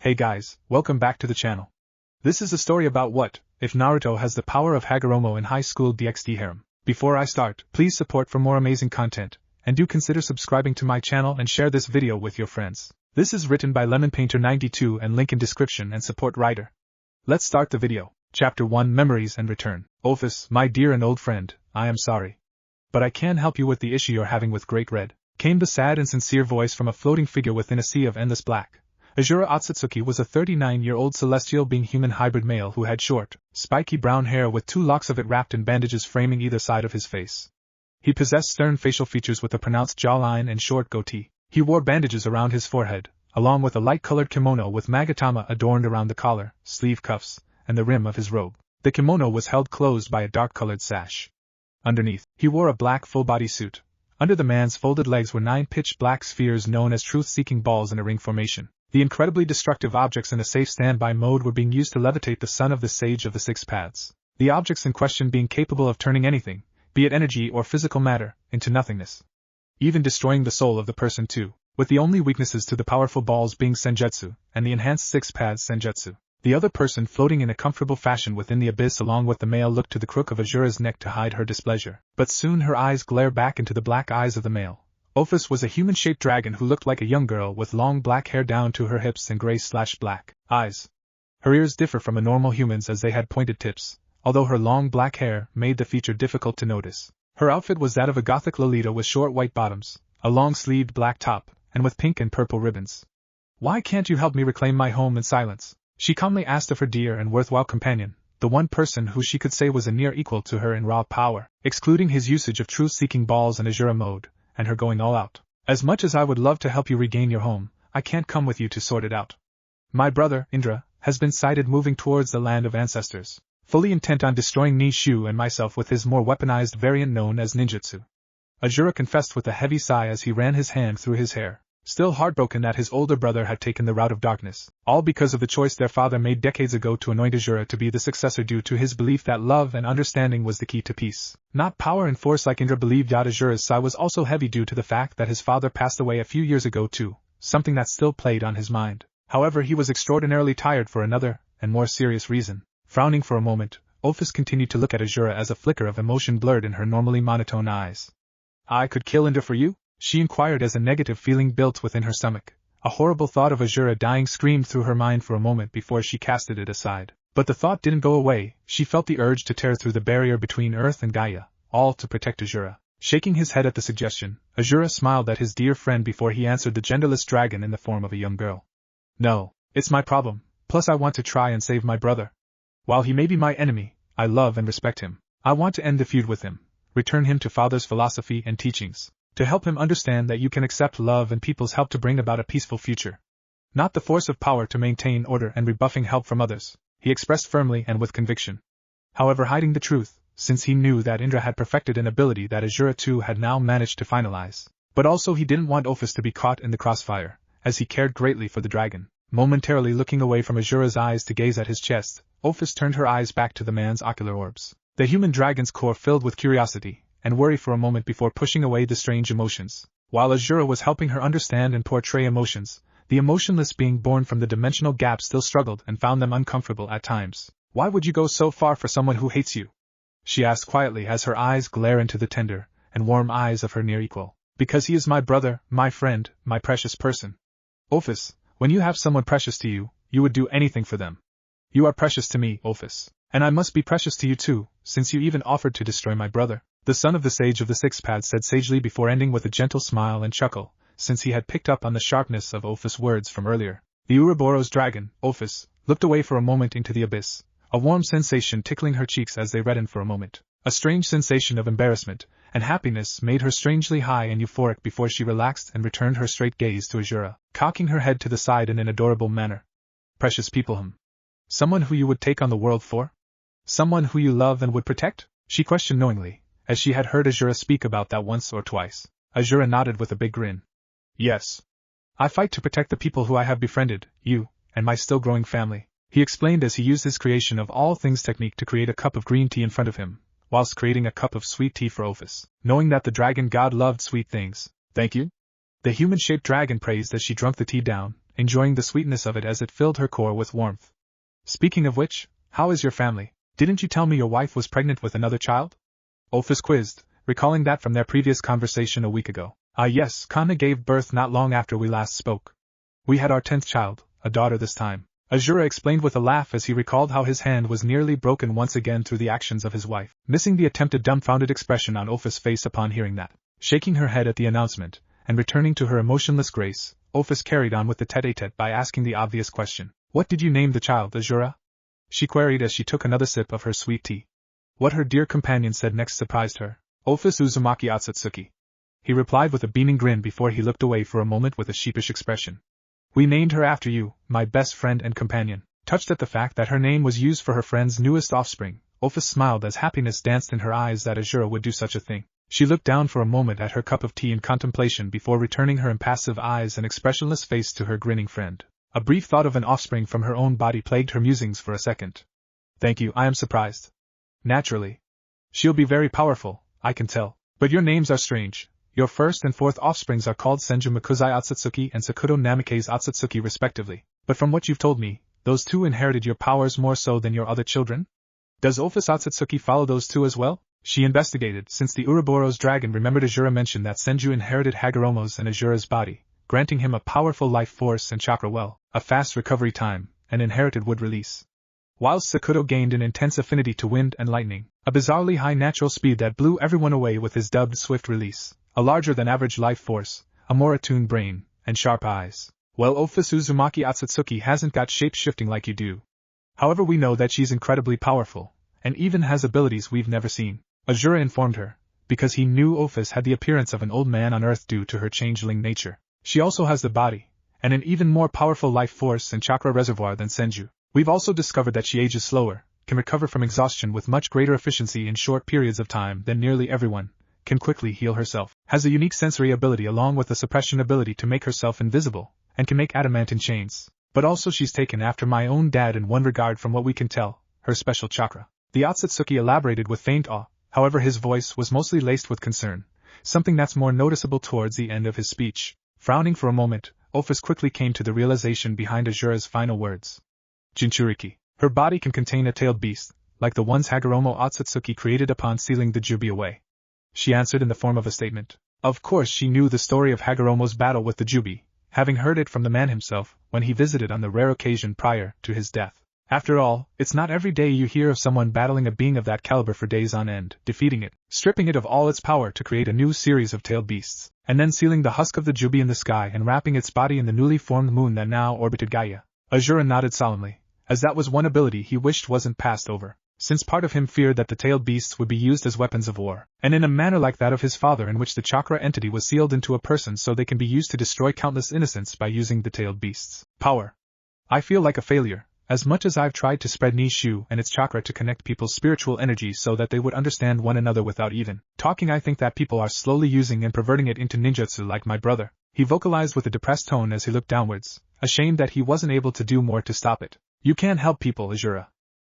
Hey guys, welcome back to the channel. This is a story about what if Naruto has the power of hagoromo in high school DxD harem. Before I start, please support for more amazing content, and do consider subscribing to my channel and share this video with your friends. This is written by LemonPainter92 and link in description and support writer. Let's start the video. Chapter 1 Memories and Return. Office, my dear and old friend, I am sorry. But I can help you with the issue you're having with Great Red. Came the sad and sincere voice from a floating figure within a sea of endless black. Azura Otsutsuki was a 39-year-old celestial being human hybrid male who had short, spiky brown hair with 2 locks of it wrapped in bandages framing either side of his face. He possessed stern facial features with a pronounced jawline and short goatee. He wore bandages around his forehead, along with a light-colored kimono with magatama adorned around the collar, sleeve cuffs, and the rim of his robe. The kimono was held closed by a dark-colored sash. Underneath, he wore a black full-body suit. Under the man's folded legs were 9 pitch-black spheres known as truth-seeking balls in a ring formation. The incredibly destructive objects in a safe standby mode were being used to levitate the son of the Sage of the Six Paths. The objects in question being capable of turning anything, be it energy or physical matter, into nothingness. Even destroying the soul of the person too, with the only weaknesses to the powerful balls being Senjutsu, and the enhanced Six Paths Senjutsu. The other person floating in a comfortable fashion within the abyss along with the male looked to the crook of Azura's neck to hide her displeasure. But soon her eyes glared back into the black eyes of the male. Ophis was a human-shaped dragon who looked like a young girl with long black hair down to her hips and gray/black eyes. Her ears differ from a normal human's as they had pointed tips, although her long black hair made the feature difficult to notice. Her outfit was that of a gothic Lolita with short white bottoms, a long-sleeved black top, and with pink and purple ribbons. "Why can't you help me reclaim my home in silence?" she calmly asked of her dear and worthwhile companion, the one person who she could say was a near equal to her in raw power, excluding his usage of truth-seeking balls in Azura mode, and her going all out. "As much as I would love to help you regain your home, I can't come with you to sort it out. My brother, Indra, has been sighted moving towards the land of ancestors, fully intent on destroying Nishu and myself with his more weaponized variant known as ninjutsu." Azura confessed with a heavy sigh as he ran his hand through his hair, still heartbroken that his older brother had taken the route of darkness, all because of the choice their father made decades ago to anoint Azura to be the successor due to his belief that love and understanding was the key to peace, not power and force like Indra believed. Azura's sigh was also heavy due to the fact that his father passed away a few years ago too, something that still played on his mind. However, he was extraordinarily tired for another, and more serious reason. Frowning for a moment, Ophis continued to look at Azura as a flicker of emotion blurred in her normally monotone eyes. "I could kill Indra for you?" she inquired as a negative feeling built within her stomach. A horrible thought of Azura dying screamed through her mind for a moment before she casted it aside. But the thought didn't go away. She felt the urge to tear through the barrier between Earth and Gaia, all to protect Azura. Shaking his head at the suggestion, Azura smiled at his dear friend before he answered the genderless dragon in the form of a young girl. "No, it's my problem, plus I want to try and save my brother. While he may be my enemy, I love and respect him. I want to end the feud with him, return him to father's philosophy and teachings, to help him understand that you can accept love and people's help to bring about a peaceful future. Not the force of power to maintain order and rebuffing help from others," he expressed firmly and with conviction. However, hiding the truth, since he knew that Indra had perfected an ability that Azura too had now managed to finalize. But also he didn't want Ophis to be caught in the crossfire, as he cared greatly for the dragon. Momentarily looking away from Azura's eyes to gaze at his chest, Ophis turned her eyes back to the man's ocular orbs. The human dragon's core filled with curiosity and worry for a moment before pushing away the strange emotions. While Azura was helping her understand and portray emotions, the emotionless being born from the dimensional gap still struggled and found them uncomfortable at times. "Why would you go so far for someone who hates you?" she asked quietly as her eyes glare into the tender and warm eyes of her near equal. "Because he is my brother, my friend, my precious person." "Ophis, when you have someone precious to you, you would do anything for them. You are precious to me, Ophis, and I must be precious to you too, since you even offered to destroy my brother," the son of the Sage of the Six Paths said sagely before ending with a gentle smile and chuckle, since he had picked up on the sharpness of Ophis' words from earlier. The Ouroboros dragon, Ophis, looked away for a moment into the abyss, a warm sensation tickling her cheeks as they reddened for a moment. A strange sensation of embarrassment and happiness made her strangely high and euphoric before she relaxed and returned her straight gaze to Azura, cocking her head to the side in an adorable manner. "Precious people, Someone who you would take on the world for? Someone who you love and would protect?" she questioned knowingly, as she had heard Azura speak about that once or twice. Azura nodded with a big grin. "Yes. I fight to protect the people who I have befriended, you, and my still-growing family," he explained as he used his creation of all things technique to create a cup of green tea in front of him, whilst creating a cup of sweet tea for Ophis. Knowing that the dragon god loved sweet things. "Thank you?" the human-shaped dragon praised as she drank the tea down, enjoying the sweetness of it as it filled her core with warmth. Speaking of which, how is your family? Didn't you tell me your wife was pregnant with another child? Ophice quizzed, recalling that from their previous conversation a week ago. Yes, Kana gave birth not long after we last spoke. We had our 10th child, a daughter this time. Azura explained with a laugh as he recalled how his hand was nearly broken once again through the actions of his wife, missing the attempted dumbfounded expression on Ophice's face upon hearing that. Shaking her head at the announcement, and returning to her emotionless grace, Ophice carried on with the tete-a-tete by asking the obvious question. What did you name the child, Azura? She queried as she took another sip of her sweet tea. What her dear companion said next surprised her. Ophice Uzumaki Otsutsuki. He replied with a beaming grin before he looked away for a moment with a sheepish expression. We named her after you, my best friend and companion. Touched at the fact that her name was used for her friend's newest offspring, Ophice smiled as happiness danced in her eyes that Azura would do such a thing. She looked down for a moment at her cup of tea in contemplation before returning her impassive eyes and expressionless face to her grinning friend. A brief thought of an offspring from her own body plagued her musings for a second. Thank you, I am surprised. Naturally. She'll be very powerful, I can tell. But your names are strange. Your first and fourth offsprings are called Senju Makuzai Otsutsuki and Sakuto Namikaze Otsutsuki respectively. But from what you've told me, those two inherited your powers more so than your other children? Does Ophice Otsutsuki follow those two as well? She investigated, since the Ouroboros dragon remembered Azura mentioned that Senju inherited Hagoromo's and Azura's body, granting him a powerful life force and chakra well, a fast recovery time, and inherited wood release. Whilst Sakuto gained an intense affinity to wind and lightning, a bizarrely high natural speed that blew everyone away with his dubbed swift release, a larger-than-average life force, a more attuned brain, and sharp eyes. Well, Ophice Uzumaki Otsutsuki hasn't got shape-shifting like you do. However, we know that she's incredibly powerful, and even has abilities we've never seen. Azura informed her, because he knew Ophice had the appearance of an old man on Earth due to her changeling nature. She also has the body, and an even more powerful life force and chakra reservoir than Senju. We've also discovered that she ages slower, can recover from exhaustion with much greater efficiency in short periods of time than nearly everyone, can quickly heal herself, has a unique sensory ability along with a suppression ability to make herself invisible, and can make adamantine chains. But also she's taken after my own dad in one regard from what we can tell, her special chakra. The Otsutsuki elaborated with faint awe, however his voice was mostly laced with concern, something that's more noticeable towards the end of his speech. Frowning for a moment, Ophice quickly came to the realization behind Azura's final words. Jinchuriki. Her body can contain a tailed beast, like the ones Hagoromo Otsutsuki created upon sealing the Jubi away. She answered in the form of a statement. Of course she knew the story of Hagoromo's battle with the Jubi, having heard it from the man himself when he visited on the rare occasion prior to his death. After all, it's not every day you hear of someone battling a being of that caliber for days on end, defeating it, stripping it of all its power to create a new series of tailed beasts, and then sealing the husk of the Jubi in the sky and wrapping its body in the newly formed moon that now orbited Gaia. Azura nodded solemnly, as that was one ability he wished wasn't passed over, since part of him feared that the tailed beasts would be used as weapons of war, and in a manner like that of his father in which the chakra entity was sealed into a person so they can be used to destroy countless innocents by using the tailed beasts' power. I feel like a failure, as much as I've tried to spread Nishu and its chakra to connect people's spiritual energy so that they would understand one another without even talking. I think that people are slowly using and perverting it into ninjutsu like my brother, he vocalized with a depressed tone as he looked downwards, ashamed that he wasn't able to do more to stop it. You can't help people, Azura.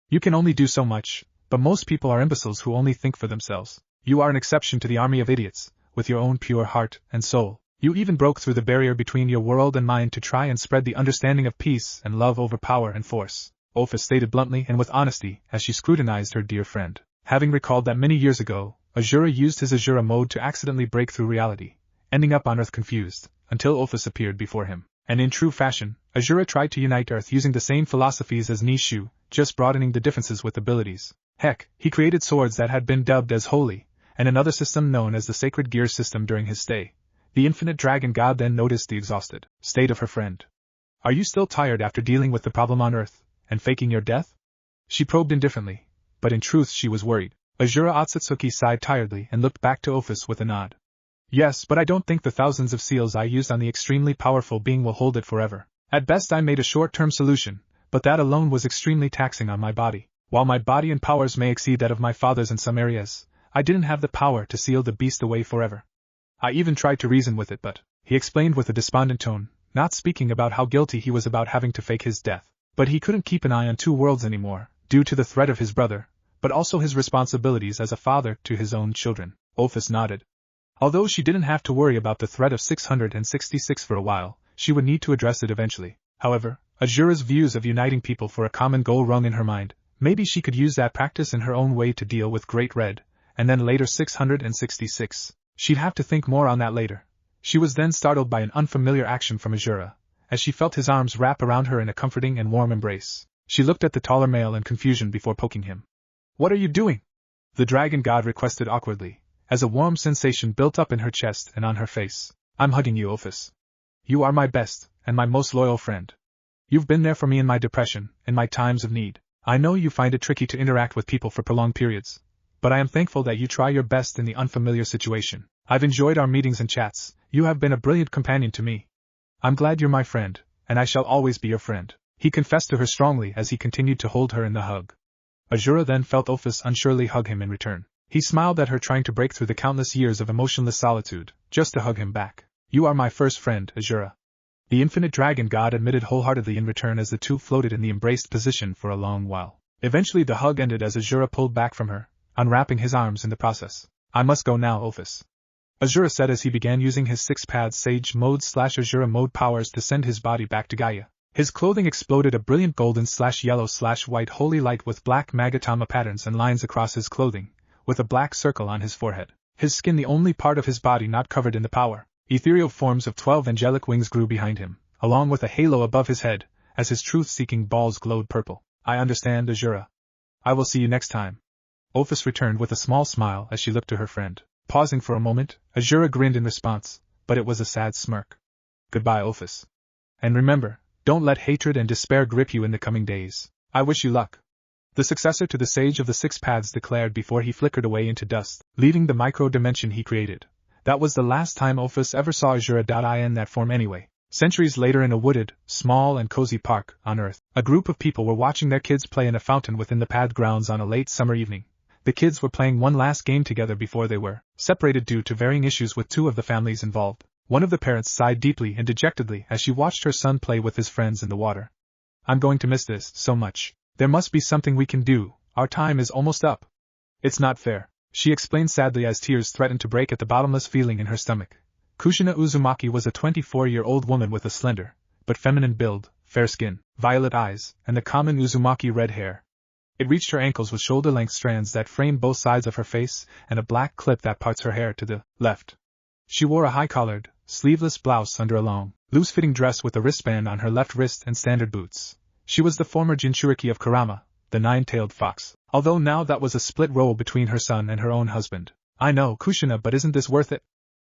You can only do so much, but most people are imbeciles who only think for themselves. You are an exception to the army of idiots, with your own pure heart and soul. You even broke through the barrier between your world and mine to try and spread the understanding of peace and love over power and force, Ophice stated bluntly and with honesty as she scrutinized her dear friend. Having recalled that many years ago, Azura used his Azura mode to accidentally break through reality, ending up on Earth confused, until Ophice appeared before him. And in true fashion, Azura tried to unite Earth using the same philosophies as Nishu, just broadening the differences with abilities. Heck, he created swords that had been dubbed as holy, and another system known as the Sacred Gear system during his stay. The infinite dragon god then noticed the exhausted state of her friend. Are you still tired after dealing with the problem on Earth, and faking your death? She probed indifferently, but in truth she was worried. Azura Otsutsuki sighed tiredly and looked back to Ophice with a nod. Yes, but I don't think the thousands of seals I used on the extremely powerful being will hold it forever. At best I made a short-term solution, but that alone was extremely taxing on my body. While my body and powers may exceed that of my father's in some areas, I didn't have the power to seal the beast away forever. I even tried to reason with it, but, he explained with a despondent tone, not speaking about how guilty he was about having to fake his death. But he couldn't keep an eye on two worlds anymore, due to the threat of his brother, but also his responsibilities as a father to his own children. Ophice nodded. Although she didn't have to worry about the threat of 666 for a while, she would need to address it eventually. However, Azura's views of uniting people for a common goal rung in her mind. Maybe she could use that practice in her own way to deal with Great Red, and then later 666. She'd have to think more on that later. She was then startled by an unfamiliar action from Azura, as she felt his arms wrap around her in a comforting and warm embrace. She looked at the taller male in confusion before poking him. "What are you doing?" the dragon god requested awkwardly, as a warm sensation built up in her chest and on her face. "I'm hugging you, Ophis. You are my best, and my most loyal friend. You've been there for me in my depression, in my times of need. I know you find it tricky to interact with people for prolonged periods, but I am thankful that you try your best in the unfamiliar situation. I've enjoyed our meetings and chats. You have been a brilliant companion to me. I'm glad you're my friend, and I shall always be your friend," he confessed to her strongly as he continued to hold her in the hug. Azura then felt Ophis unsurely hug him in return. He smiled at her, trying to break through the countless years of emotionless solitude, just to hug him back. "You are my first friend, Azura," the infinite dragon god admitted wholeheartedly in return as the two floated in the embraced position for a long while. Eventually the hug ended as Azura pulled back from her, unwrapping his arms in the process. "I must go now, Ophis," Azura said as he began using his six-path Sage Mode/Azura Mode powers to send his body back to Gaia. His clothing exploded a brilliant golden/yellow/white holy light with black Magatama patterns and lines across his clothing, with a black circle on his forehead. His skin the only part of his body not covered in the power. Ethereal forms of 12 angelic wings grew behind him, along with a halo above his head, as his truth-seeking balls glowed purple. "I understand, Azura. I will see you next time," Ophis returned with a small smile as she looked to her friend. Pausing for a moment, Azura grinned in response, but it was a sad smirk. "Goodbye, Ophis. And remember, don't let hatred and despair grip you in the coming days. I wish you luck," the successor to the Sage of the Six Paths declared before he flickered away into dust, leaving the micro-dimension he created. That was the last time Ophis ever saw Azura in that form anyway. Centuries later, in a wooded, small and cozy park on Earth, a group of people were watching their kids play in a fountain within the path grounds on a late summer evening. The kids were playing one last game together before they were separated due to varying issues with two of the families involved. One of the parents sighed deeply and dejectedly as she watched her son play with his friends in the water. "I'm going to miss this so much. There must be something we can do. Our time is almost up." "It's not fair," she explained sadly as tears threatened to break at the bottomless feeling in her stomach. Kushina Uzumaki was a 24-year-old woman with a slender, but feminine build, fair skin, violet eyes, and the common Uzumaki red hair. It reached her ankles with shoulder-length strands that framed both sides of her face and a black clip that parts her hair to the left. She wore a high-collared, sleeveless blouse under a long, loose-fitting dress with a wristband on her left wrist and standard boots. She was the former Jinchuriki of Kurama, the nine-tailed fox, although now that was a split role between her son and her own husband. "I know, Kushina, but isn't this worth it?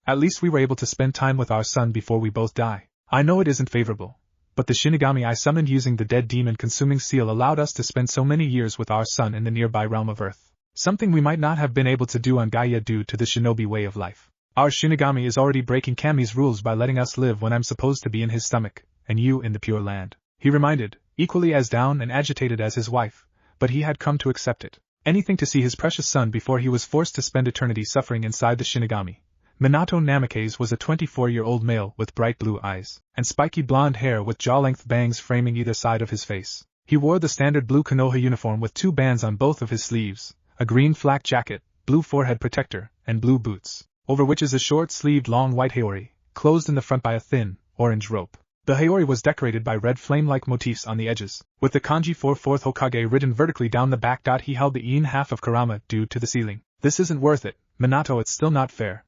At least we were able to spend time with our son before we both die. I know it isn't favorable, but the Shinigami I summoned using the dead demon-consuming seal allowed us to spend so many years with our son in the nearby realm of Earth. Something we might not have been able to do on Gaia due to the shinobi way of life. Our Shinigami is already breaking Kami's rules by letting us live when I'm supposed to be in his stomach, and you in the Pure Land," he reminded, equally as down and agitated as his wife, but he had come to accept it. Anything to see his precious son before he was forced to spend eternity suffering inside the Shinigami. Minato Namikaze was a 24-year-old male with bright blue eyes, and spiky blonde hair with jaw-length bangs framing either side of his face. He wore the standard blue Konoha uniform with 2 bands on both of his sleeves, a green flak jacket, blue forehead protector, and blue boots, over which is a short-sleeved long white haori, closed in the front by a thin, orange rope. The haori was decorated by red flame-like motifs on the edges, with the kanji for 4th Hokage written vertically down the back. He held the Iin half of Kurama due to the ceiling. "This isn't worth it, Minato, it's still not fair.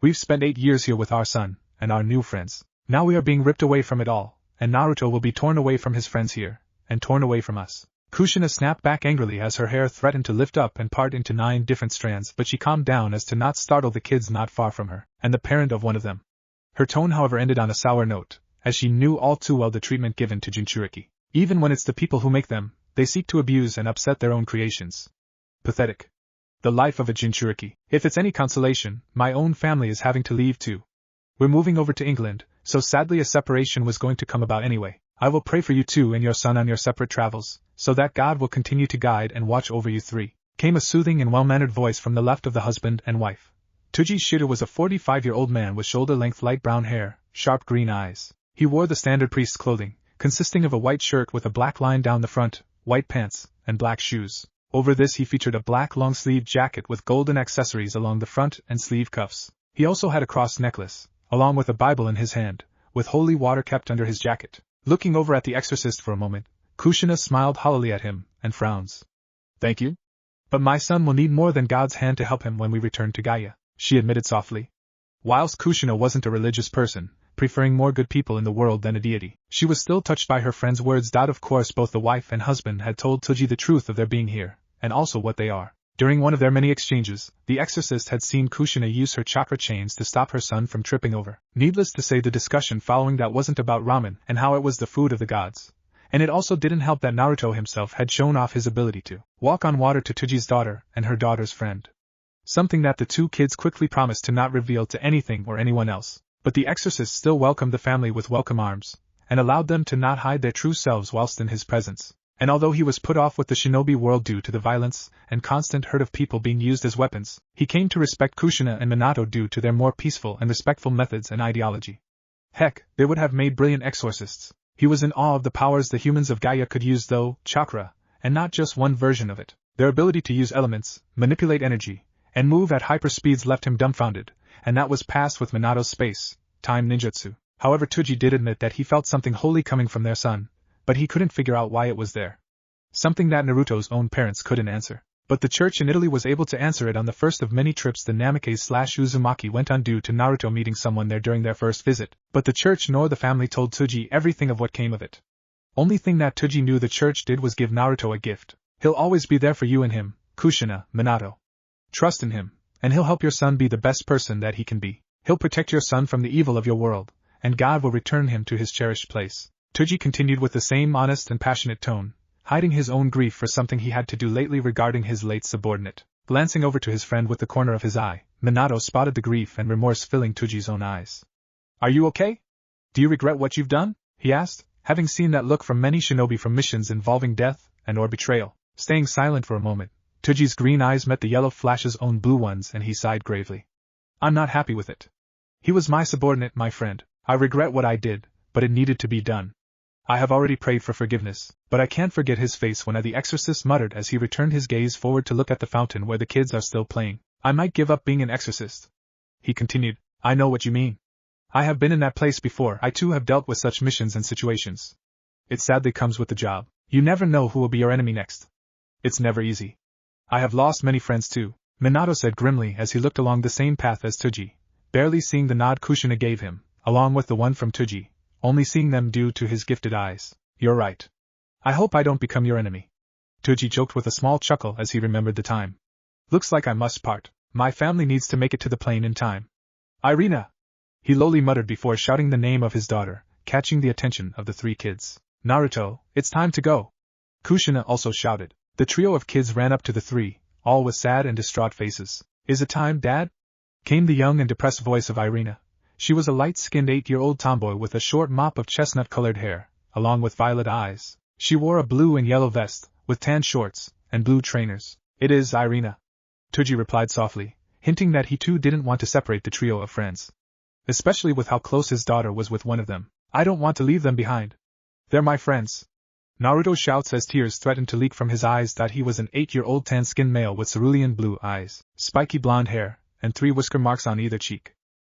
We've spent 8 years here with our son, and our new friends. Now we are being ripped away from it all, and Naruto will be torn away from his friends here, and torn away from us." Kushina snapped back angrily as her hair threatened to lift up and part into 9 different strands, but she calmed down as to not startle the kids not far from her, and the parent of one of them. Her tone, however, ended on a sour note, as she knew all too well the treatment given to Jinchuriki. Even when it's the people who make them, they seek to abuse and upset their own creations. Pathetic. The life of a Jinchuriki. If it's any consolation, my own family is having to leave too. We're moving over to England, so sadly a separation was going to come about anyway. I will pray for you two and your son on your separate travels, so that God will continue to guide and watch over you three, came a soothing and well-mannered voice from the left of the husband and wife. Tuji Shida was a 45-year-old man with shoulder-length light brown hair, sharp green eyes. He wore the standard priest's clothing, consisting of a white shirt with a black line down the front, white pants, and black shoes. Over this he featured a black long-sleeved jacket with golden accessories along the front and sleeve cuffs. He also had a cross necklace, along with a Bible in his hand, with holy water kept under his jacket. Looking over at the exorcist for a moment, Kushina smiled hollowly at him, and frowns. Thank you? But my son will need more than God's hand to help him when we return to Gaia, she admitted softly. Whilst Kushina wasn't a religious person, preferring more good people in the world than a deity, she was still touched by her friend's words. Of course both the wife and husband had told Tsuji the truth of their being here, and also what they are. During one of their many exchanges, the exorcist had seen Kushina use her chakra chains to stop her son from tripping over. Needless to say, the discussion following that wasn't about ramen and how it was the food of the gods. And it also didn't help that Naruto himself had shown off his ability to walk on water to Tsuji's daughter and her daughter's friend. Something that the two kids quickly promised to not reveal to anything or anyone else. But the exorcist still welcomed the family with welcome arms, and allowed them to not hide their true selves whilst in his presence. And although he was put off with the shinobi world due to the violence and constant hurt of people being used as weapons, he came to respect Kushina and Minato due to their more peaceful and respectful methods and ideology. Heck, they would have made brilliant exorcists. He was in awe of the powers the humans of Gaia could use, though, chakra, and not just one version of it. Their ability to use elements, manipulate energy, and move at hyper speeds left him dumbfounded, and that was past with Minato's space-time ninjutsu. However, Tsuji did admit that he felt something holy coming from their son, but he couldn't figure out why it was there. Something that Naruto's own parents couldn't answer. But the church in Italy was able to answer it on the first of many trips the Namikaze/Uzumaki went on due to Naruto meeting someone there during their first visit, but the church nor the family told Tsuji everything of what came of it. Only thing that Tsuji knew the church did was give Naruto a gift. He'll always be there for you and him, Kushina, Minato. Trust in him, and he'll help your son be the best person that he can be. He'll protect your son from the evil of your world, and God will return him to his cherished place. Tsuji continued with the same honest and passionate tone, hiding his own grief for something he had to do lately regarding his late subordinate. Glancing over to his friend with the corner of his eye, Minato spotted the grief and remorse filling Tsuji's own eyes. Are you okay? Do you regret what you've done? He asked, having seen that look from many shinobi from missions involving death and or betrayal. Staying silent for a moment, Tsuji's green eyes met the yellow flash's own blue ones and he sighed gravely. I'm not happy with it. He was my subordinate, my friend. I regret what I did, but it needed to be done. I have already prayed for forgiveness, but I can't forget his face when the exorcist muttered as he returned his gaze forward to look at the fountain where the kids are still playing. I might give up being an exorcist. He continued, I know what you mean. I have been in that place before. I too have dealt with such missions and situations. It sadly comes with the job. You never know who will be your enemy next. It's never easy. I have lost many friends too, Minato said grimly as he looked along the same path as Tsuji, barely seeing the nod Kushina gave him, along with the one from Tsuji, only seeing them due to his gifted eyes. You're right. I hope I don't become your enemy. Tsuji joked with a small chuckle as he remembered the time. Looks like I must part. My family needs to make it to the plane in time. Irina! He lowly muttered before shouting the name of his daughter, catching the attention of the three kids. Naruto, it's time to go. Kushina also shouted. The trio of kids ran up to the three, all with sad and distraught faces. Is it time, Dad? Came the young and depressed voice of Irina. She was a light-skinned 8-year-old tomboy with a short mop of chestnut-colored hair, along with violet eyes. She wore a blue and yellow vest, with tan shorts, and blue trainers. It is Irina. Tsuji replied softly, hinting that he too didn't want to separate the trio of friends. Especially with how close his daughter was with one of them. I don't want to leave them behind. They're my friends. Naruto shouts as tears threatened to leak from his eyes that he was an 8-year-old tan-skinned male with cerulean blue eyes, spiky blonde hair, and 3 whisker marks on either cheek.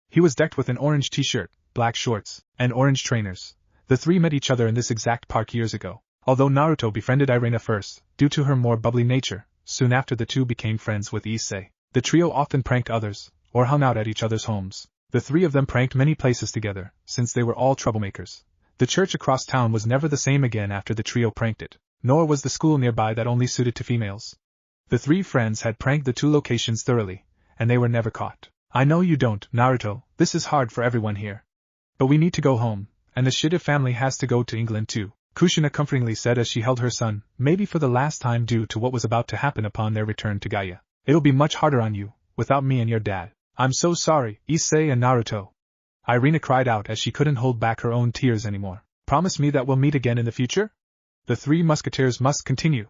He was decked with an orange t-shirt, black shorts, and orange trainers. The three met each other in this exact park years ago. Although Naruto befriended Irina first, due to her more bubbly nature, soon after the two became friends with Issei. The trio often pranked others, or hung out at each other's homes. The three of them pranked many places together, since they were all troublemakers. The church across town was never the same again after the trio pranked it, nor was the school nearby that only suited to females. The three friends had pranked the two locations thoroughly, and they were never caught. I know you don't, Naruto, this is hard for everyone here. But we need to go home, and the Shida family has to go to England too, Kushina comfortingly said as she held her son, maybe for the last time due to what was about to happen upon their return to Gaia. It'll be much harder on you, without me and your dad. I'm so sorry, Issei and Naruto. Irina cried out as she couldn't hold back her own tears anymore. Promise me that we'll meet again in the future? The three musketeers must continue.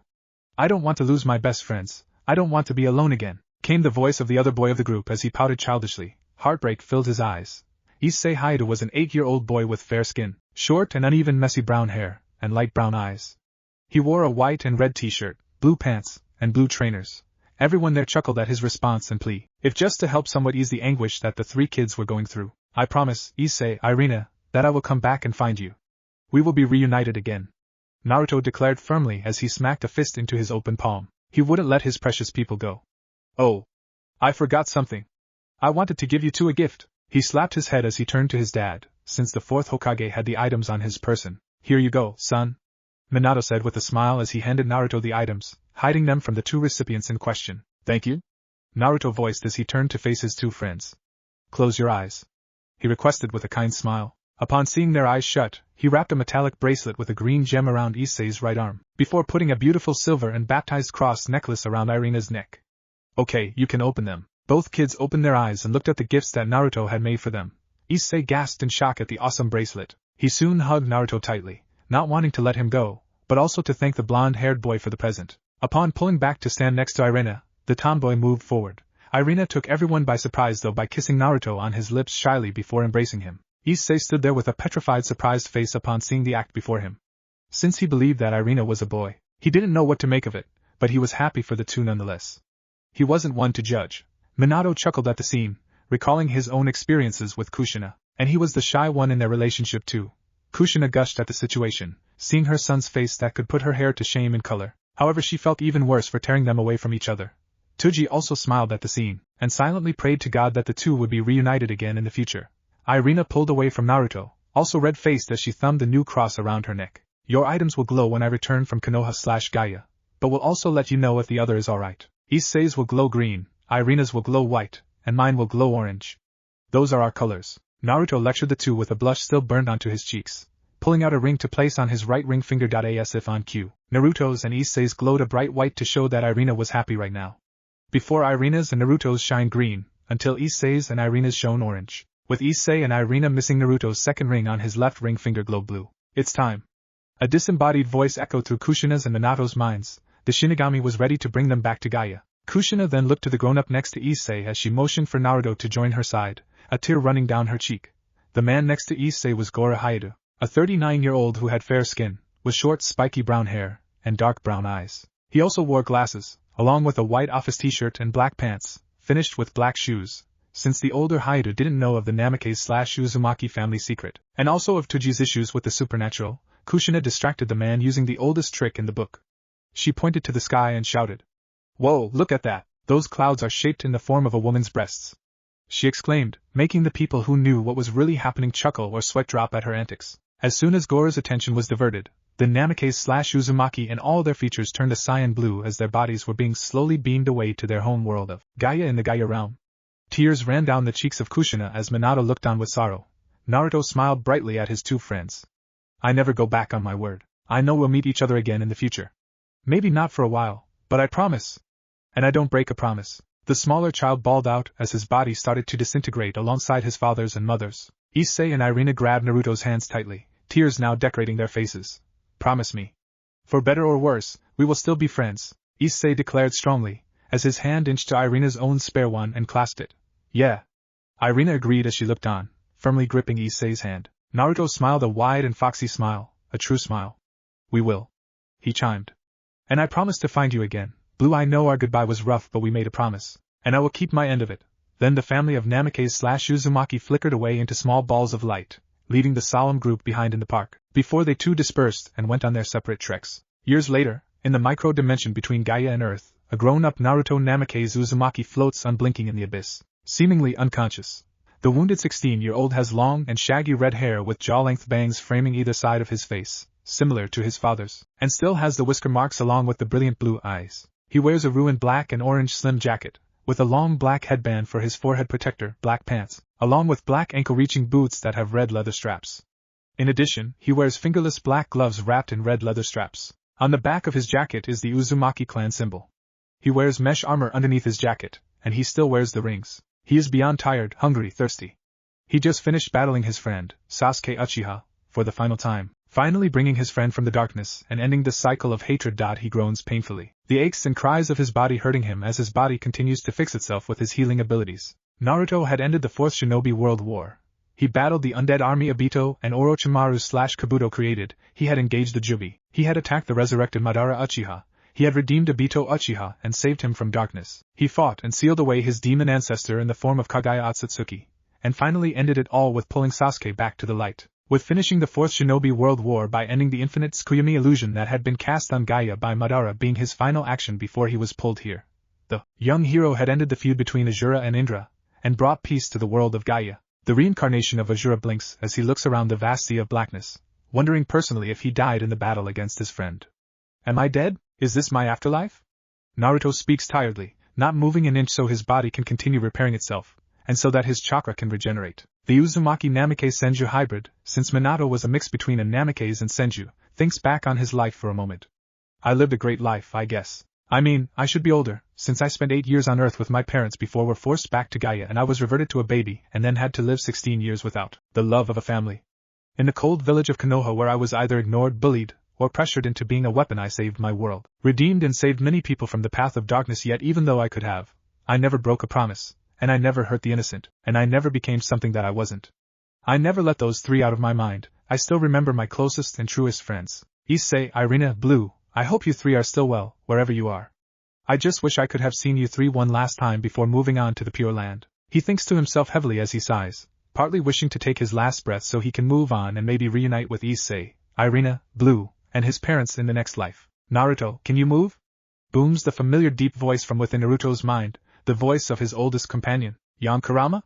I don't want to lose my best friends. I don't want to be alone again, came the voice of the other boy of the group as he pouted childishly. Heartbreak filled his eyes. Issei Haida was an 8-year-old boy with fair skin, short and uneven messy brown hair, and light brown eyes. He wore a white and red t-shirt, blue pants, and blue trainers. Everyone there chuckled at his response and plea, if just to help somewhat ease the anguish that the three kids were going through. I promise, Issei, Irina, that I will come back and find you. We will be reunited again," Naruto declared firmly as he smacked a fist into his open palm. He wouldn't let his precious people go. "Oh, I forgot something. I wanted to give you two a gift." He slapped his head as he turned to his dad, since the fourth Hokage had the items on his person. "Here you go, son," Minato said with a smile as he handed Naruto the items, hiding them from the two recipients in question. "Thank you," Naruto voiced as he turned to face his two friends. "Close your eyes," he requested with a kind smile. Upon seeing their eyes shut, he wrapped a metallic bracelet with a green gem around Issei's right arm, before putting a beautiful silver and baptized cross necklace around Irina's neck. "Okay, you can open them." Both kids opened their eyes and looked at the gifts that Naruto had made for them. Issei gasped in shock at the awesome bracelet. He soon hugged Naruto tightly, not wanting to let him go, but also to thank the blonde-haired boy for the present. Upon pulling back to stand next to Irina, the tomboy moved forward. Irina took everyone by surprise though by kissing Naruto on his lips shyly before embracing him. Issei stood there with a petrified surprised face upon seeing the act before him. Since he believed that Irina was a boy, he didn't know what to make of it, but he was happy for the two nonetheless. He wasn't one to judge. Minato chuckled at the scene, recalling his own experiences with Kushina, and he was the shy one in their relationship too. Kushina gushed at the situation, seeing her son's face that could put her hair to shame in color. However, she felt even worse for tearing them away from each other. Tsuji also smiled at the scene, and silently prayed to God that the two would be reunited again in the future. Irina pulled away from Naruto, also red-faced as she thumbed the new cross around her neck. "Your items will glow when I return from Konoha/Gaia, but will also let you know if the other is alright. Issei's will glow green, Irina's will glow white, and mine will glow orange. Those are our colors." Naruto lectured the two with a blush still burned onto his cheeks, pulling out a ring to place on his right ring finger. As if on cue, Naruto's and Issei's glowed a bright white to show that Irina was happy right now. Before Irina's and Naruto's shined green, until Issei's and Irina's shone orange, with Issei and Irina missing Naruto's second ring on his left ring finger glow blue. "It's time." A disembodied voice echoed through Kushina's and Minato's minds. The Shinigami was ready to bring them back to Gaia. Kushina then looked to the grown-up next to Issei as she motioned for Naruto to join her side, a tear running down her cheek. The man next to Issei was Gora Hayato, a 39-year-old who had fair skin, with short spiky brown hair, and dark brown eyes. He also wore glasses, along with a white office t-shirt and black pants, finished with black shoes, since the older Hayato didn't know of the Namikaze/Uzumaki family secret, and also of Tsuji's issues with the supernatural. Kushina distracted the man using the oldest trick in the book. She pointed to the sky and shouted, "Whoa, look at that! Those clouds are shaped in the form of a woman's breasts," she exclaimed, making the people who knew what was really happening chuckle or sweat drop at her antics. As soon as Gora's attention was diverted, the Namikaze/Uzumaki and all their features turned a cyan blue as their bodies were being slowly beamed away to their home world of Gaia in the Gaia realm. Tears ran down the cheeks of Kushina as Minato looked on with sorrow. Naruto smiled brightly at his two friends. "I never go back on my word. I know we'll meet each other again in the future. Maybe not for a while, but I promise. And I don't break a promise," the smaller child bawled out as his body started to disintegrate alongside his father's and mother's. Issei and Irina grabbed Naruto's hands tightly, tears now decorating their faces. "Promise me. For better or worse, we will still be friends," Issei declared strongly, as his hand inched to Irina's own spare one and clasped it. "Yeah." Irina agreed as she looked on, firmly gripping Issei's hand. Naruto smiled a wide and foxy smile, a true smile. "We will," he chimed. "And I promise to find you again. Blue, I know our goodbye was rough, but we made a promise, and I will keep my end of it." Then the family of Namikaze/Uzumaki flickered away into small balls of light, leaving the solemn group behind in the park, before they too dispersed and went on their separate treks. Years later, in the micro-dimension between Gaia and Earth, a grown-up Naruto Namikaze/Uzumaki floats unblinking in the abyss, seemingly unconscious. The wounded 16-year-old has long and shaggy red hair with jaw-length bangs framing either side of his face, similar to his father's, and still has the whisker marks along with the brilliant blue eyes. He wears a ruined black and orange slim jacket, with a long black headband for his forehead protector, black pants, along with black ankle-reaching boots that have red leather straps. In addition, he wears fingerless black gloves wrapped in red leather straps. On the back of his jacket is the Uzumaki clan symbol. He wears mesh armor underneath his jacket, and he still wears the rings. He is beyond tired, hungry, thirsty. He just finished battling his friend, Sasuke Uchiha, for the final time, finally bringing his friend from the darkness and ending the cycle of hatred. He groans painfully, the aches and cries of his body hurting him as his body continues to fix itself with his healing abilities. Naruto had ended the Fourth Shinobi World War. He battled the undead army Obito and Orochimaru/Kabuto created. He had engaged the Jubi. He had attacked the resurrected Madara Uchiha. He had redeemed Obito Uchiha and saved him from darkness. He fought and sealed away his demon ancestor in the form of Kagaya Otsutsuki, and finally ended it all with pulling Sasuke back to the light. with finishing the Fourth Shinobi World War by ending the infinite Tsukuyomi illusion that had been cast on Gaia by Madara being his final action before he was pulled here. The young hero had ended the feud between Asura and Indra, and brought peace to the world of Gaia. The reincarnation of Asura blinks as he looks around the vast sea of blackness, wondering personally if he died in the battle against his friend. Am I dead? Is this my afterlife? Naruto speaks tiredly, not moving an inch so his body can continue repairing itself, and so that his chakra can regenerate. The Uzumaki Namikaze Senju hybrid, since Minato was a mix between a Namikaze and Senju, thinks back on his life for a moment. I lived a great life, I guess. I mean, I should be older, since I spent 8 years on Earth with my parents before were forced back to Gaia and I was reverted to a baby and then had to live 16 years without the love of a family. In the cold village of Konoha where I was either ignored, bullied, or pressured into being a weapon, I saved my world, redeemed and saved many people from the path of darkness, yet even though I could have, I never broke a promise, and I never hurt the innocent, and I never became something that I wasn't. I never let those three out of my mind. I still remember my closest and truest friends. Issei, Irina, Blue, I hope you three are still well, wherever you are. I just wish I could have seen you three one last time before moving on to the Pure Land. He thinks to himself heavily as he sighs, partly wishing to take his last breath so he can move on and maybe reunite with Issei, Irina, Blue, and his parents in the next life. Naruto, can you move? Booms the familiar deep voice from within Naruto's mind, the voice of his oldest companion, Kurama?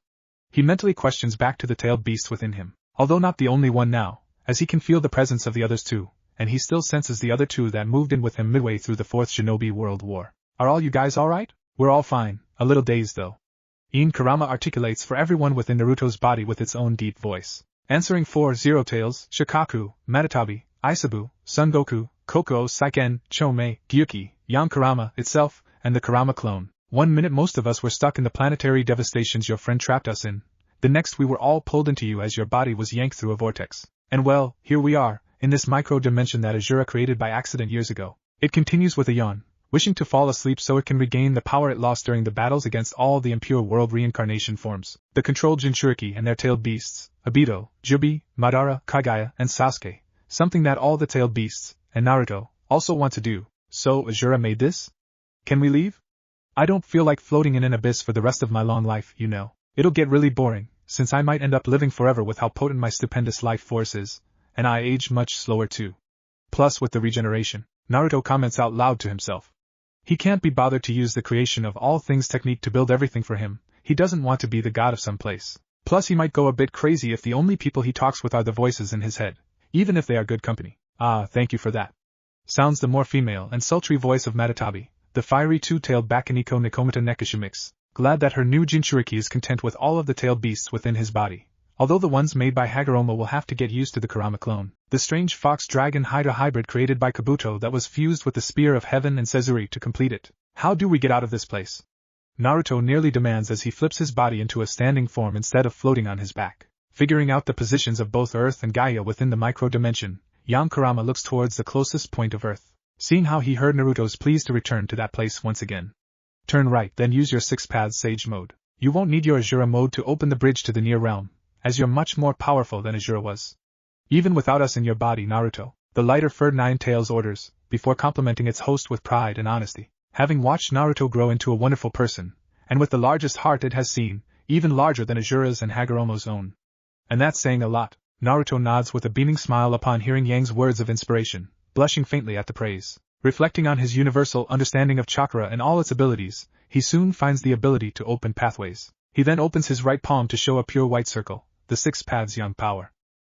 He mentally questions back to the tailed beast within him, although not the only one now, as he can feel the presence of the others too, and he still senses the other two that moved in with him midway through the Fourth Shinobi World War. Are all you guys alright? We're all fine, a little dazed though. Kurama articulates for everyone within Naruto's body with its own deep voice. Answering for Zero Tails, Shikaku, Matatabi, Isabu, Son Goku, Koko, Saiken, Chomei, Gyuki, Kurama itself, and the Kurama clone. 1 minute most of us were stuck in the planetary devastations your friend trapped us in. The next we were all pulled into you as your body was yanked through a vortex. And well, here we are, in this micro-dimension that Asura created by accident years ago. It continues with a yawn, wishing to fall asleep so it can regain the power it lost during the battles against all the impure world reincarnation forms, the controlled Jinchuriki and their tailed beasts, Obito, Jubi, Madara, Kagaya, and Sasuke, something that all the tailed beasts, and Naruto, also want to do. So Asura made this? Can we leave? I don't feel like floating in an abyss for the rest of my long life, you know. It'll get really boring, since I might end up living forever with how potent my stupendous life force is, and I age much slower too. Plus with the regeneration, Naruto comments out loud to himself. He can't be bothered to use the creation of all things technique to build everything for him. He doesn't want to be the god of some place. Plus he might go a bit crazy if the only people he talks with are the voices in his head, even if they are good company. Ah, thank you for that. Sounds the more female and sultry voice of Matatabi, the fiery two-tailed Bakuniko Nikomata Nekushu mix, glad that her new Jinchuriki is content with all of the tailed beasts within his body, although the ones made by Hagoromo will have to get used to the Kurama clone, the strange fox-dragon Hydra hybrid created by Kabuto that was fused with the Spear of Heaven and Sezuri to complete it. How do we get out of this place? Naruto nearly demands as he flips his body into a standing form instead of floating on his back. Figuring out the positions of both Earth and Gaia within the micro-dimension, Kurama looks towards the closest point of Earth, seeing how he heard Naruto's pleas to return to that place once again. Turn right, then use your 6-path Sage mode. You won't need your Asura mode to open the bridge to the near realm, as you're much more powerful than Asura was. Even without us in your body, Naruto, the lighter-furred Nine-Tails orders, before complimenting its host with pride and honesty. Having watched Naruto grow into a wonderful person, and with the largest heart it has seen, even larger than Asura's and Hagoromo's own. And that's saying a lot. Naruto nods with a beaming smile upon hearing Yang's words of inspiration, blushing faintly at the praise. Reflecting on his universal understanding of chakra and all its abilities, he soon finds the ability to open pathways. He then opens his right palm to show a pure white circle, the 6 paths Yang power.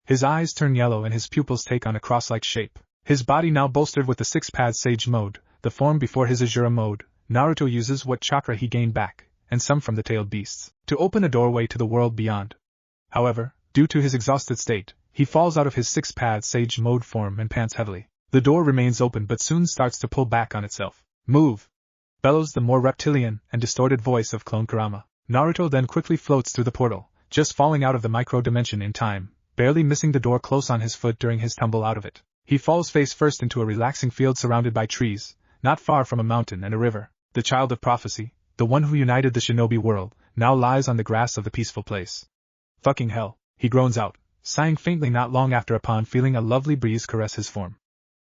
His eyes turn yellow and his pupils take on a cross-like shape. His body now bolstered with the 6 paths Sage mode, the form before his Asura mode, Naruto uses what chakra he gained back, and some from the tailed beasts, to open a doorway to the world beyond. However, due to his exhausted state, he falls out of his 6 paths Sage mode form and pants heavily. The door remains open but soon starts to pull back on itself. Move! Bellows the more reptilian and distorted voice of Clone Kurama. Naruto then quickly floats through the portal, just falling out of the micro-dimension in time, barely missing the door close on his foot during his tumble out of it. He falls face first into a relaxing field surrounded by trees, not far from a mountain and a river. The child of prophecy, the one who united the shinobi world, now lies on the grass of the peaceful place. Fucking hell, he groans out, sighing faintly not long after upon feeling a lovely breeze caress his form.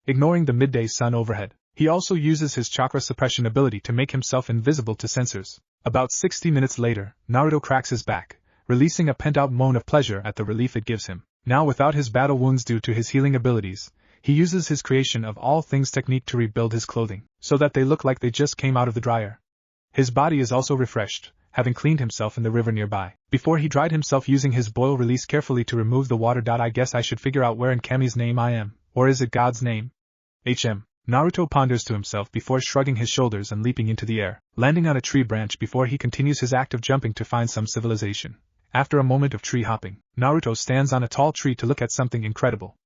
Ignoring the midday sun overhead, he also uses his chakra suppression ability to make himself invisible to sensors. About 60 minutes later, Naruto cracks his back, releasing a pent-out moan of pleasure at the relief it gives him. Now, without his battle wounds due to his healing abilities, he uses his creation of all things technique to rebuild his clothing, so that they look like they just came out of the dryer. His body is also refreshed, having cleaned himself in the river nearby. Before he dried himself using his boil release carefully to remove the water. I guess I should figure out where in Kami's name I am, or is it God's name? Naruto ponders to himself before shrugging his shoulders and leaping into the air, landing on a tree branch before he continues his act of jumping to find some civilization. After a moment of tree hopping, Naruto stands on a tall tree to look at something incredible.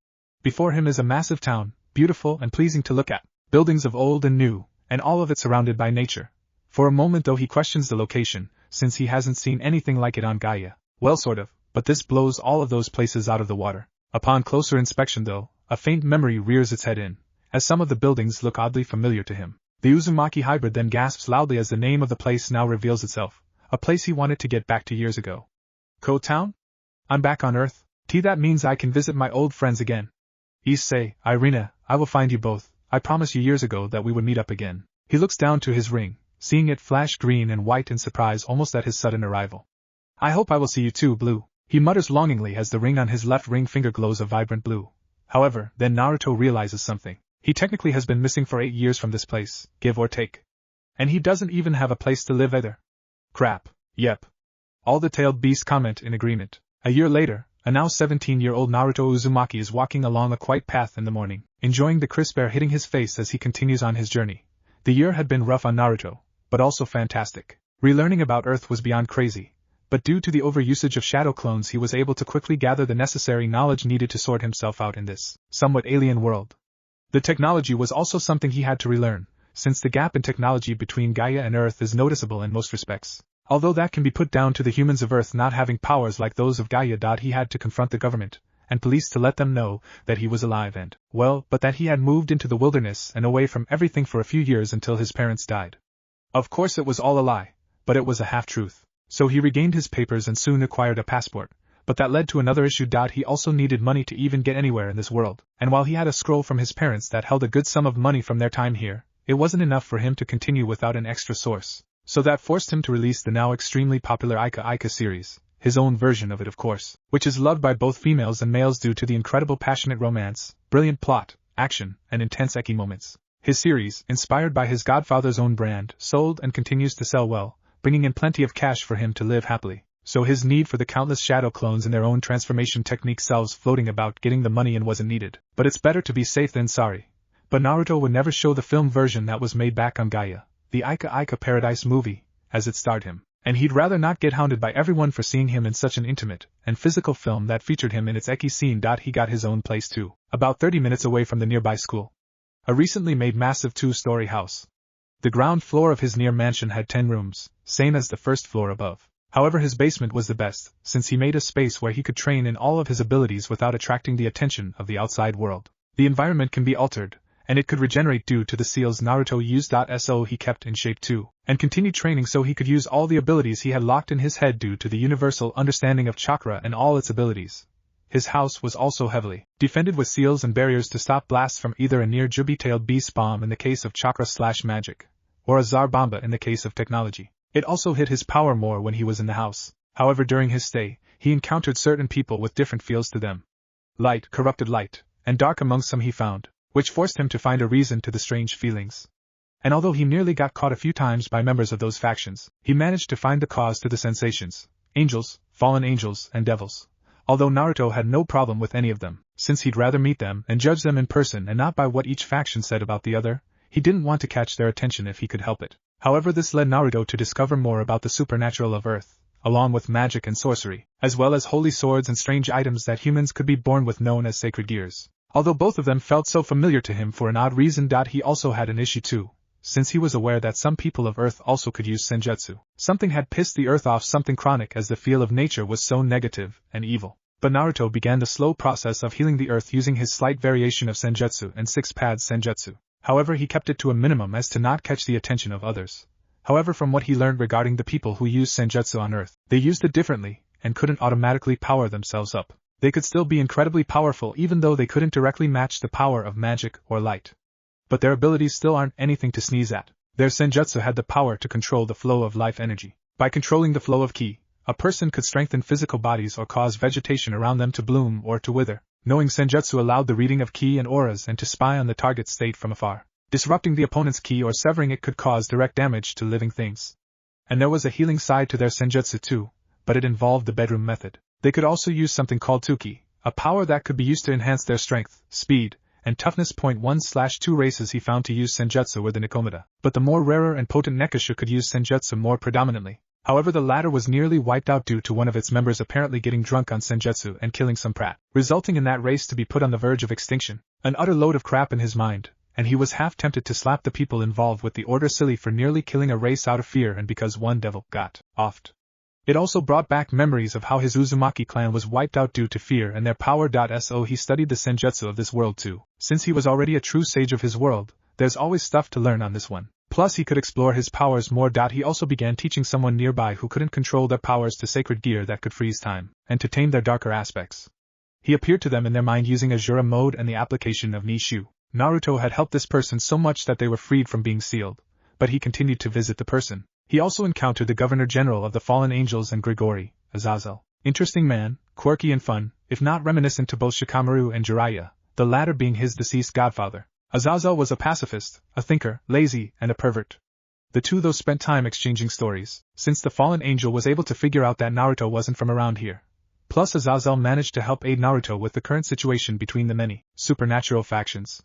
Before him is a massive town, beautiful and pleasing to look at, buildings of old and new, and all of it surrounded by nature. For a moment though he questions the location, since he hasn't seen anything like it on Gaia. Well, sort of, but this blows all of those places out of the water. Upon closer inspection though, a faint memory rears its head in, as some of the buildings look oddly familiar to him. The Uzumaki hybrid then gasps loudly as the name of the place now reveals itself, a place he wanted to get back to years ago. Town? I'm back on Earth. That means I can visit my old friends again. Issei, Irina, I will find you both. I promised you years ago that we would meet up again. He looks down to his ring, seeing it flash green and white in surprise almost at his sudden arrival. I hope I will see you too, Blue. He mutters longingly as the ring on his left ring finger glows a vibrant blue. However, then Naruto realizes something. He technically has been missing for 8 years from this place, give or take. And he doesn't even have a place to live either. Crap. Yep. All the tailed beasts comment in agreement. A year later, a now 17-year-old Naruto Uzumaki is walking along a quiet path in the morning, enjoying the crisp air hitting his face as he continues on his journey. The year had been rough on Naruto, but also fantastic. Relearning about Earth was beyond crazy, but due to the overusage of shadow clones he was able to quickly gather the necessary knowledge needed to sort himself out in this somewhat alien world. The technology was also something he had to relearn, since the gap in technology between Gaia and Earth is noticeable in most respects. Although that can be put down to the humans of Earth not having powers like those of Gaia. He had to confront the government and police to let them know that he was alive and, well, but that he had moved into the wilderness and away from everything for a few years until his parents died. Of course it was all a lie, but it was a half-truth. So he regained his papers and soon acquired a passport, but that led to another issue. He also needed money to even get anywhere in this world, and while he had a scroll from his parents that held a good sum of money from their time here, it wasn't enough for him to continue without an extra source. So that forced him to release the now extremely popular Aika Aika series, his own version of it of course, which is loved by both females and males due to the incredible passionate romance, brilliant plot, action, and intense eki moments. His series, inspired by his godfather's own brand, sold and continues to sell well, bringing in plenty of cash for him to live happily. So his need for the countless shadow clones and their own transformation technique selves floating about getting the money in wasn't needed. But it's better to be safe than sorry. But Naruto would never show the film version that was made back on Gaia, the Aika Aika Paradise movie, as it starred him, and he'd rather not get hounded by everyone for seeing him in such an intimate and physical film that featured him in its eki scene. He got his own place too, about 30 minutes away from the nearby school. A recently made massive 2-story house. The ground floor of his near mansion had 10 rooms, same as the first floor above. However, his basement was the best, since he made a space where he could train in all of his abilities without attracting the attention of the outside world. The environment can be altered, and it could regenerate due to the seals Naruto used. So he kept in shape too, and continued training so he could use all the abilities he had locked in his head due to the universal understanding of chakra and all its abilities. His house was also heavily defended with seals and barriers to stop blasts from either a near Jubi-tailed beast bomb in the case of chakra/magic, or a Zar Bomba in the case of technology. It also hit his power more when he was in the house. However, during his stay, he encountered certain people with different feels to them. Light, corrupted light, and dark among some he found, which forced him to find a reason to the strange feelings. And although he nearly got caught a few times by members of those factions, he managed to find the cause to the sensations: angels, fallen angels, and devils. Although Naruto had no problem with any of them, since he'd rather meet them and judge them in person and not by what each faction said about the other, he didn't want to catch their attention if he could help it. However, this led Naruto to discover more about the supernatural of Earth, along with magic and sorcery, as well as holy swords and strange items that humans could be born with known as sacred gears. Although both of them felt so familiar to him for an odd reason. He also had an issue too, since he was aware that some people of Earth also could use senjutsu. Something had pissed the Earth off, something chronic, as the feel of nature was so negative and evil. But Naruto began the slow process of healing the Earth using his slight variation of senjutsu and 6-pad senjutsu. However, he kept it to a minimum as to not catch the attention of others. However, from what he learned regarding the people who use senjutsu on Earth, they used it differently, and couldn't automatically power themselves up. They could still be incredibly powerful even though they couldn't directly match the power of magic or light. But their abilities still aren't anything to sneeze at. Their senjutsu had the power to control the flow of life energy. By controlling the flow of ki, A person could strengthen physical bodies or cause vegetation around them to bloom or to wither. Knowing Senjutsu allowed the reading of ki and auras and to spy on the target's state from afar. Disrupting the opponent's ki or severing it could cause direct damage to living things. And there was a healing side to their Senjutsu too, but it involved the bedroom method. They could also use something called Tuki, a power that could be used to enhance their strength, speed, and toughness. 1/2 races he found to use Senjutsu were the Nikomata, but the more rarer and potent Nekashu could use Senjutsu more predominantly. However, the latter was nearly wiped out due to one of its members apparently getting drunk on Senjutsu and killing some prat, resulting in that race to be put on the verge of extinction. An utter load of crap in his mind, and he was half tempted to slap the people involved with the order silly for nearly killing a race out of fear and because one devil got offed. It also brought back memories of how his Uzumaki clan was wiped out due to fear and their power. So he studied the Senjutsu of this world too. Since he was already a true sage of his world, there's always stuff to learn on this one. Plus he could explore his powers more. He also began teaching someone nearby who couldn't control their powers to sacred gear that could freeze time, and to tame their darker aspects. He appeared to them in their mind using Azura mode and the application of Nishu. Naruto had helped this person so much that they were freed from being sealed, but he continued to visit the person. He also encountered the Governor General of the Fallen Angels and Grigori, Azazel. Interesting man, quirky and fun, if not reminiscent to both Shikamaru and Jiraiya, the latter being his deceased godfather. Azazel was a pacifist, a thinker, lazy, and a pervert. The two though spent time exchanging stories, since the Fallen Angel was able to figure out that Naruto wasn't from around here. Plus Azazel managed to help aid Naruto with the current situation between the many supernatural factions,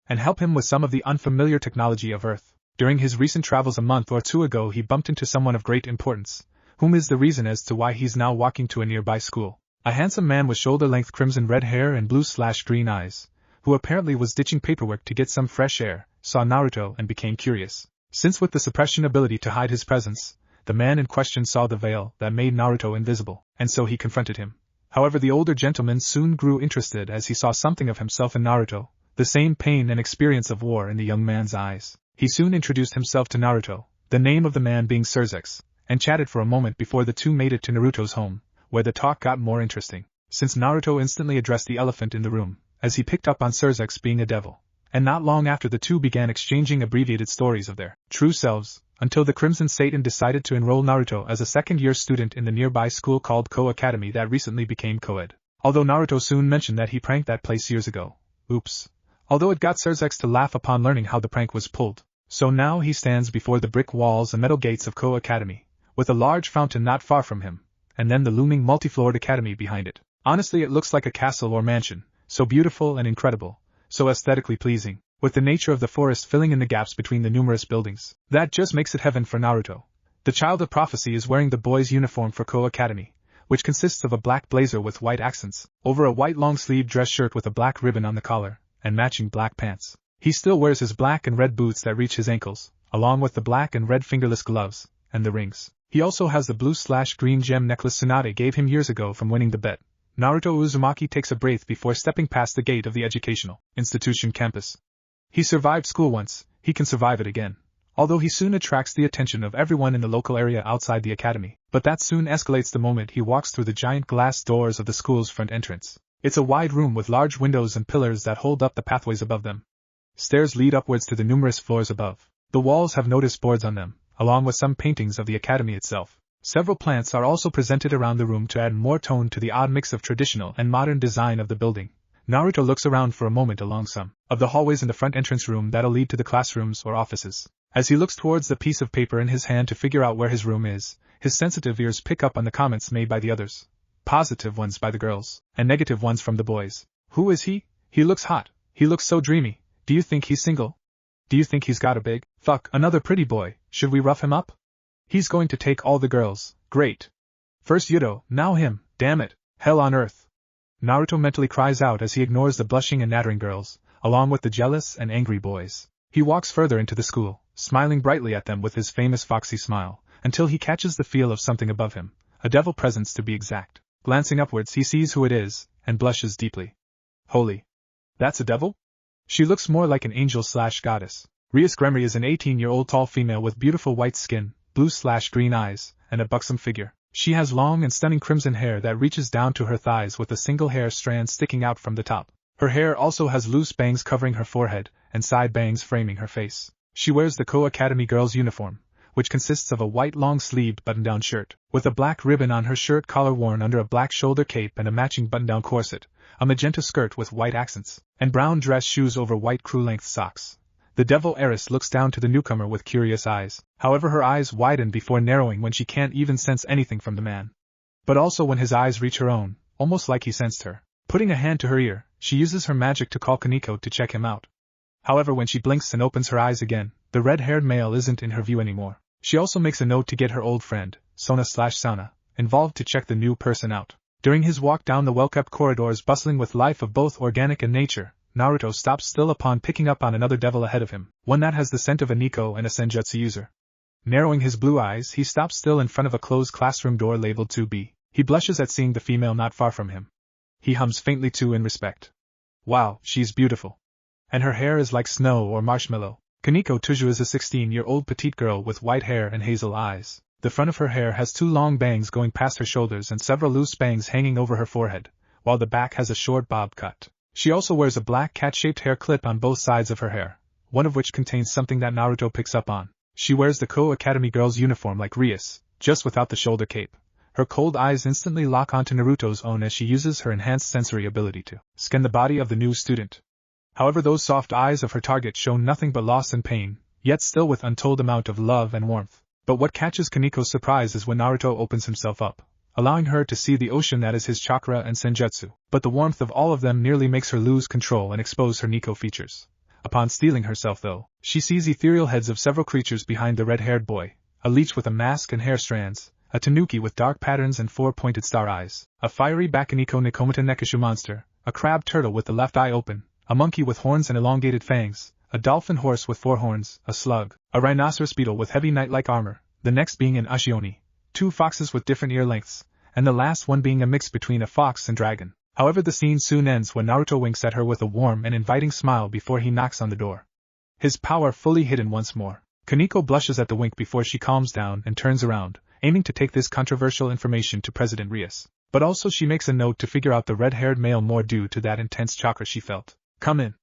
and help him with some of the unfamiliar technology of Earth. During his recent travels a month or two ago he bumped into someone of great importance, whom is the reason as to why he's now walking to a nearby school. A handsome man with shoulder-length crimson red hair and blue/green eyes, who apparently was ditching paperwork to get some fresh air, saw Naruto and became curious. Since with the suppression ability to hide his presence, the man in question saw the veil that made Naruto invisible, and so he confronted him. However, the older gentleman soon grew interested as he saw something of himself in Naruto, the same pain and experience of war in the young man's eyes. He soon introduced himself to Naruto, the name of the man being Surzex, and chatted for a moment before the two made it to Naruto's home, where the talk got more interesting, since Naruto instantly addressed the elephant in the room, as he picked up on Surzex being a devil. And not long after the two began exchanging abbreviated stories of their true selves, until the Crimson Satan decided to enroll Naruto as a second-year student in the nearby school called Ko Academy that recently became co-ed. Although Naruto soon mentioned that he pranked that place years ago. Oops. Although it got Surzex to laugh upon learning how the prank was pulled. So now he stands before the brick walls and metal gates of Ko Academy, with a large fountain not far from him, and then the looming multi-floored academy behind it. Honestly, it looks like a castle or mansion, so beautiful and incredible, so aesthetically pleasing, with the nature of the forest filling in the gaps between the numerous buildings. That just makes it heaven for Naruto. The child of prophecy is wearing the boys' uniform for Ko Academy, which consists of a black blazer with white accents, over a white long-sleeved dress shirt with a black ribbon on the collar, and matching black pants. He still wears his black and red boots that reach his ankles, along with the black and red fingerless gloves, and the rings. He also has the blue/green gem necklace Tsunade gave him years ago from winning the bet. Naruto Uzumaki takes a breath before stepping past the gate of the educational institution campus. He survived school once, he can survive it again. Although he soon attracts the attention of everyone in the local area outside the academy, but that soon escalates the moment he walks through the giant glass doors of the school's front entrance. It's a wide room with large windows and pillars that hold up the pathways above them. Stairs lead upwards to the numerous floors above. The walls have notice boards on them, along with some paintings of the academy itself. Several plants are also presented around the room to add more tone to the odd mix of traditional and modern design of the building. Naruto looks around for a moment along some of the hallways in the front entrance room that'll lead to the classrooms or offices. As he looks towards the piece of paper in his hand to figure out where his room is, his sensitive ears pick up on the comments made by the others. Positive ones by the girls, and negative ones from the boys. Who is he? He looks hot. He looks so dreamy. Do you think he's single? Do you think he's got a big fuck another pretty boy? Should we rough him up? He's going to take all the girls. Great. First Yudo, now him. Damn it. Hell on earth. Naruto mentally cries out as he ignores the blushing and nattering girls, along with the jealous and angry boys. He walks further into the school, smiling brightly at them with his famous foxy smile, until he catches the feel of something above him, a devil presence to be exact. Glancing upwards he sees who it is, and blushes deeply. Holy. That's a devil? She looks more like an angel/goddess. Rias Gremory is an 18-year-old tall female with beautiful white skin, blue/green eyes, and a buxom figure. She has long and stunning crimson hair that reaches down to her thighs with a single hair strand sticking out from the top. Her hair also has loose bangs covering her forehead, and side bangs framing her face. She wears the Ko Academy girls' uniform, which consists of a white long-sleeved button-down shirt, with a black ribbon on her shirt collar worn under a black shoulder cape and a matching button-down corset, a magenta skirt with white accents, and brown dress shoes over white crew-length socks. The devil heiress looks down to the newcomer with curious eyes, however her eyes widen before narrowing when she can't even sense anything from the man. But also when his eyes reach her own, almost like he sensed her. Putting a hand to her ear, she uses her magic to call Kaneko to check him out. However, when she blinks and opens her eyes again, the red-haired male isn't in her view anymore. She also makes a note to get her old friend, Sona/Sauna, involved to check the new person out. During his walk down the well-kept corridors bustling with life of both organic and nature, Naruto stops still upon picking up on another devil ahead of him, one that has the scent of a Nico and a Senjutsu user. Narrowing his blue eyes, he stops still in front of a closed classroom door labeled 2B. He blushes at seeing the female not far from him. He hums faintly too in respect. Wow, she's beautiful. And her hair is like snow or marshmallow. Kaneko Tuju is a 16-year-old petite girl with white hair and hazel eyes. The front of her hair has 2 long bangs going past her shoulders and several loose bangs hanging over her forehead, while the back has a short bob cut. She also wears a black cat-shaped hair clip on both sides of her hair, one of which contains something that Naruto picks up on. She wears the Ko Academy girl's uniform like Rias, just without the shoulder cape. Her cold eyes instantly lock onto Naruto's own as she uses her enhanced sensory ability to scan the body of the new student. However, those soft eyes of her target show nothing but loss and pain, yet still with untold amount of love and warmth. But what catches Kaneko's surprise is when Naruto opens himself up, allowing her to see the ocean that is his chakra and senjutsu. But the warmth of all of them nearly makes her lose control and expose her Nico features. Upon steeling herself though, she sees ethereal heads of several creatures behind the red-haired boy, a leech with a mask and hair strands, a tanuki with dark patterns and 4 pointed star eyes, a fiery Bakuniko Nikomata Nekashu monster, a crab turtle with the left eye open, a monkey with horns and elongated fangs, a dolphin horse with 4 horns, a slug, a rhinoceros beetle with heavy knight-like armor, the next being an Ashioni, 2 foxes with different ear lengths, and the last one being a mix between a fox and dragon. However, the scene soon ends when Naruto winks at her with a warm and inviting smile before he knocks on the door. His power fully hidden once more. Kaneko blushes at the wink before she calms down and turns around, aiming to take this controversial information to President Rias. But also she makes a note to figure out the red-haired male more due to that intense chakra she felt. Come in.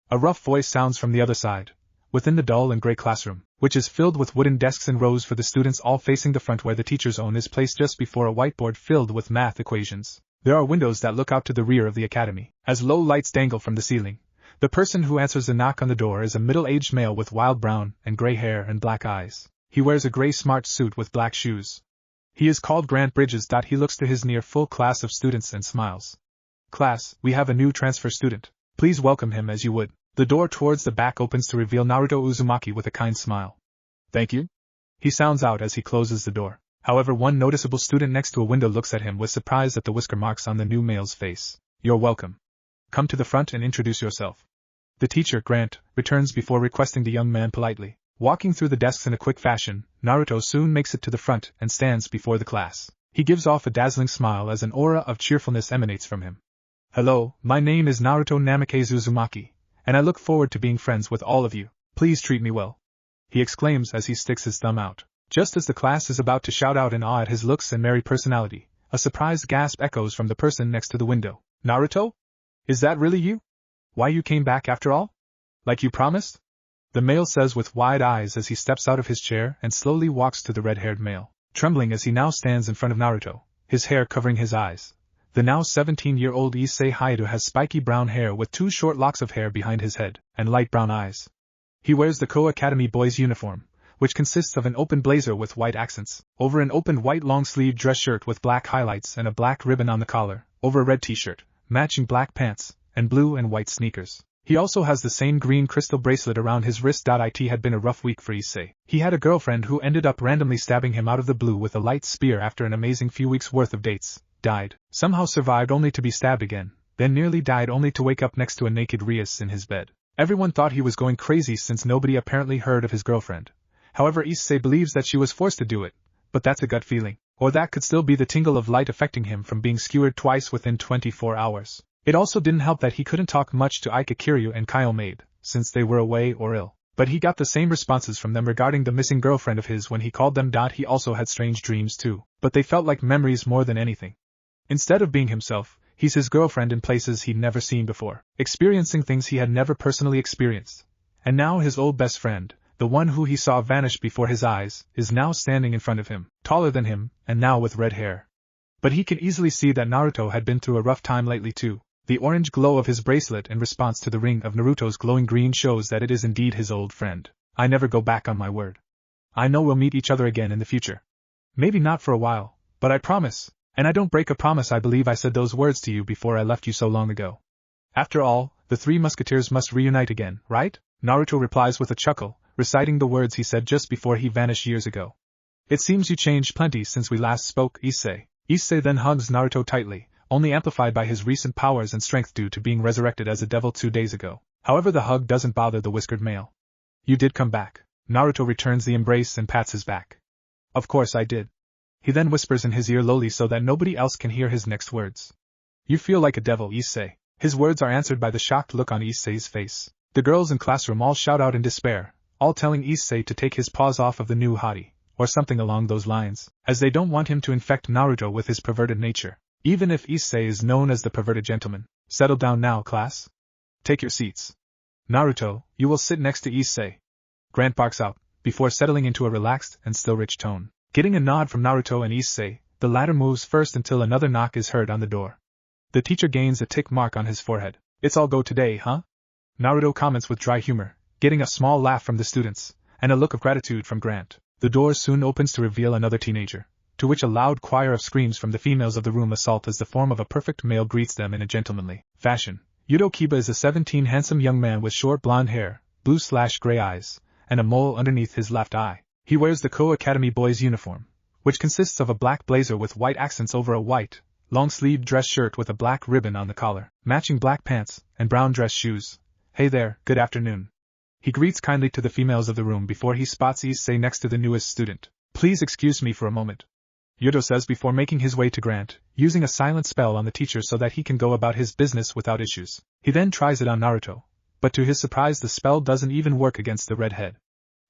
A rough voice sounds from the other side, within the dull and gray classroom, which is filled with wooden desks in rows for the students all facing the front where the teacher's own is placed just before a whiteboard filled with math equations. There are windows that look out to the rear of the academy, as low lights dangle from the ceiling. The person who answers the knock on the door is a middle-aged male with wild brown and gray hair and black eyes. He wears a gray smart suit with black shoes. He is called Grant Bridges. He looks to his near-full class of students and smiles. Class, we have a new transfer student. Please welcome him as you would. The door towards the back opens to reveal Naruto Uzumaki with a kind smile. Thank you? He sounds out as he closes the door. However, one noticeable student next to a window looks at him with surprise at the whisker marks on the new male's face. You're welcome. Come to the front and introduce yourself. The teacher, Grant, returns before requesting the young man politely. Walking through the desks in a quick fashion, Naruto soon makes it to the front and stands before the class. He gives off a dazzling smile as an aura of cheerfulness emanates from him. Hello, my name is Naruto Namikaze Uzumaki, and I look forward to being friends with all of you. Please treat me well. He exclaims as he sticks his thumb out. Just as the class is about to shout out in awe at his looks and merry personality, a surprised gasp echoes from the person next to the window. Naruto? Is that really you? Why, you came back after all? Like you promised? The male says with wide eyes as he steps out of his chair and slowly walks to the red-haired male, trembling as he now stands in front of Naruto, his hair covering his eyes. The now 17-year-old Issei Hayato has spiky brown hair with 2 short locks of hair behind his head, and light brown eyes. He wears the Ko Academy boys' uniform, which consists of an open blazer with white accents, over an open white long-sleeved dress shirt with black highlights and a black ribbon on the collar, over a red t-shirt, matching black pants, and blue and white sneakers. He also has the same green crystal bracelet around his wrist. It had been a rough week for Issei. He had a girlfriend who ended up randomly stabbing him out of the blue with a light spear after an amazing few weeks' worth of dates, died, somehow survived only to be stabbed again, then nearly died only to wake up next to a naked Rias in his bed. Everyone thought he was going crazy since nobody apparently heard of his girlfriend. However, Issei believes that she was forced to do it, but that's a gut feeling, or that could still be the tingle of light affecting him from being skewered twice within 24 hours. It also didn't help that he couldn't talk much to Ika Kiryu and Kaio Maid, since they were away or ill, but he got the same responses from them regarding the missing girlfriend of his when he called them. He also had strange dreams too, but they felt like memories more than anything. Instead of being himself, he's his girlfriend in places he'd never seen before, experiencing things he had never personally experienced. And now his old best friend, the one who he saw vanish before his eyes, is now standing in front of him, taller than him, and now with red hair. But he can easily see that Naruto had been through a rough time lately too. The orange glow of his bracelet in response to the ring of Naruto's glowing green shows that it is indeed his old friend. I never go back on my word. I know we'll meet each other again in the future. Maybe not for a while, but I promise. And I don't break a promise. I believe I said those words to you before I left you so long ago. After all, the three musketeers must reunite again, right? Naruto replies with a chuckle, reciting the words he said just before he vanished years ago. It seems you changed plenty since we last spoke, Issei. Issei then hugs Naruto tightly, only amplified by his recent powers and strength due to being resurrected as a devil 2 days ago. However, the hug doesn't bother the whiskered male. You did come back. Naruto returns the embrace and pats his back. Of course I did. He then whispers in his ear lowly so that nobody else can hear his next words. You feel like a devil, Issei. His words are answered by the shocked look on Issei's face. The girls in classroom all shout out in despair, all telling Issei to take his paws off of the new hottie, or something along those lines, as they don't want him to infect Naruto with his perverted nature, even if Issei is known as the perverted gentleman. Settle down now, class. Take your seats. Naruto, you will sit next to Issei. Grant barks out, before settling into a relaxed and still rich tone. Getting a nod from Naruto and Issei, the latter moves first until another knock is heard on the door. The teacher gains a tick mark on his forehead. It's all go today, huh? Naruto comments with dry humor, getting a small laugh from the students, and a look of gratitude from Grant. The door soon opens to reveal another teenager, to which a loud choir of screams from the females of the room assault as the form of a perfect male greets them in a gentlemanly fashion. Yuto Kiba is a 17 handsome young man with short blonde hair, blue/gray eyes, and a mole underneath his left eye. He wears the Ko Academy boys' uniform, which consists of a black blazer with white accents over a white, long-sleeved dress shirt with a black ribbon on the collar, matching black pants, and brown dress shoes. Hey there, good afternoon. He greets kindly to the females of the room before he spots Issei next to the newest student. Please excuse me for a moment, Yuto says before making his way to Grant, using a silent spell on the teacher so that he can go about his business without issues. He then tries it on Naruto, but to his surprise the spell doesn't even work against the redhead.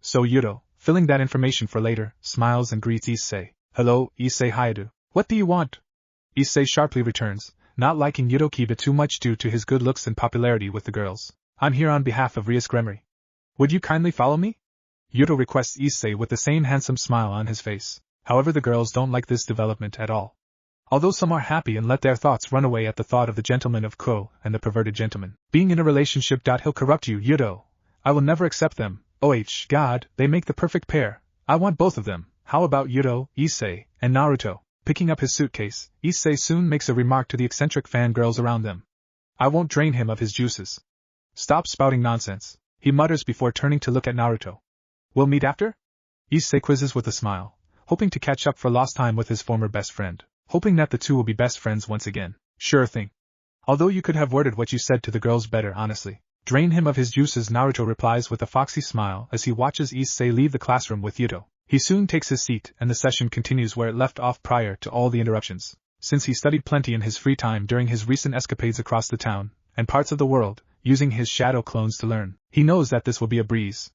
So Yuto, filling that information for later, smiles and greets Issei. Hello, Issei Hayadu. What do you want? Issei sharply returns, not liking Yuto Kiba too much due to his good looks and popularity with the girls. I'm here on behalf of Rias Gremory. Would you kindly follow me? Yuto requests Issei with the same handsome smile on his face. However, the girls don't like this development at all. Although some are happy and let their thoughts run away at the thought of the gentleman of Ko and the perverted gentleman being in a relationship. He'll corrupt you, Yuto. I will never accept them. God, they make the perfect pair. I want both of them. How about Yuto, Issei, and Naruto? Picking up his suitcase, Issei soon makes a remark to the eccentric fangirls around them. I won't drain him of his juices. Stop spouting nonsense, he mutters before turning to look at Naruto. We'll meet after? Issei quizzes with a smile, hoping to catch up for lost time with his former best friend, hoping that the two will be best friends once again. Sure thing. Although you could have worded what you said to the girls better, honestly. Drain him of his juices, Naruto replies with a foxy smile as he watches Issei leave the classroom with Yuto. He soon takes his seat and the session continues where it left off prior to all the interruptions. Since he studied plenty in his free time during his recent escapades across the town and parts of the world, using his shadow clones to learn, he knows that this will be a breeze.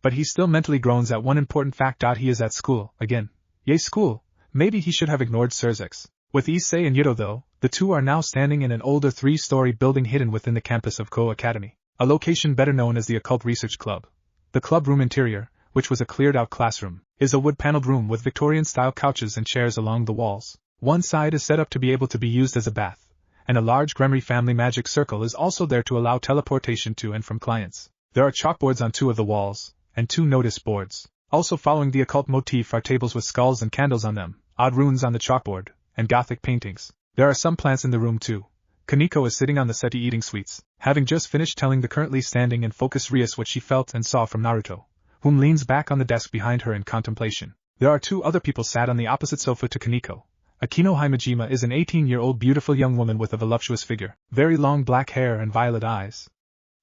But he still mentally groans at one important fact. He is at school, again. Yay school, maybe he should have ignored Surzex. With Issei and Yuto though, the two are now standing in an older 3-story building hidden within the campus of Ko Academy, a location better known as the Occult Research Club. The club room interior, which was a cleared-out classroom, is a wood-paneled room with Victorian-style couches and chairs along the walls. One side is set up to be able to be used as a bath, and a large Gremory family magic circle is also there to allow teleportation to and from clients. There are chalkboards on 2 of the walls, and 2 notice boards. Also following the occult motif are tables with skulls and candles on them, odd runes on the chalkboard, and Gothic paintings. There are some plants in the room too. Kaneko is sitting on the settee eating sweets, having just finished telling the currently standing and focused Rias what she felt and saw from Naruto, whom leans back on the desk behind her in contemplation. There are 2 other people sat on the opposite sofa to Kaneko. Akino Himejima is an 18-year-old beautiful young woman with a voluptuous figure, very long black hair and violet eyes.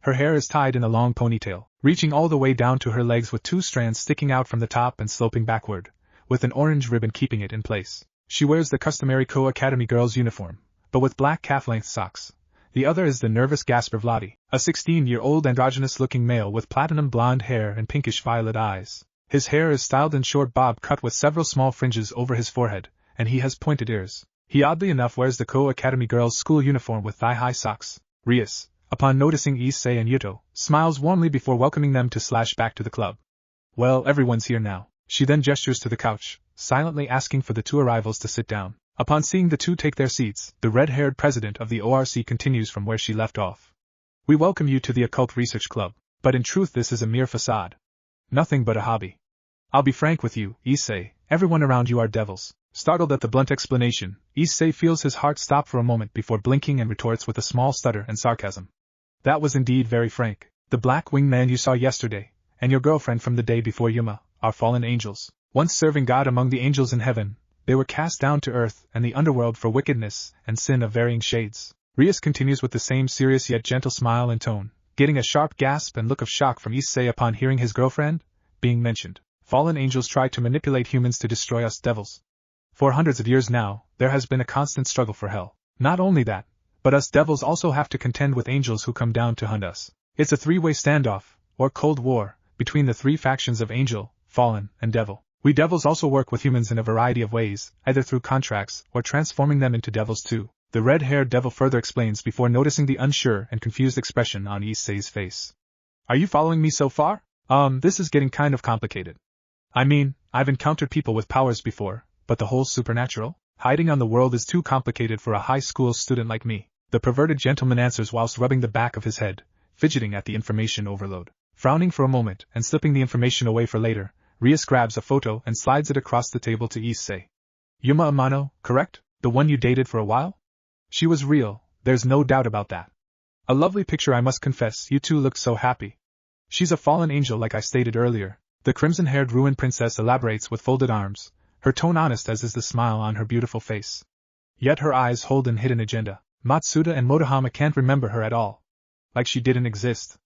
Her hair is tied in a long ponytail, reaching all the way down to her legs with 2 strands sticking out from the top and sloping backward, with an orange ribbon keeping it in place. She wears the customary Ko Academy girls' uniform, but with black calf-length socks. The other is the nervous Gasper Vladi, a 16-year-old androgynous-looking male with platinum blonde hair and pinkish-violet eyes. His hair is styled in short bob cut with several small fringes over his forehead, and he has pointed ears. He oddly enough wears the Ko Academy girls' school uniform with thigh-high socks. Rias, upon noticing Issei and Yuto, smiles warmly before welcoming them to slash back to the club. Well, everyone's here now. She then gestures to the couch, silently asking for the two arrivals to sit down. Upon seeing the two take their seats, the red-haired president of the ORC continues from where she left off. We welcome you to the Occult Research Club, but in truth this is a mere facade. Nothing but a hobby. I'll be frank with you, Issei, everyone around you are devils. Startled at the blunt explanation, Issei feels his heart stop for a moment before blinking and retorts with a small stutter and sarcasm. That was indeed very frank. The black-winged man you saw yesterday, and your girlfriend from the day before Yuma, are fallen angels. Once serving God among the angels in heaven, they were cast down to earth and the underworld for wickedness and sin of varying shades. Rias continues with the same serious yet gentle smile and tone, getting a sharp gasp and look of shock from Issei upon hearing his girlfriend being mentioned. Fallen angels try to manipulate humans to destroy us devils. For hundreds of years now, there has been a constant struggle for hell. Not only that, but us devils also have to contend with angels who come down to hunt us. It's a three-way standoff, or Cold War, between the three factions of angel, fallen, and devil. We devils also work with humans in a variety of ways, either through contracts or transforming them into devils too. The red-haired devil further explains before noticing the unsure and confused expression on Issei's face. Are you following me so far? This is getting kind of complicated. I mean, I've encountered people with powers before, but the whole supernatural? Hiding on the world is too complicated for a high school student like me. The perverted gentleman answers whilst rubbing the back of his head, fidgeting at the information overload. Frowning for a moment and slipping the information away for later, Rias grabs a photo and slides it across the table to Issei. Yuma Amano, correct? The one you dated for a while? She was real, there's no doubt about that. A lovely picture, I must confess, you two looked so happy. She's a fallen angel like I stated earlier. The crimson-haired ruined princess elaborates with folded arms, her tone honest as is the smile on her beautiful face. Yet her eyes hold an hidden agenda. Matsuda and Motohama can't remember her at all. Like she didn't exist.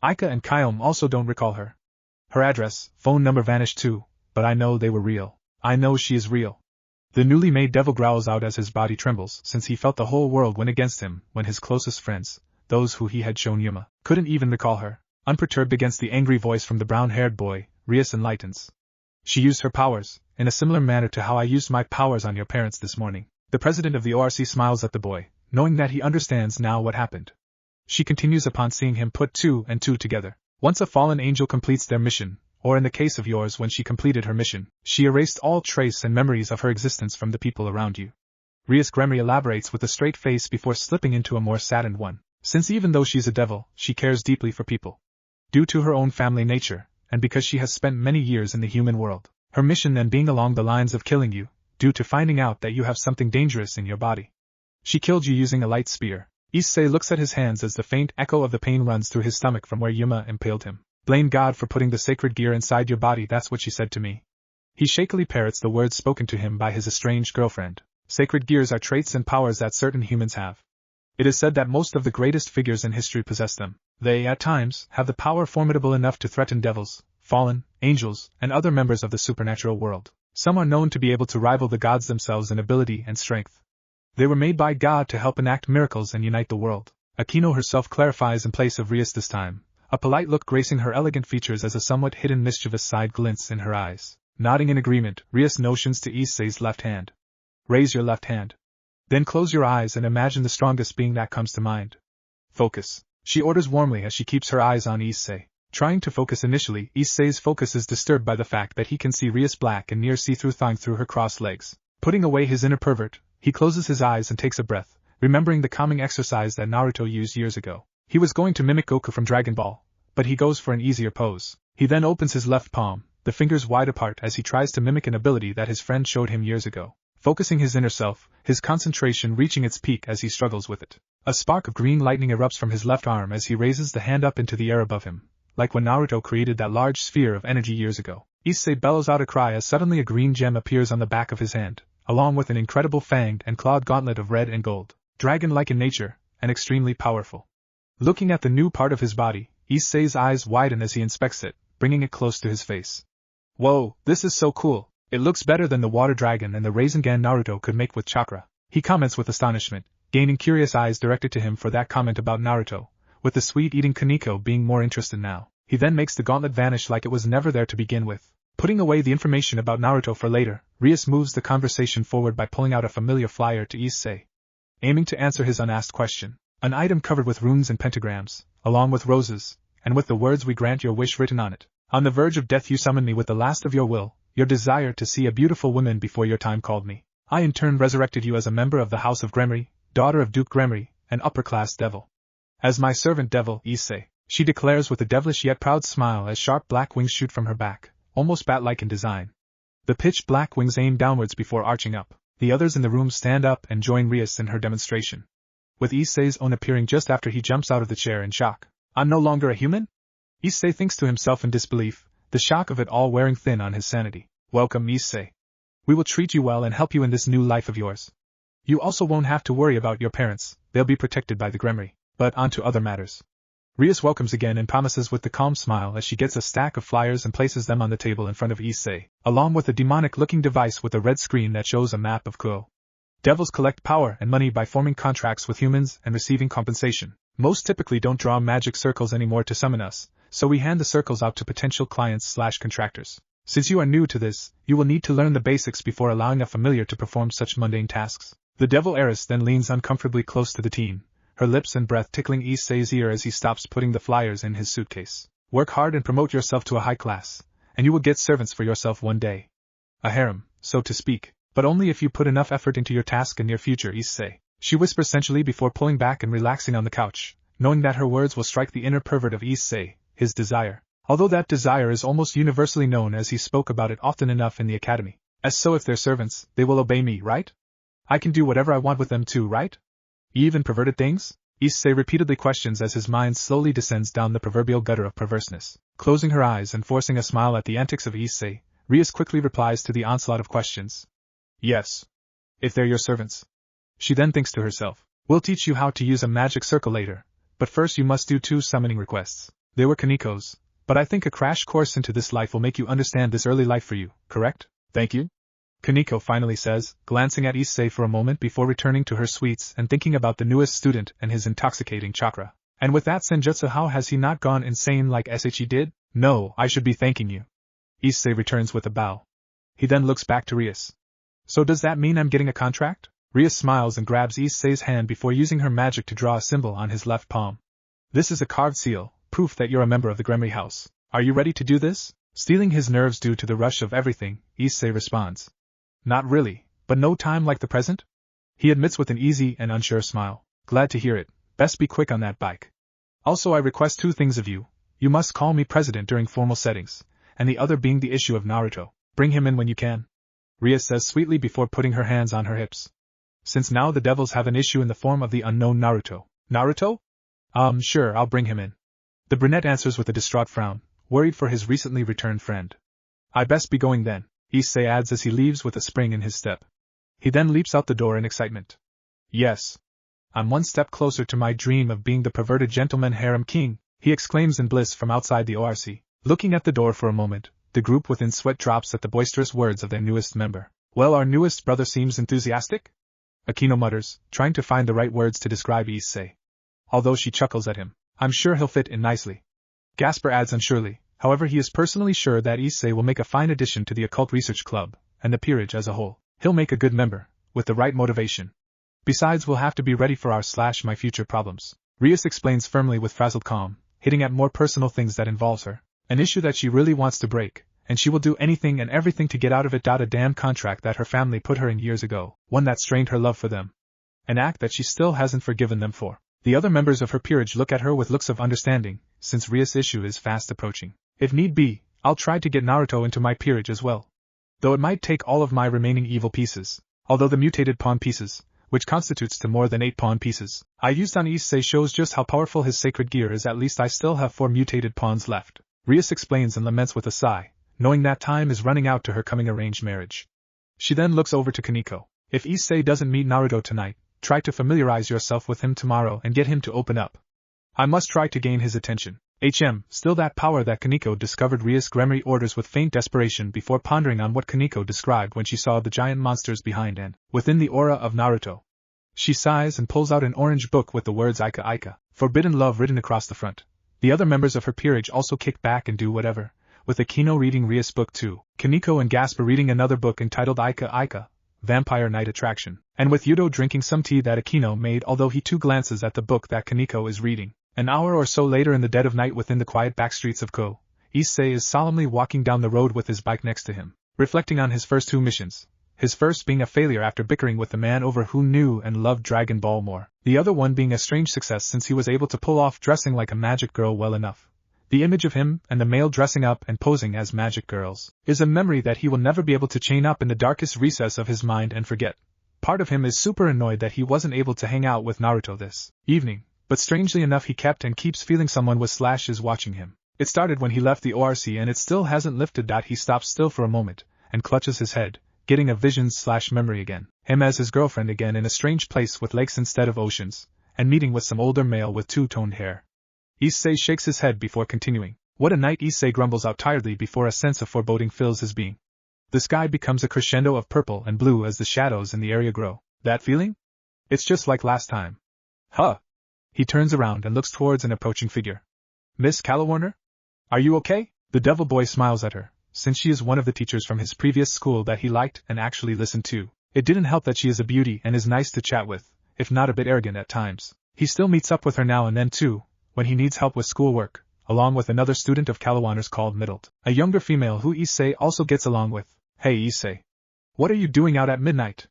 Aika and Kyome also don't recall her. Her address, phone number vanished too, but I know they were real. I know she is real. The newly made devil growls out as his body trembles since he felt the whole world went against him when his closest friends, those who he had shown Yuma, couldn't even recall her. Unperturbed against the angry voice from the brown-haired boy, Rias enlightens. She used her powers, in a similar manner to how I used my powers on your parents this morning. The president of the ORC smiles at the boy, knowing that he understands now what happened. She continues upon seeing him put two and two together. Once a fallen angel completes their mission, or in the case of yours when she completed her mission, she erased all trace and memories of her existence from the people around you. Rias Gremory elaborates with a straight face before slipping into a more saddened one. Since even though she's a devil, she cares deeply for people. Due to her own family nature, and because she has spent many years in the human world, her mission then being along the lines of killing you, due to finding out that you have something dangerous in your body. She killed you using a light spear. Issei looks at his hands as the faint echo of the pain runs through his stomach from where Yuma impaled him. Blame God for putting the sacred gear inside your body, that's what she said to me. He shakily parrots the words spoken to him by his estranged girlfriend. Sacred gears are traits and powers that certain humans have. It is said that most of the greatest figures in history possess them. They, at times, have the power formidable enough to threaten devils, fallen, angels, and other members of the supernatural world. Some are known to be able to rival the gods themselves in ability and strength. They were made by God to help enact miracles and unite the world. Aquino herself clarifies in place of Rias this time, a polite look gracing her elegant features as a somewhat hidden mischievous side glints in her eyes. Nodding in agreement, Rias motions to Issei's left hand. Raise your left hand. Then close your eyes and imagine the strongest being that comes to mind. Focus. She orders warmly as she keeps her eyes on Issei. Trying to focus initially, Issei's focus is disturbed by the fact that he can see Rias' black and near see-through thong through her crossed legs. Putting away his inner pervert, he closes his eyes and takes a breath, remembering the calming exercise that Naruto used years ago. He was going to mimic Goku from Dragon Ball, but he goes for an easier pose. He then opens his left palm, the fingers wide apart as he tries to mimic an ability that his friend showed him years ago. Focusing his inner self, his concentration reaching its peak as he struggles with it. A spark of green lightning erupts from his left arm as he raises the hand up into the air above him, like when Naruto created that large sphere of energy years ago. Issei bellows out a cry as suddenly a green gem appears on the back of his hand, along with an incredible fanged and clawed gauntlet of red and gold, dragon-like in nature, and extremely powerful. Looking at the new part of his body, Issei's eyes widen as he inspects it, bringing it close to his face. Whoa, this is so cool. It looks better than the water dragon and the Rasengan Naruto could make with chakra. He comments with astonishment, gaining curious eyes directed to him for that comment about Naruto, with the sweet-eating Kaneko being more interested now. He then makes the gauntlet vanish like it was never there to begin with. Putting away the information about Naruto for later, Rias moves the conversation forward by pulling out a familiar flyer to Issei, aiming to answer his unasked question. An item covered with runes and pentagrams, along with roses, and with the words "We grant your wish" written on it. On the verge of death you summoned me with the last of your will, your desire to see a beautiful woman before your time called me. I in turn resurrected you as a member of the House of Gremory, daughter of Duke Gremory, an upper-class devil. As my servant devil, Issei, she declares with a devilish yet proud smile as sharp black wings shoot from her back, almost bat-like in design. The pitch-black wings aim downwards before arching up. The others in the room stand up and join Rias in her demonstration, with Issei's own appearing just after he jumps out of the chair in shock. I'm no longer a human? Issei thinks to himself in disbelief, the shock of it all wearing thin on his sanity. Welcome, Issei. We will treat you well and help you in this new life of yours. You also won't have to worry about your parents, they'll be protected by the Gremory. But on to other matters. Rias welcomes again and promises with the calm smile as she gets a stack of flyers and places them on the table in front of Issei, along with a demonic-looking device with a red screen that shows a map of Kuo. Devils collect power and money by forming contracts with humans and receiving compensation. Most typically don't draw magic circles anymore to summon us, so we hand the circles out to potential clients/contractors. Since you are new to this, you will need to learn the basics before allowing a familiar to perform such mundane tasks. The devil heiress then leans uncomfortably close to the team, her lips and breath tickling Issei's ear as he stops putting the flyers in his suitcase. Work hard and promote yourself to a high class, and you will get servants for yourself one day. A harem, so to speak, but only if you put enough effort into your task in near future, Issei. She whispers sensually before pulling back and relaxing on the couch, knowing that her words will strike the inner pervert of Issei, his desire. Although that desire is almost universally known as he spoke about it often enough in the academy. As so if they're servants, they will obey me, right? I can do whatever I want with them too, right? Even perverted things? Issei repeatedly questions as his mind slowly descends down the proverbial gutter of perverseness. Closing her eyes and forcing a smile at the antics of Issei, Rias quickly replies to the onslaught of questions. Yes. If they're your servants. She then thinks to herself, we'll teach you how to use a magic circle later, but first you must do 2 summoning requests. They were Kaniko's, but I think a crash course into this life will make you understand this early life for you, correct? Thank you. Kaniko finally says, glancing at Issei for a moment before returning to her sweets and thinking about the newest student and his intoxicating chakra. And with that senjutsu, how has he not gone insane like SHE did? No, I should be thanking you. Issei returns with a bow. He then looks back to Rias. So does that mean I'm getting a contract? Rias smiles and grabs Issei's hand before using her magic to draw a symbol on his left palm. This is a carved seal, proof that you're a member of the Gremory house. Are you ready to do this? Stealing his nerves due to the rush of everything, Issei responds. Not really, but no time like the present? He admits with an easy and unsure smile. Glad to hear it, best be quick on that bike. Also I request 2 things of you. You must call me president during formal settings, and the other being the issue of Naruto. Bring him in when you can. Rias says sweetly before putting her hands on her hips. Since now the devils have an issue in the form of the unknown Naruto. Naruto? Sure, I'll bring him in. The brunette answers with a distraught frown, worried for his recently returned friend. I best be going then, Issei adds as he leaves with a spring in his step. He then leaps out the door in excitement. Yes. I'm one step closer to my dream of being the perverted gentleman harem king, he exclaims in bliss from outside the ORC. Looking at the door for a moment, the group within sweat drops at the boisterous words of their newest member. Well, our newest brother seems enthusiastic? Akino mutters, trying to find the right words to describe Issei. Although she chuckles at him. I'm sure he'll fit in nicely. Gasper adds unsurely, however he is personally sure that Issei will make a fine addition to the Occult Research Club, and the peerage as a whole. He'll make a good member, with the right motivation. Besides, we'll have to be ready for our/my future problems. Rias explains firmly with frazzled calm, hitting at more personal things that involves her. An issue that she really wants to break, and she will do anything and everything to get out of it. A damn contract that her family put her in years ago, one that strained her love for them. An act that she still hasn't forgiven them for. The other members of her peerage look at her with looks of understanding, since Rias' issue is fast approaching. If need be, I'll try to get Naruto into my peerage as well. Though it might take all of my remaining evil pieces. Although the mutated pawn pieces, which constitutes to more than 8 pawn pieces, I used on Issei shows just how powerful his sacred gear is. At least I still have 4 mutated pawns left. Rias explains and laments with a sigh, knowing that time is running out to her coming arranged marriage. She then looks over to Kaniko. If Issei doesn't meet Naruto tonight, try to familiarize yourself with him tomorrow and get him to open up. I must try to gain his attention. Still that power that Kaniko discovered. Rias Gremory orders with faint desperation before pondering on what Kaniko described when she saw the giant monsters behind and within the aura of Naruto. She sighs and pulls out an orange book with the words Aika Aika, Forbidden Love written across the front. The other members of her peerage also kick back and do whatever, with Akino reading Rias' book too, Kaniko and Gasper reading another book entitled Aika Aika, Vampire Night Attraction, and with Yudo drinking some tea that Akino made, although he too glances at the book that Kaniko is reading. An hour or so later, in the dead of night within the quiet backstreets of Ko, Issei is solemnly walking down the road with his bike next to him, reflecting on his first 2 missions. His first being a failure after bickering with the man over who knew and loved Dragon Ball more. The other one being a strange success since he was able to pull off dressing like a magic girl well enough. The image of him and the male dressing up and posing as magic girls is a memory that he will never be able to chain up in the darkest recess of his mind and forget. Part of him is super annoyed that he wasn't able to hang out with Naruto this evening, but strangely enough he kept and keeps feeling someone with slashes watching him. It started when he left the ORC and it still hasn't lifted. He stops still for a moment and clutches his head, getting a vision/memory again. Him as his girlfriend again in a strange place with lakes instead of oceans, and meeting with some older male with two-toned hair. Issei shakes his head before continuing. What a night, Issei grumbles out tiredly before a sense of foreboding fills his being. The sky becomes a crescendo of purple and blue as the shadows in the area grow. That feeling? It's just like last time. Huh? He turns around and looks towards an approaching figure. Miss Calawarner? Are you okay? The devil boy smiles at her, since she is one of the teachers from his previous school that he liked and actually listened to. It didn't help that she is a beauty and is nice to chat with, if not a bit arrogant at times. He still meets up with her now and then too, when he needs help with schoolwork, along with another student of Calawarner's called Middled, a younger female who Issei also gets along with. Hey Issei. What are you doing out at midnight?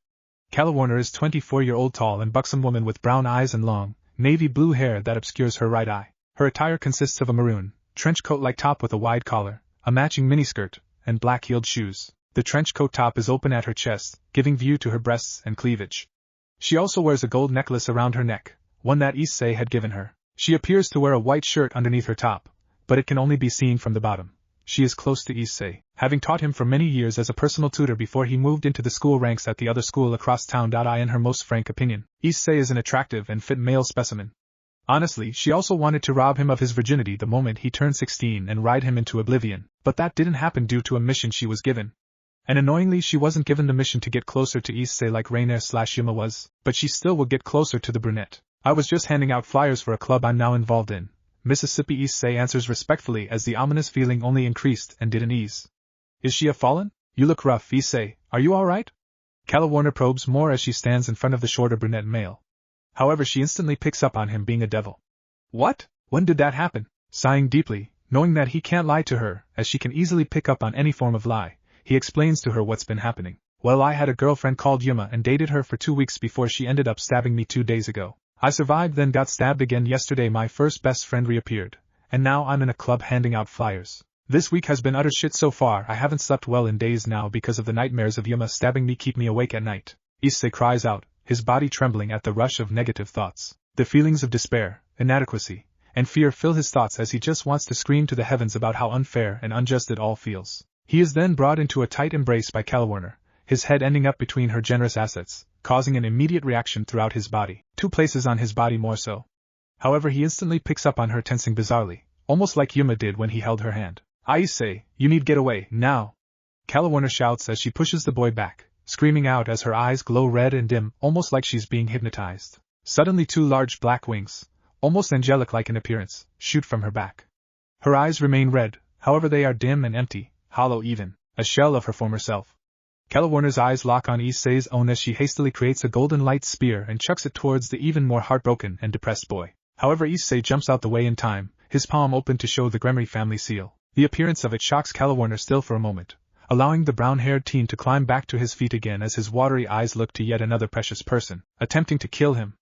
Calawarner is 24-year-old tall and buxom woman with brown eyes and long, navy blue hair that obscures her right eye. Her attire consists of a maroon, trench coat-like top with a wide collar, a matching miniskirt, and black-heeled shoes. The trench coat top is open at her chest, giving view to her breasts and cleavage. She also wears a gold necklace around her neck, one that Issei had given her. She appears to wear a white shirt underneath her top, but it can only be seen from the bottom. She is close to Issei, having taught him for many years as a personal tutor before he moved into the school ranks at the other school across town. In her most frank opinion, Issei is an attractive and fit male specimen. Honestly, she also wanted to rob him of his virginity the moment he turned 16 and ride him into oblivion, but that didn't happen due to a mission she was given. And annoyingly she wasn't given the mission to get closer to Issei like Rainer/Yuma was, but she still would get closer to the brunette. I was just handing out flyers for a club I'm now involved in. Mississippi, Issei answers respectfully as the ominous feeling only increased and didn't ease. Is she a fallen? You look rough, Issei. Are you alright? Calawarner probes more as she stands in front of the shorter brunette male. However, she instantly picks up on him being a devil. What? When did that happen? Sighing deeply, knowing that he can't lie to her, as she can easily pick up on any form of lie, he explains to her what's been happening. Well, I had a girlfriend called Yuma and dated her for 2 weeks before she ended up stabbing me 2 days ago. I survived, then got stabbed again yesterday. My first best friend reappeared, and now I'm in a club handing out flyers. This week has been utter shit so far. I haven't slept well in days now because of the nightmares of Yuma stabbing me keep me awake at night. Issei cries out, his body trembling at the rush of negative thoughts. The feelings of despair, inadequacy, and fear fill his thoughts as he just wants to scream to the heavens about how unfair and unjust it all feels. He is then brought into a tight embrace by Calawarner, his head ending up between her generous assets, causing an immediate reaction throughout his body, 2 places on his body more so. However, he instantly picks up on her tensing bizarrely, almost like Yuma did when he held her hand. Issei, you need get away, now! Calawarner shouts as she pushes the boy back, screaming out as her eyes glow red and dim, almost like she's being hypnotized. Suddenly 2 large black wings, almost angelic-like in appearance, shoot from her back. Her eyes remain red, however they are dim and empty, hollow even, a shell of her former self. Calawarner's eyes lock on Issei's own as she hastily creates a golden light spear and chucks it towards the even more heartbroken and depressed boy. However, Issei jumps out the way in time, his palm open to show the Gremory family seal. The appearance of it shocks Calawarner still for a moment, allowing the brown-haired teen to climb back to his feet again as his watery eyes look to yet another precious person, attempting to kill him.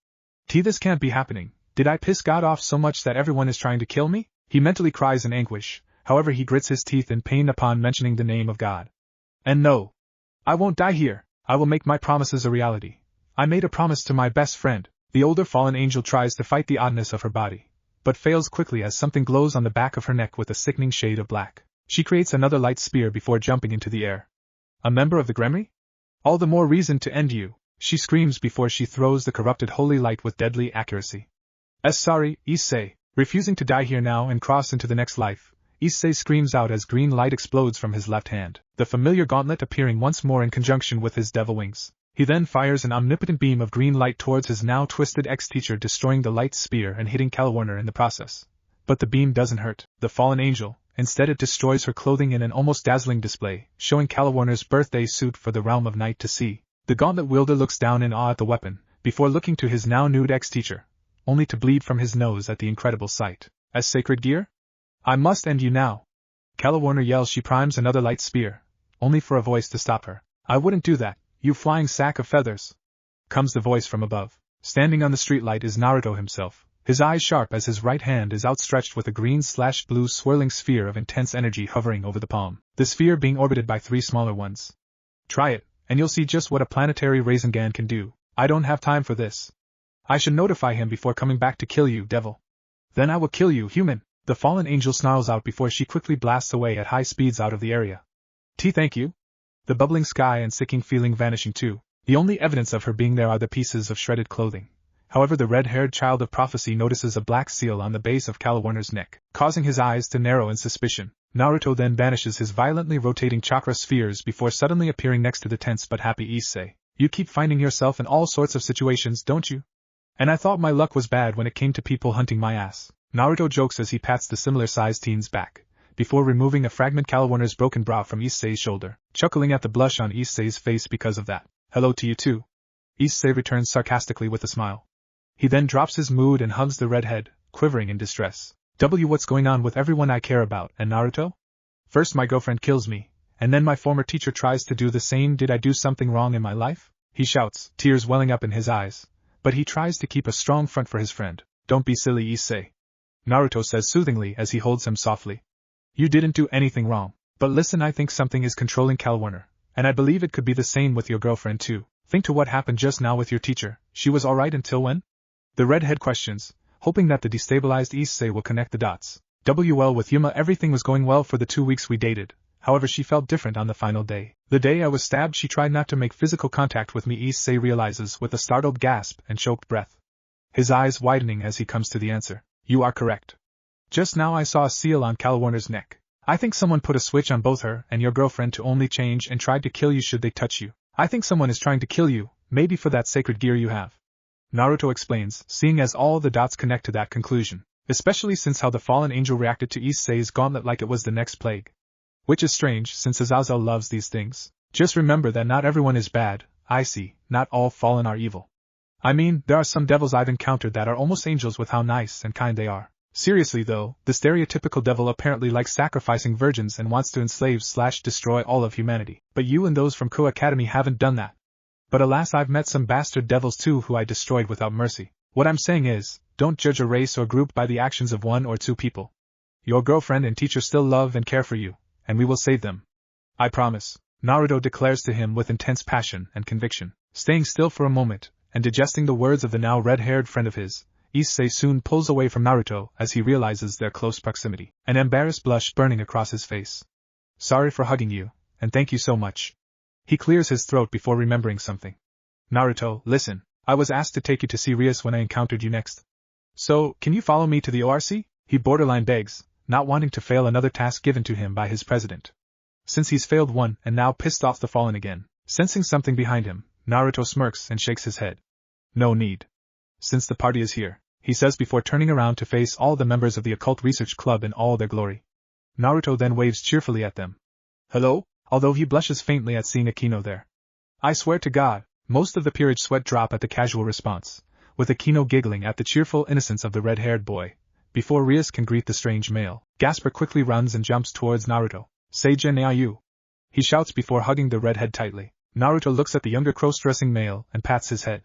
This can't be happening. Did I piss God off so much that everyone is trying to kill me? He mentally cries in anguish, however he grits his teeth in pain upon mentioning the name of God. And no, I won't die here. I will make my promises a reality. I made a promise to my best friend. The older fallen angel tries to fight the oddness of her body, but fails quickly as something glows on the back of her neck with a sickening shade of black. She creates another light spear before jumping into the air. A member of the Gremory? All the more reason to end you, she screams before she throws the corrupted holy light with deadly accuracy. Sorry, Issei, refusing to die here now and cross into the next life. Issei screams out as green light explodes from his left hand, the familiar gauntlet appearing once more in conjunction with his devil wings. He then fires an omnipotent beam of green light towards his now twisted ex-teacher, destroying the light spear and hitting Calawarner in the process. But the beam doesn't hurt the fallen angel, instead it destroys her clothing in an almost dazzling display, showing Calawarner's birthday suit for the realm of night to see. The gauntlet wielder looks down in awe at the weapon, before looking to his now nude ex-teacher, only to bleed from his nose at the incredible sight. As sacred gear? I must end you now. Calawarner yells. She primes another light spear, only for a voice to stop her. I wouldn't do that, you flying sack of feathers, comes the voice from above. Standing on the streetlight is Naruto himself, his eyes sharp as his right hand is outstretched with a green/blue swirling sphere of intense energy hovering over the palm, the sphere being orbited by 3 smaller ones. Try it, and you'll see just what a planetary Rasengan can do. I don't have time for this. I should notify him before coming back to kill you, devil. Then I will kill you, human, the fallen angel snarls out before she quickly blasts away at high speeds out of the area. Thank you. The bubbling sky and sicking feeling vanishing too. The only evidence of her being there are the pieces of shredded clothing. However, the red-haired child of prophecy notices a black seal on the base of Calawarner's neck, causing his eyes to narrow in suspicion. Naruto then banishes his violently rotating chakra spheres before suddenly appearing next to the tense but happy Issei. You keep finding yourself in all sorts of situations, don't you? And I thought my luck was bad when it came to people hunting my ass. Naruto jokes as he pats the similar-sized teen's back, before removing a fragment Calawarner's broken brow from Issei's shoulder, chuckling at the blush on Issei's face because of that. Hello to you too. Issei returns sarcastically with a smile. He then drops his mood and hugs the redhead, quivering in distress. What's going on with everyone I care about, and Naruto? First my girlfriend kills me, and then my former teacher tries to do the same. Did I do something wrong in my life? He shouts, tears welling up in his eyes, but he tries to keep a strong front for his friend. Don't be silly, Issei, Naruto says soothingly as he holds him softly. You didn't do anything wrong, but listen, I think something is controlling Calawarner, and I believe it could be the same with your girlfriend too. Think to what happened just now with your teacher. She was alright until when? The redhead questions, hoping that the destabilized Issei will connect the dots. Well, with Yuma everything was going well for the 2 weeks we dated, however she felt different on the final day. The day I was stabbed she tried not to make physical contact with me, Issei realizes with a startled gasp and choked breath. His eyes widening as he comes to the answer. You are correct. Just now I saw a seal on Calawarner's neck. I think someone put a switch on both her and your girlfriend to only change and tried to kill you should they touch you. I think someone is trying to kill you, maybe for that sacred gear you have. Naruto explains, seeing as all the dots connect to that conclusion, especially since how the fallen angel reacted to Issei's gauntlet like it was the next plague. Which is strange, since Azazel loves these things. Just remember that not everyone is bad, I see, not all fallen are evil. I mean, there are some devils I've encountered that are almost angels with how nice and kind they are. Seriously though, the stereotypical devil apparently likes sacrificing virgins and wants to enslave/destroy all of humanity. But you and those from Ko Academy haven't done that. But alas, I've met some bastard devils too who I destroyed without mercy. What I'm saying is, don't judge a race or group by the actions of 1 or 2 people. Your girlfriend and teacher still love and care for you, and we will save them. I promise, Naruto declares to him with intense passion and conviction. Staying still for a moment, and digesting the words of the now red-haired friend of his, Issei soon pulls away from Naruto as he realizes their close proximity, an embarrassed blush burning across his face. Sorry for hugging you, and thank you so much. He clears his throat before remembering something. Naruto, listen, I was asked to take you to Sirius when I encountered you next. So, can you follow me to the ORC? He borderline begs, not wanting to fail another task given to him by his president. Since he's failed one and now pissed off the fallen again, sensing something behind him, Naruto smirks and shakes his head. No need. Since the party is here, he says before turning around to face all the members of the Occult Research Club in all their glory. Naruto then waves cheerfully at them. Hello? Although he blushes faintly at seeing Akino there. I swear to God, most of the peerage sweat drop at the casual response, with Akino giggling at the cheerful innocence of the red-haired boy. Before Rias can greet the strange male, Gasper quickly runs and jumps towards Naruto. Seijin Ayu. He shouts before hugging the redhead tightly. Naruto looks at the younger cross-dressing male and pats his head.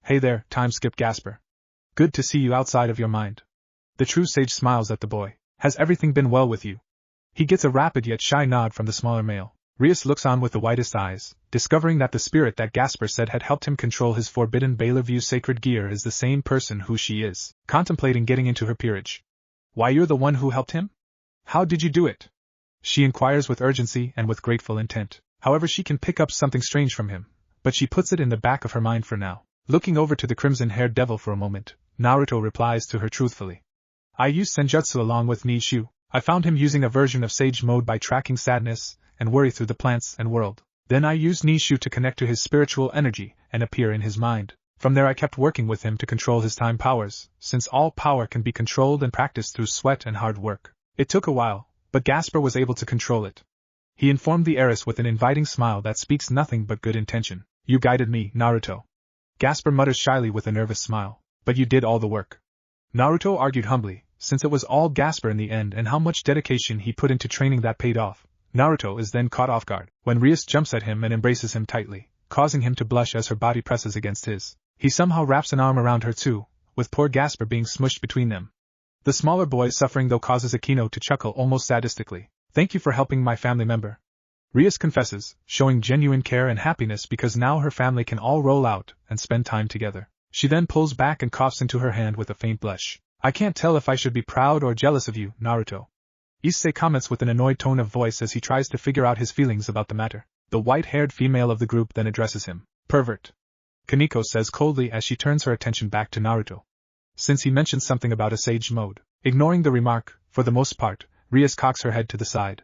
Hey there, time skip Gasper. Good to see you outside of your mind. The true sage smiles at the boy. Has everything been well with you? He gets a rapid yet shy nod from the smaller male. Rias looks on with the widest eyes, discovering that the spirit that Gasper said had helped him control his forbidden Bellevue sacred gear is the same person who she is, contemplating getting into her peerage. Why, you're the one who helped him? How did you do it? She inquires with urgency and with grateful intent. However, she can pick up something strange from him, but she puts it in the back of her mind for now. Looking over to the crimson-haired devil for a moment, Naruto replies to her truthfully. I used Senjutsu along with Nishu. I found him using a version of Sage Mode by tracking sadness and worry through the plants and world. Then I used Nishu to connect to his spiritual energy and appear in his mind. From there I kept working with him to control his time powers, since all power can be controlled and practiced through sweat and hard work. It took a while, but Gasper was able to control it. He informed the heiress with an inviting smile that speaks nothing but good intention. You guided me, Naruto. Gasper mutters shyly with a nervous smile. But you did all the work. Naruto argued humbly, since it was all Gasper in the end and how much dedication he put into training that paid off. Naruto is then caught off guard when Rias jumps at him and embraces him tightly, causing him to blush as her body presses against his. He somehow wraps an arm around her too, with poor Gasper being smushed between them. The smaller boy suffering though causes Akino to chuckle almost sadistically. Thank you for helping my family member. Rias confesses, showing genuine care and happiness because now her family can all roll out and spend time together. She then pulls back and coughs into her hand with a faint blush. I can't tell if I should be proud or jealous of you, Naruto. Issei comments with an annoyed tone of voice as he tries to figure out his feelings about the matter. The white-haired female of the group then addresses him. Pervert. Kaneko says coldly as she turns her attention back to Naruto. Since he mentioned something about a sage mode. Ignoring the remark, for the most part, Rias cocks her head to the side.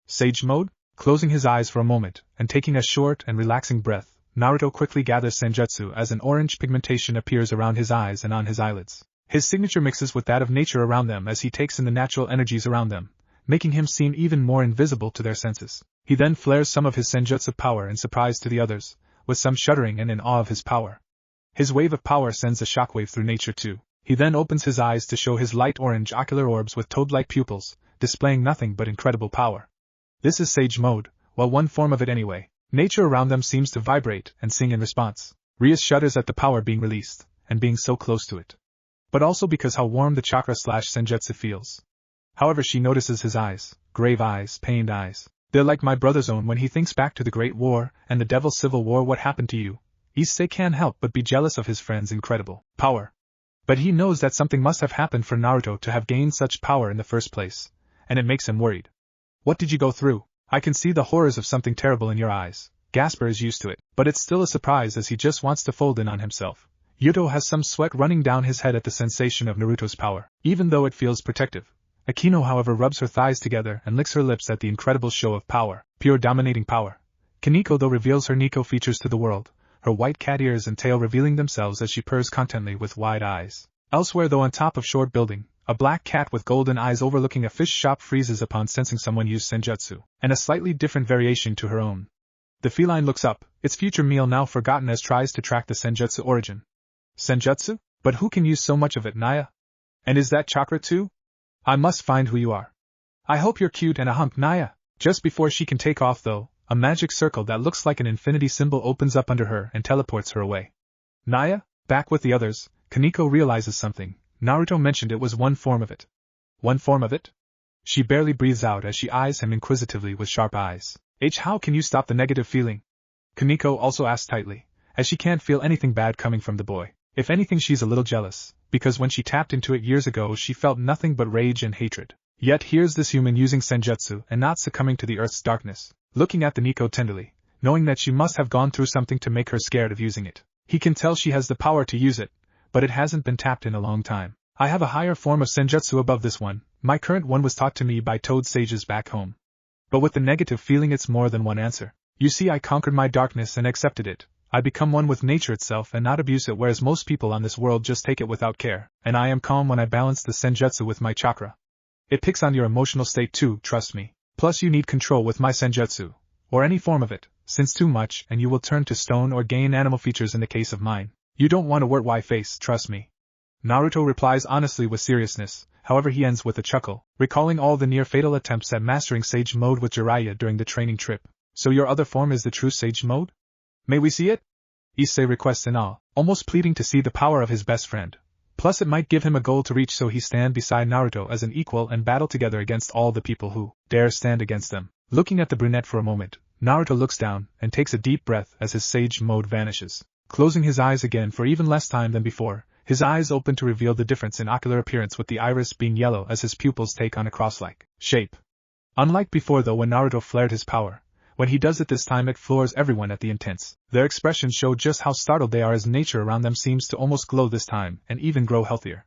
Sage mode? Closing his eyes for a moment, and taking a short and relaxing breath, Naruto quickly gathers senjutsu as an orange pigmentation appears around his eyes and on his eyelids. His signature mixes with that of nature around them as he takes in the natural energies around them, making him seem even more invisible to their senses. He then flares some of his senjutsu power in surprise to the others, with some shuddering and in awe of his power. His wave of power sends a shockwave through nature too. He then opens his eyes to show his light orange ocular orbs with toad-like pupils, displaying nothing but incredible power. This is sage mode, well, one form of it anyway. Nature around them seems to vibrate and sing in response. Rias shudders at the power being released, and being so close to it. But also because how warm the chakra/senjutsu feels. However, she notices his eyes, grave eyes, pained eyes. They're like my brother's own when he thinks back to the Great War and the Devil's Civil War. What happened to you? Issei can't help but be jealous of his friend's incredible power. But he knows that something must have happened for Naruto to have gained such power in the first place, and it makes him worried. What did you go through? I can see the horrors of something terrible in your eyes. Gasper is used to it, but it's still a surprise as he just wants to fold in on himself. Yuto has some sweat running down his head at the sensation of Naruto's power, even though it feels protective. Akino, however, rubs her thighs together and licks her lips at the incredible show of power, pure dominating power. Kaneko though reveals her Nico features to the world, her white cat ears and tail revealing themselves as she purrs contently with wide eyes. Elsewhere though, on top of short building, a black cat with golden eyes overlooking a fish shop freezes upon sensing someone use senjutsu, and a slightly different variation to her own. The feline looks up, its future meal now forgotten as tries to track the senjutsu origin. Senjutsu? But who can use so much of it, Naya? And is that chakra too? I must find who you are. I hope you're cute and a hunk, Naya. Just before she can take off though, a magic circle that looks like an infinity symbol opens up under her and teleports her away. Naya, back with the others, Kaneko realizes something. Naruto mentioned it was one form of it. One form of it? She barely breathes out as she eyes him inquisitively with sharp eyes. How can you stop the negative feeling? Kaneko also asks tightly, as she can't feel anything bad coming from the boy. If anything, she's a little jealous, because when she tapped into it years ago she felt nothing but rage and hatred. Yet here's this human using senjutsu and not succumbing to the earth's darkness, looking at the Nico tenderly, knowing that she must have gone through something to make her scared of using it. He can tell she has the power to use it, but it hasn't been tapped in a long time. I have a higher form of senjutsu above this one. My current one was taught to me by toad sages back home. But with the negative feeling, it's more than one answer. You see, I conquered my darkness and accepted it. I become one with nature itself and not abuse it, whereas most people on this world just take it without care, and I am calm when I balance the senjutsu with my chakra. It picks on your emotional state too, trust me. Plus you need control with my senjutsu, or any form of it, since too much and you will turn to stone or gain animal features in the case of mine. You don't want a wart why face, trust me. Naruto replies honestly with seriousness, however he ends with a chuckle, recalling all the near-fatal attempts at mastering Sage Mode with Jiraiya during the training trip. So your other form is the true Sage Mode? May we see it? Issei requests in awe, almost pleading to see the power of his best friend. Plus it might give him a goal to reach, so he stand beside Naruto as an equal and battle together against all the people who dare stand against them. Looking at the brunette for a moment, Naruto looks down and takes a deep breath as his Sage Mode vanishes. Closing his eyes again for even less time than before, his eyes open to reveal the difference in ocular appearance, with the iris being yellow as his pupils take on a cross-like shape. Unlike before though, when Naruto flared his power, when he does it this time it floors everyone at the intense. Their expressions show just how startled they are as nature around them seems to almost glow this time and even grow healthier.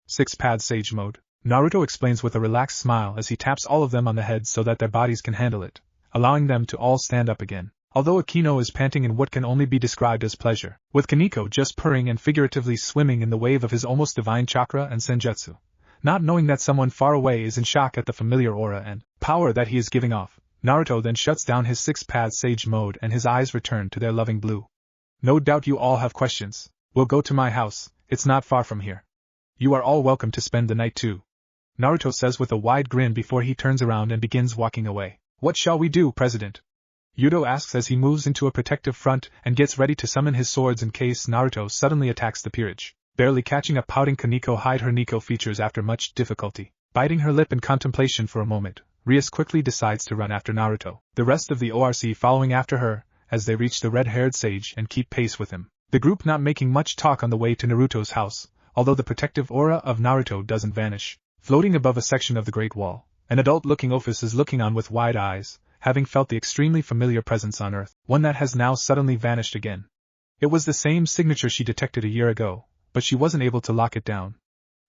6-pad Sage Mode, Naruto explains with a relaxed smile as he taps all of them on the head so that their bodies can handle it, allowing them to all stand up again. Although Akino is panting in what can only be described as pleasure, with Kaneko just purring and figuratively swimming in the wave of his almost divine chakra and senjutsu, not knowing that someone far away is in shock at the familiar aura and power that he is giving off. Naruto then shuts down his 6-pad Sage Mode and his eyes return to their loving blue. No doubt you all have questions. We'll go to my house, it's not far from here. You are all welcome to spend the night too. Naruto says with a wide grin before he turns around and begins walking away. What shall we do, President? Yuto asks as he moves into a protective front and gets ready to summon his swords in case Naruto suddenly attacks the peerage. Barely catching a pouting Kaneko hide her Nico features after much difficulty. Biting her lip in contemplation for a moment, Rias quickly decides to run after Naruto, the rest of the ORC following after her, as they reach the red-haired sage and keep pace with him. The group not making much talk on the way to Naruto's house, although the protective aura of Naruto doesn't vanish. Floating above a section of the Great Wall, an adult-looking Ophis is looking on with wide eyes, having felt the extremely familiar presence on Earth, one that has now suddenly vanished again. It was the same signature she detected a year ago, but she wasn't able to lock it down.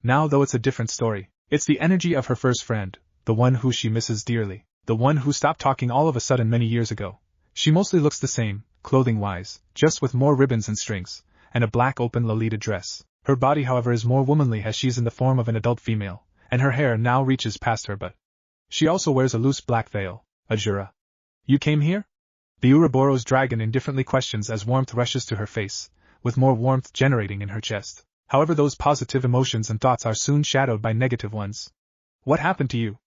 Now though it's a different story. It's the energy of her first friend, the one who she misses dearly, the one who stopped talking all of a sudden many years ago. She mostly looks the same, clothing-wise, just with more ribbons and strings, and a black open Lolita dress. Her body however is more womanly as she's in the form of an adult female, and her hair now reaches past her butt. She also wears a loose black veil. Ajura. You came here? The Ouroboros dragon indifferently questions as warmth rushes to her face, with more warmth generating in her chest. However, those positive emotions and thoughts are soon shadowed by negative ones. What happened to you?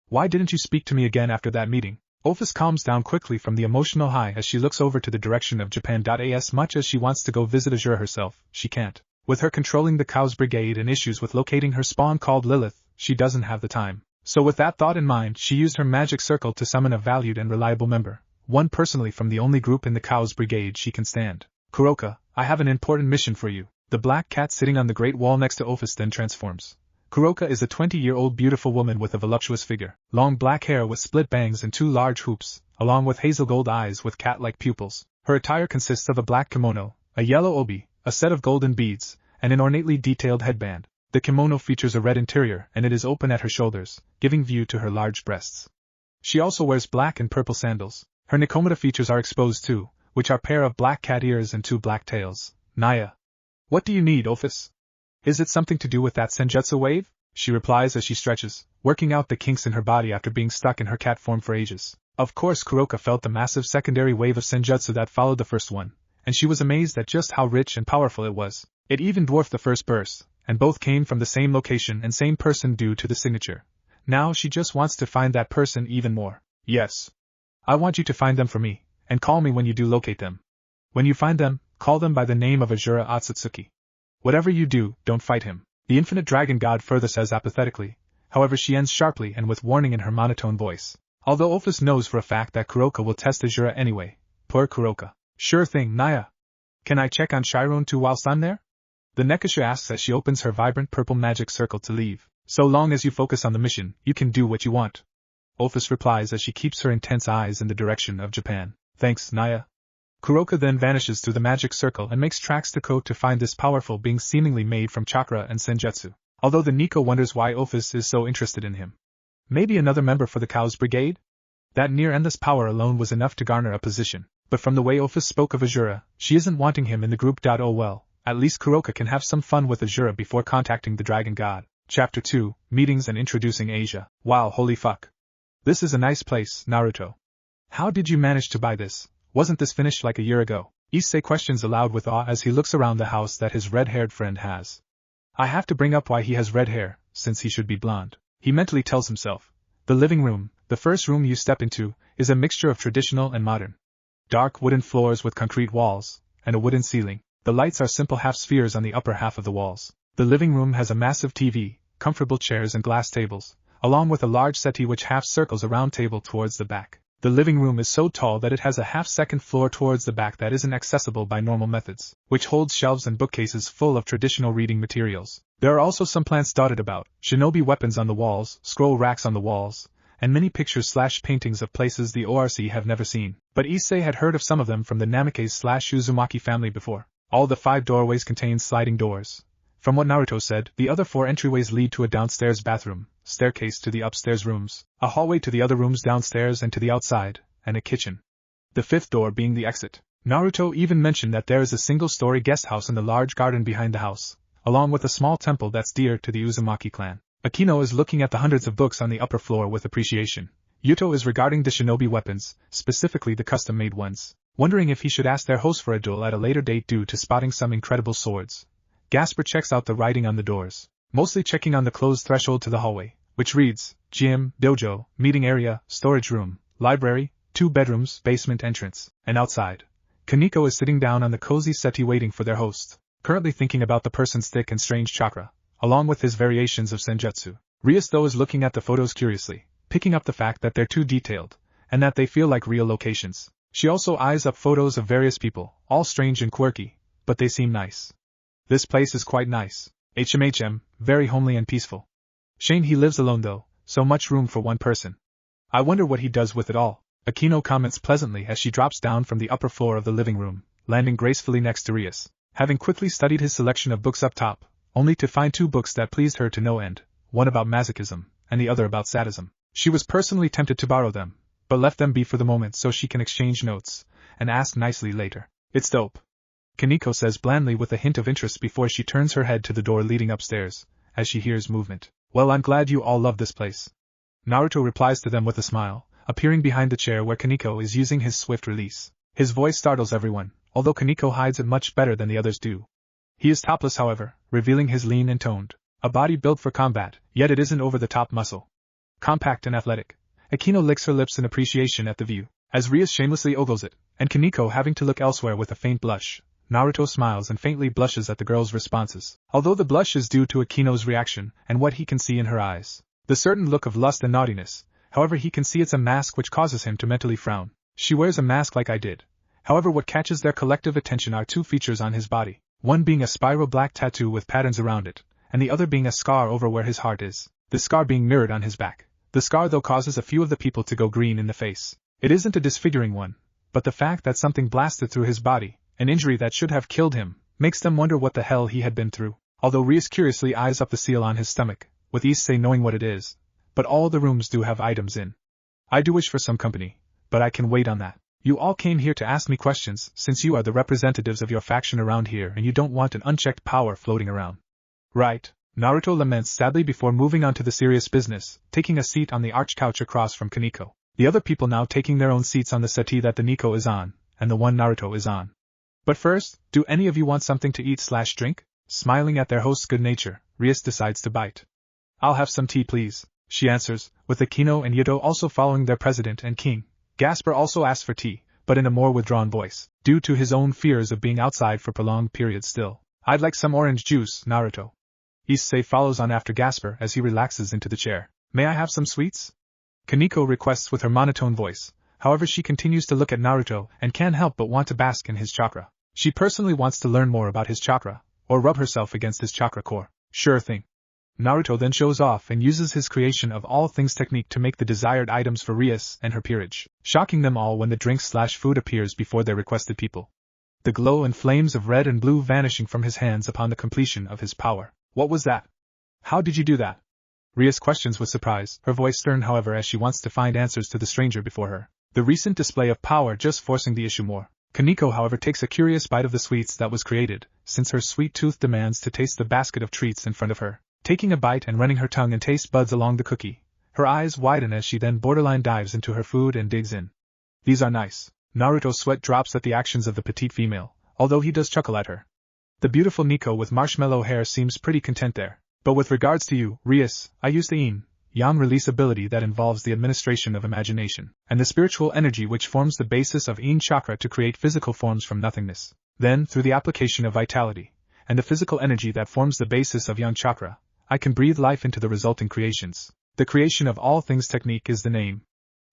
Why didn't you speak to me again after that meeting? Ophis calms down quickly from the emotional high as she looks over to the direction of Japan. As much as she wants to go visit Ajura herself, she can't. With her controlling the Cows Brigade and issues with locating her spawn called Lilith, she doesn't have the time. So with that thought in mind, she used her magic circle to summon a valued and reliable member, one personally from the only group in the Cows Brigade she can stand. Kuroka, I have an important mission for you. The black cat sitting on the Great Wall next to Ophis then transforms. Kuroka is a 20-year-old beautiful woman with a voluptuous figure, long black hair with split bangs and 2 large hoops, along with hazel gold eyes with cat-like pupils. Her attire consists of a black kimono, a yellow obi, a set of golden beads, and an ornately detailed headband. The kimono features a red interior and it is open at her shoulders, giving view to her large breasts. She also wears black and purple sandals. Her Nikomata features are exposed too, which are a pair of black cat ears and 2 black tails. Naya. What do you need, Ophis? Is it something to do with that senjutsu wave? She replies as she stretches, working out the kinks in her body after being stuck in her cat form for ages. Of course Kuroka felt the massive secondary wave of senjutsu that followed the first one, and she was amazed at just how rich and powerful it was. It even dwarfed the first burst, and both came from the same location and same person due to the signature. Now she just wants to find that person even more. Yes. I want you to find them for me, and call me when you do locate them. When you find them, call them by the name of Ajura Otsutsuki. Whatever you do, don't fight him. The infinite dragon god further says apathetically, however she ends sharply and with warning in her monotone voice. Although Ophis knows for a fact that Kuroka will test Ajura anyway. Poor Kuroka. Sure thing, Naya. Can I check on Chiron too whilst I'm there? The Nekasha asks as she opens her vibrant purple magic circle to leave. So long as you focus on the mission, you can do what you want. Ophis replies as she keeps her intense eyes in the direction of Japan. Thanks, Naya. Kuroka then vanishes through the magic circle and makes tracks to Ko to find this powerful being seemingly made from chakra and senjutsu. Although the Nico wonders why Ophis is so interested in him. Maybe another member for the Cows Brigade? That near-endless power alone was enough to garner a position. But from the way Ophis spoke of Ajura, she isn't wanting him in the group. Oh well, at least Kuroka can have some fun with Ajura before contacting the Dragon God. Chapter 2, Meetings and Introducing Asia. Wow, holy fuck. This is a nice place, Naruto. How did you manage to buy this? Wasn't this finished like a year ago? Issei questions aloud with awe as he looks around the house that his red-haired friend has. I have to bring up why he has red hair, since he should be blonde. He mentally tells himself. The living room, the first room you step into, is a mixture of traditional and modern. Dark wooden floors with concrete walls, and a wooden ceiling. The lights are simple half-spheres on the upper half of the walls. The living room has a massive TV, comfortable chairs and glass tables, along with a large settee which half-circles a round table towards the back. The living room is so tall that it has a half-second floor towards the back that isn't accessible by normal methods, which holds shelves and bookcases full of traditional reading materials. There are also some plants dotted about, shinobi weapons on the walls, scroll racks on the walls, and many pictures/paintings of places the ORC have never seen. But Issei had heard of some of them from the Namikaze/Uzumaki family before. All the 5 doorways contain sliding doors. From what Naruto said, the other 4 entryways lead to a downstairs bathroom, staircase to the upstairs rooms, a hallway to the other rooms downstairs and to the outside, and a kitchen. The 5th door being the exit. Naruto even mentioned that there is a single-story guest house in the large garden behind the house, along with a small temple that's dear to the Uzumaki clan. Akino is looking at the hundreds of books on the upper floor with appreciation. Yuto is regarding the shinobi weapons, specifically the custom-made ones, wondering if he should ask their host for a duel at a later date due to spotting some incredible swords. Gasper checks out the writing on the doors, mostly checking on the closed threshold to the hallway, which reads, gym, dojo, meeting area, storage room, library, 2 bedrooms, basement entrance, and outside. Kaneko is sitting down on the cozy settee waiting for their host, currently thinking about the person's thick and strange chakra, along with his variations of senjutsu. Rias though is looking at the photos curiously, picking up the fact that they're too detailed, and that they feel like real locations. She also eyes up photos of various people, all strange and quirky, but they seem nice. This place is quite nice. Very homely and peaceful. Shame he lives alone though, so much room for one person. I wonder what he does with it all. Akino comments pleasantly as she drops down from the upper floor of the living room, landing gracefully next to Rias, having quickly studied his selection of books up top, only to find 2 books that pleased her to no end, one about masochism, and the other about sadism. She was personally tempted to borrow them, but left them be for the moment so she can exchange notes, and ask nicely later. It's dope. Kaneko says blandly with a hint of interest before she turns her head to the door leading upstairs, as she hears movement. Well, I'm glad you all love this place. Naruto replies to them with a smile, appearing behind the chair where Kaneko is using his swift release. His voice startles everyone, although Kaneko hides it much better than the others do. He is topless however, revealing his lean and toned, a body built for combat, yet it isn't over-the-top muscle. Compact and athletic. Akino licks her lips in appreciation at the view, as Rias shamelessly ogles it, and Kaneko having to look elsewhere with a faint blush. Naruto smiles and faintly blushes at the girl's responses, although the blush is due to Akino's reaction and what he can see in her eyes. The certain look of lust and naughtiness, however he can see it's a mask which causes him to mentally frown. She wears a mask like I did. However what catches their collective attention are 2 features on his body, one being a spiral black tattoo with patterns around it, and the other being a scar over where his heart is, the scar being mirrored on his back. The scar though causes a few of the people to go green in the face. It isn't a disfiguring one, but the fact that something blasted through his body, an injury that should have killed him, makes them wonder what the hell he had been through. Although Rias curiously eyes up the seal on his stomach, with Issei knowing what it is, but all the rooms do have items in. I do wish for some company, but I can wait on that. You all came here to ask me questions, since you are the representatives of your faction around here and you don't want an unchecked power floating around. Right, Naruto laments sadly before moving on to the serious business, taking a seat on the arch couch across from Kaneko. The other people now taking their own seats on the settee that the Nico is on, and the one Naruto is on. But first, do any of you want something to eat/drink? Smiling at their host's good nature, Rias decides to bite. I'll have some tea please, she answers, with Akino and Yuto also following their president and king. Gasper also asks for tea, but in a more withdrawn voice, due to his own fears of being outside for prolonged periods still. I'd like some orange juice, Naruto. Issei follows on after Gasper as he relaxes into the chair. May I have some sweets? Kaneko requests with her monotone voice, however she continues to look at Naruto and can't help but want to bask in his chakra. She personally wants to learn more about his chakra, or rub herself against his chakra core. Sure thing. Naruto then shows off and uses his creation of all things technique to make the desired items for Rias and her peerage, shocking them all when the drink/food appears before their requested people. The glow and flames of red and blue vanishing from his hands upon the completion of his power. What was that? How did you do that? Rias questions with surprise, her voice stern however as she wants to find answers to the stranger before her. The recent display of power just forcing the issue more. Kaneko however takes a curious bite of the sweets that was created, since her sweet tooth demands to taste the basket of treats in front of her. Taking a bite and running her tongue and taste buds along the cookie, her eyes widen as she then borderline dives into her food and digs in. These are nice. Naruto's sweat drops at the actions of the petite female, although he does chuckle at her. The beautiful Nico with marshmallow hair seems pretty content there. But with regards to you, Rias, I use the yin-yang release ability that involves the administration of imagination, and the spiritual energy which forms the basis of yin chakra to create physical forms from nothingness. Then, through the application of vitality, and the physical energy that forms the basis of yang chakra, I can breathe life into the resulting creations. The creation of all things technique is the name.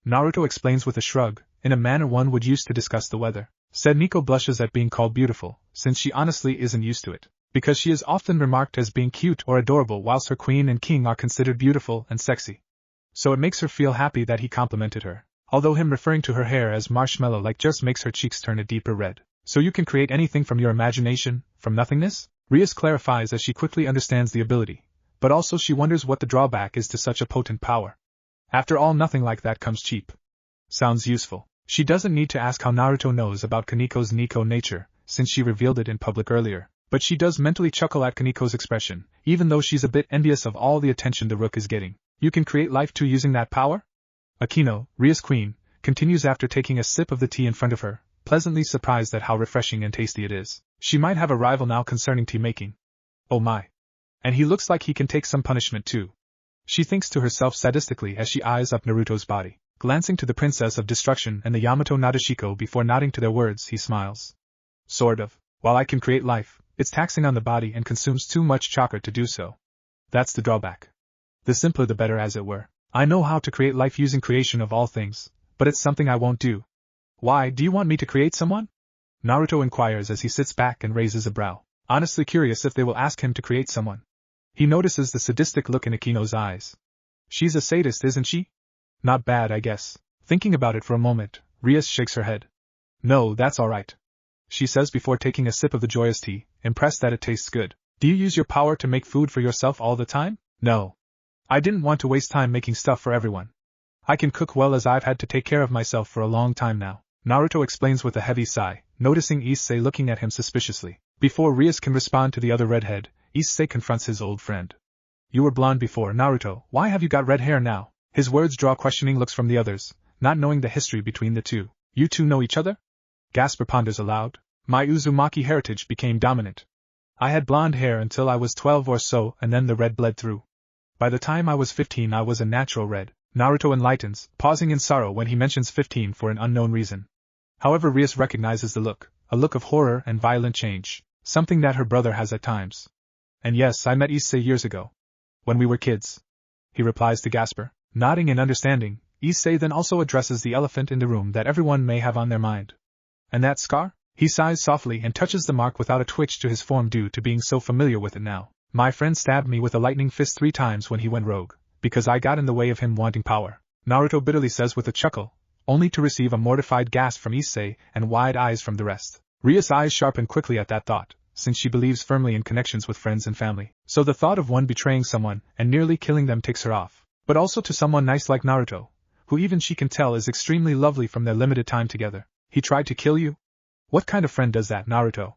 Naruto explains with a shrug, in a manner one would use to discuss the weather. Said Nico blushes at being called beautiful, since she honestly isn't used to it, because she is often remarked as being cute or adorable whilst her queen and king are considered beautiful and sexy. So it makes her feel happy that he complimented her, although him referring to her hair as marshmallow-like just makes her cheeks turn a deeper red. So you can create anything from your imagination, from nothingness? Rias clarifies as she quickly understands the ability, but also she wonders what the drawback is to such a potent power. After all, nothing like that comes cheap. Sounds useful. She doesn't need to ask how Naruto knows about Kaneko's Nico nature, since she revealed it in public earlier, but she does mentally chuckle at Kaneko's expression, even though she's a bit envious of all the attention the Rook is getting. You can create life too using that power? Akino, Ria's queen, continues after taking a sip of the tea in front of her, pleasantly surprised at how refreshing and tasty it is. She might have a rival now concerning tea making. Oh my. And he looks like he can take some punishment too. She thinks to herself sadistically as she eyes up Naruto's body. Glancing to the Princess of Destruction and the Yamato Nadeshiko before nodding to their words, he smiles. Sort of. While I can create life, it's taxing on the body and consumes too much chakra to do so. That's the drawback. The simpler the better, as it were. I know how to create life using creation of all things, but it's something I won't do. Why, do you want me to create someone? Naruto inquires as he sits back and raises a brow, honestly curious if they will ask him to create someone. He notices the sadistic look in Akino's eyes. She's a sadist, isn't she? Not bad, I guess. Thinking about it for a moment, Rias shakes her head. No, that's alright, she says before taking a sip of the joyous tea, impressed that it tastes good. Do you use your power to make food for yourself all the time? No. I didn't want to waste time making stuff for everyone. I can cook well, as I've had to take care of myself for a long time now, Naruto explains with a heavy sigh, noticing Issei looking at him suspiciously. Before Rias can respond to the other redhead, Issei confronts his old friend. You were blonde before, Naruto, why have you got red hair now? His words draw questioning looks from the others, not knowing the history between the two. You two know each other? Gasper ponders aloud. My Uzumaki heritage became dominant. I had blonde hair until I was 12 or so, and then the red bled through. By the time I was 15 I was a natural red, Naruto enlightens, pausing in sorrow when he mentions 15 for an unknown reason. However, Rias recognizes the look, a look of horror and violent change, something that her brother has at times. And yes, I met Issei years ago. When we were kids, he replies to Gasper. Nodding in understanding, Issei then also addresses the elephant in the room that everyone may have on their mind. And that scar? He sighs softly and touches the mark without a twitch to his form due to being so familiar with it now. My friend stabbed me with a lightning fist 3 times when he went rogue, because I got in the way of him wanting power, Naruto bitterly says with a chuckle, only to receive a mortified gasp from Issei and wide eyes from the rest. Ria's eyes sharpen quickly at that thought, since she believes firmly in connections with friends and family, so the thought of one betraying someone and nearly killing them takes her off. But also to someone nice like Naruto, who even she can tell is extremely lovely from their limited time together. He tried to kill you? What kind of friend does that, Naruto?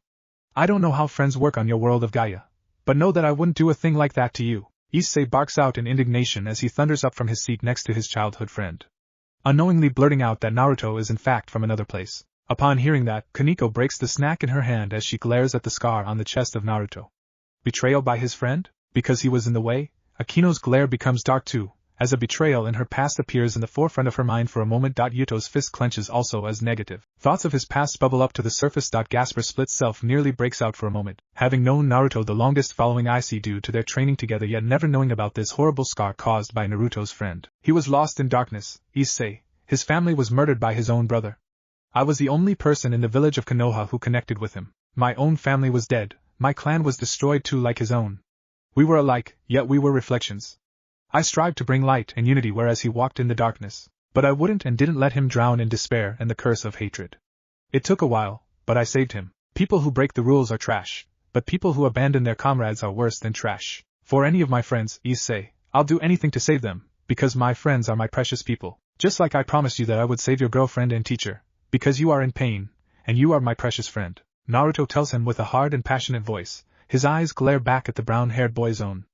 I don't know how friends work on your world of Gaia, but know that I wouldn't do a thing like that to you. Issei barks out in indignation as he thunders up from his seat next to his childhood friend, unknowingly blurting out that Naruto is in fact from another place. Upon hearing that, Kaneko breaks the snack in her hand as she glares at the scar on the chest of Naruto. Betrayal by his friend? Because he was in the way? Akino's glare becomes dark too, as a betrayal in her past appears in the forefront of her mind for a moment. Yuto's fist clenches also as negative thoughts of his past bubble up to the surface. Gasper's split self nearly breaks out for a moment, having known Naruto the longest following Issei due to their training together, yet never knowing about this horrible scar caused by Naruto's friend. He was lost in darkness, Issei. His family was murdered by his own brother. I was the only person in the village of Konoha who connected with him. My own family was dead, my clan was destroyed too like his own. We were alike, yet we were reflections. I strived to bring light and unity whereas he walked in the darkness, but I wouldn't and didn't let him drown in despair and the curse of hatred. It took a while, but I saved him. People who break the rules are trash, but people who abandon their comrades are worse than trash. For any of my friends, Issei, I'll do anything to save them, because my friends are my precious people. Just like I promised you that I would save your girlfriend and teacher, because you are in pain, and you are my precious friend, Naruto tells him with a hard and passionate voice. His eyes glare back at the brown-haired boy's own.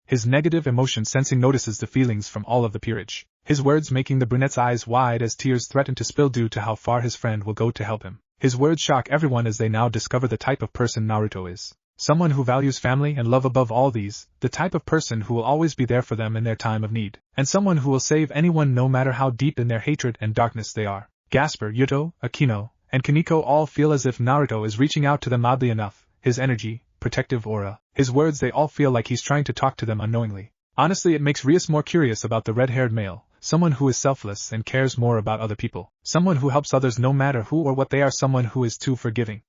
His negative emotion sensing notices the feelings from all of the peerage, his words making the brunette's eyes wide as tears threaten to spill due to how far his friend will go to help him. His words shock everyone as they now discover the type of person Naruto is. Someone who values family and love above all these, the type of person who will always be there for them in their time of need, and someone who will save anyone no matter how deep in their hatred and darkness they are. Gasper, Yuto, Akino, and Kaneko all feel as if Naruto is reaching out to them oddly enough, his energy, protective aura, his words, they all feel like he's trying to talk to them unknowingly. Honestly, it makes Rias more curious about the red-haired male, someone who is selfless and cares more about other people, someone who helps others no matter who or what they are, someone who is too forgiving.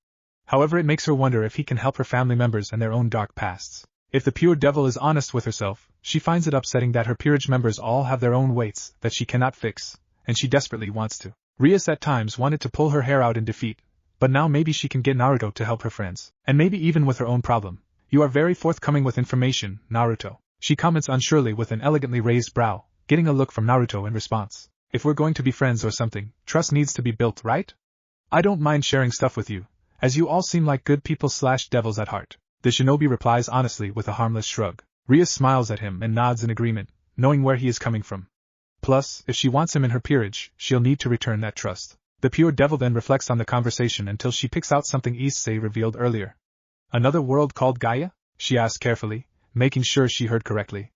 However, it makes her wonder if he can help her family members and their own dark pasts. If the pure devil is honest with herself, she finds it upsetting that her peerage members all have their own weights that she cannot fix, and she desperately wants to. Rias at times wanted to pull her hair out in defeat, but now maybe she can get Naruto to help her friends, and maybe even with her own problem. You are very forthcoming with information, Naruto, she comments unsurely with an elegantly raised brow, getting a look from Naruto in response. If we're going to be friends or something, trust needs to be built, right? I don't mind sharing stuff with you, as you all seem like good people/devils at heart. The shinobi replies honestly with a harmless shrug. Rias smiles at him and nods in agreement, knowing where he is coming from. Plus, if she wants him in her peerage, she'll need to return that trust. The pure devil then reflects on the conversation until she picks out something Issei revealed earlier. Another world called Gaia? She asked carefully, making sure she heard correctly.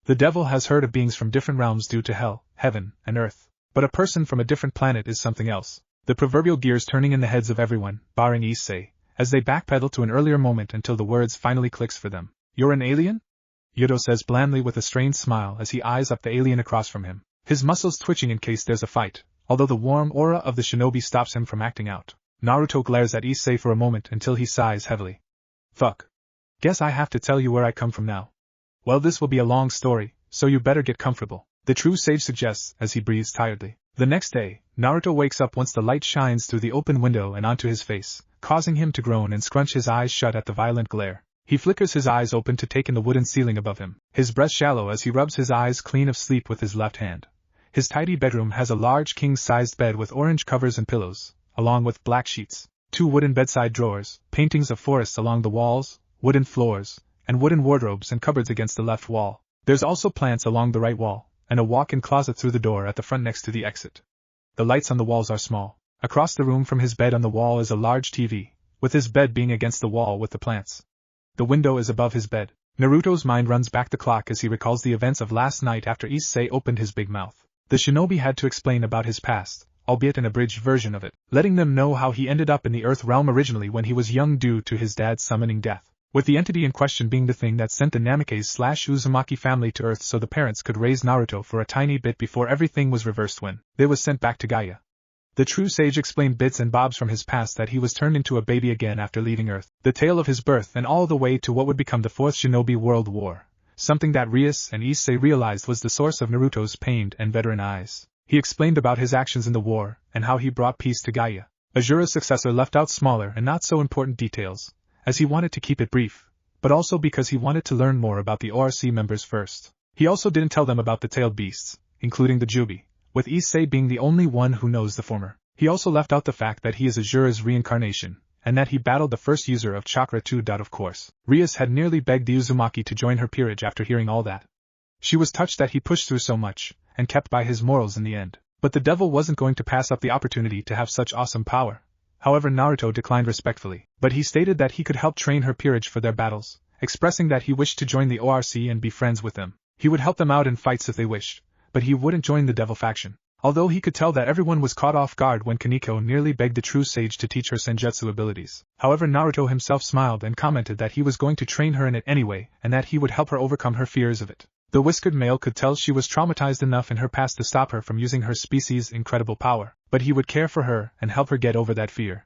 The devil has heard of beings from different realms due to hell, heaven, and earth. But a person from a different planet is something else. The proverbial gears turning in the heads of everyone, barring Issei, as they backpedal to an earlier moment until the words finally clicks for them. You're an alien? Yuto says blandly with a strained smile as he eyes up the alien across from him, his muscles twitching in case there's a fight, although the warm aura of the shinobi stops him from acting out. Naruto glares at Issei for a moment until he sighs heavily. Fuck. Guess I have to tell you where I come from now. Well, this will be a long story, so you better get comfortable, the true sage suggests as he breathes tiredly. The next day, Naruto wakes up once the light shines through the open window and onto his face, causing him to groan and scrunch his eyes shut at the violent glare. He flickers his eyes open to take in the wooden ceiling above him, his breast shallow as he rubs his eyes clean of sleep with his left hand. His tidy bedroom has a large king-sized bed with orange covers and pillows, along with black sheets, 2 wooden bedside drawers, paintings of forests along the walls, wooden floors, and wooden wardrobes and cupboards against the left wall. There's also plants along the right wall, and a walk-in closet through the door at the front next to the exit. The lights on the walls are small. Across the room from his bed on the wall is a large TV, with his bed being against the wall with the plants. The window is above his bed. Naruto's mind runs back the clock as he recalls the events of last night after Issei opened his big mouth. The shinobi had to explain about his past, albeit an abridged version of it, letting them know how he ended up in the Earth realm originally when he was young due to his dad's summoning death, with the entity in question being the thing that sent the Namikaze/Uzumaki family to Earth so the parents could raise Naruto for a tiny bit before everything was reversed when they was sent back to Gaia. The true sage explained bits and bobs from his past that he was turned into a baby again after leaving Earth, the tale of his birth and all the way to what would become the Fourth Shinobi World War, something that Rias and Issei realized was the source of Naruto's pained and veteran eyes. He explained about his actions in the war and how he brought peace to Gaia. Azura's successor left out smaller and not so important details, as he wanted to keep it brief, but also because he wanted to learn more about the ORC members first. He also didn't tell them about the tailed beasts, including the Jubi, with Issei being the only one who knows the former. He also left out the fact that he is Azura's reincarnation, and that he battled the first user of Chakra 2. Of course, Rias had nearly begged the Uzumaki to join her peerage after hearing all that. She was touched that he pushed through so much, and kept by his morals in the end. But the devil wasn't going to pass up the opportunity to have such awesome power. However, Naruto declined respectfully, but he stated that he could help train her peerage for their battles, expressing that he wished to join the ORC and be friends with them. He would help them out in fights if they wished, but he wouldn't join the devil faction. Although he could tell that everyone was caught off guard when Kaneko nearly begged the true sage to teach her senjutsu abilities. However, Naruto himself smiled and commented that he was going to train her in it anyway and that he would help her overcome her fears of it. The whiskered male could tell she was traumatized enough in her past to stop her from using her species' incredible power, but he would care for her and help her get over that fear.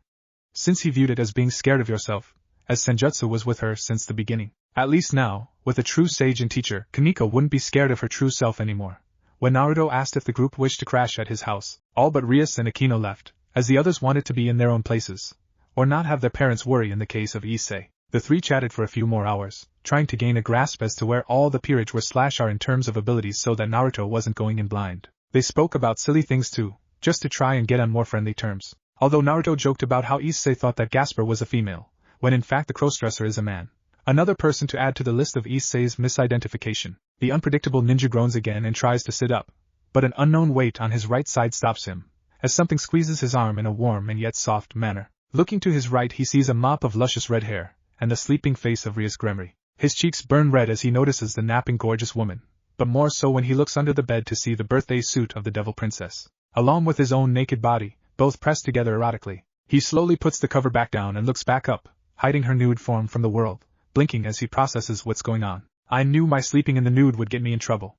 Since he viewed it as being scared of yourself, as senjutsu was with her since the beginning. At least now, with a true sage and teacher, Kaneko wouldn't be scared of her true self anymore. When Naruto asked if the group wished to crash at his house, all but Rias and Akino left, as the others wanted to be in their own places, or not have their parents worry in the case of Issei. The three chatted for a few more hours, trying to gain a grasp as to where all the peerage were/are in terms of abilities so that Naruto wasn't going in blind. They spoke about silly things too, just to try and get on more friendly terms. Although Naruto joked about how Issei thought that Gasper was a female, when in fact the crossdresser is a man. Another person to add to the list of Issei's misidentification. The unpredictable ninja groans again and tries to sit up, but an unknown weight on his right side stops him, as something squeezes his arm in a warm and yet soft manner. Looking to his right he sees a mop of luscious red hair, and the sleeping face of Rias Gremory. His cheeks burn red as he notices the napping gorgeous woman, but more so when he looks under the bed to see the birthday suit of the devil princess, along with his own naked body, both pressed together erotically. He slowly puts the cover back down and looks back up, hiding her nude form from the world, blinking as he processes what's going on. I knew my sleeping in the nude would get me in trouble.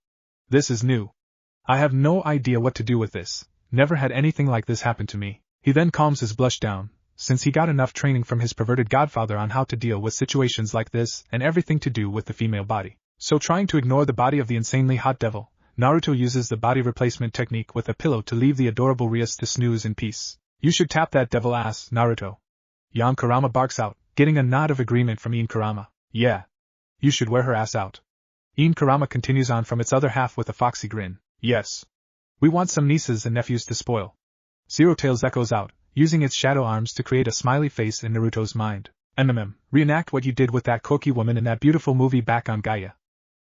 This is new. I have no idea what to do with this. Never had anything like this happen to me. He then calms his blush down, since he got enough training from his perverted godfather on how to deal with situations like this and everything to do with the female body. So trying to ignore the body of the insanely hot devil, Naruto uses the body replacement technique with a pillow to leave the adorable Rias to snooze in peace. You should tap that devil ass, Naruto. Yan Kurama barks out, getting a nod of agreement from Iin Kurama. Yeah. You should wear her ass out. Iin Kurama continues on from its other half with a foxy grin. Yes. We want some nieces and nephews to spoil. Zero Tails echoes out, using its shadow arms to create a smiley face in Naruto's mind. Reenact what you did with that Koki woman in that beautiful movie back on Gaia.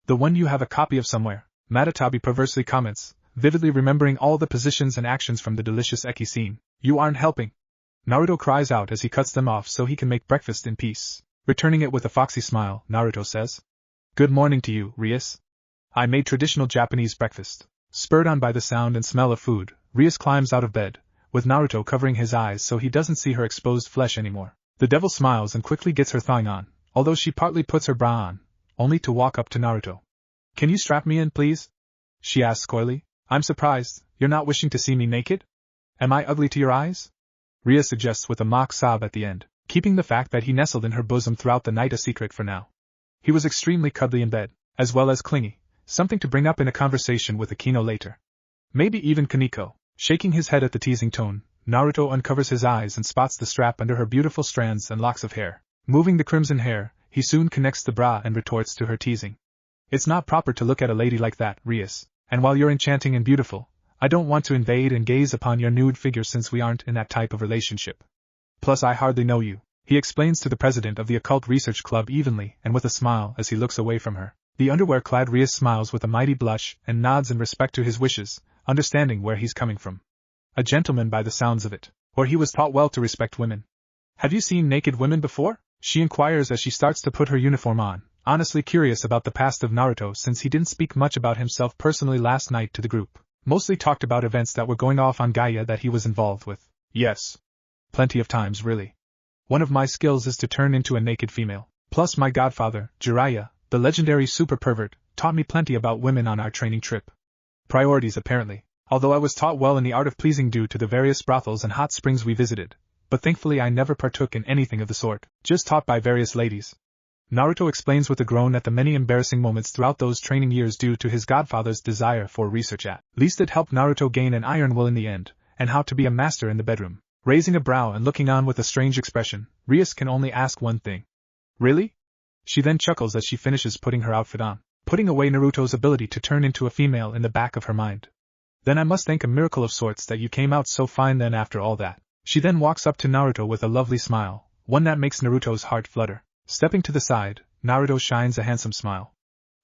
The one you have a copy of somewhere, Matatabi perversely comments, vividly remembering all the positions and actions from the delicious Eki scene. You aren't helping. Naruto cries out as he cuts them off so he can make breakfast in peace. Returning it with a foxy smile, Naruto says, Good morning to you, Rias. I made traditional Japanese breakfast. Spurred on by the sound and smell of food, Rias climbs out of bed, with Naruto covering his eyes so he doesn't see her exposed flesh anymore. The devil smiles and quickly gets her thong on, although she partly puts her bra on, only to walk up to Naruto. Can you strap me in, please? She asks coyly. I'm surprised, you're not wishing to see me naked? Am I ugly to your eyes? Ria suggests with a mock sob at the end, keeping the fact that he nestled in her bosom throughout the night a secret for now. He was extremely cuddly in bed, as well as clingy, something to bring up in a conversation with Akino later. Maybe even Kaneko. Shaking his head at the teasing tone, Naruto uncovers his eyes and spots the strap under her beautiful strands and locks of hair. Moving the crimson hair, he soon connects the bra and retorts to her teasing. It's not proper to look at a lady like that, Rias, and while you're enchanting and beautiful, I don't want to invade and gaze upon your nude figure since we aren't in that type of relationship. Plus I hardly know you, he explains to the president of the Occult Research Club evenly and with a smile as he looks away from her. The underwear-clad Rias smiles with a mighty blush and nods in respect to his wishes, understanding where he's coming from. A gentleman by the sounds of it, or he was taught well to respect women. Have you seen naked women before? She inquires as she starts to put her uniform on, honestly curious about the past of Naruto since he didn't speak much about himself personally last night to the group, mostly talked about events that were going off on Gaia that he was involved with. Yes. Plenty of times, really. One of my skills is to turn into a naked female. Plus my godfather, Jiraiya, the legendary super pervert, taught me plenty about women on our training trip. Priorities apparently, although I was taught well in the art of pleasing due to the various brothels and hot springs we visited, but thankfully I never partook in anything of the sort, just taught by various ladies. Naruto explains with a groan at the many embarrassing moments throughout those training years due to his godfather's desire for research at least it helped Naruto gain an iron will in the end, and how to be a master in the bedroom. Raising a brow and looking on with a strange expression, Rias can only ask one thing. Really? She then chuckles as she finishes putting her outfit on, putting away Naruto's ability to turn into a female in the back of her mind. Then I must think a miracle of sorts that you came out so fine then after all that. She then walks up to Naruto with a lovely smile, one that makes Naruto's heart flutter. Stepping to the side, Naruto shines a handsome smile.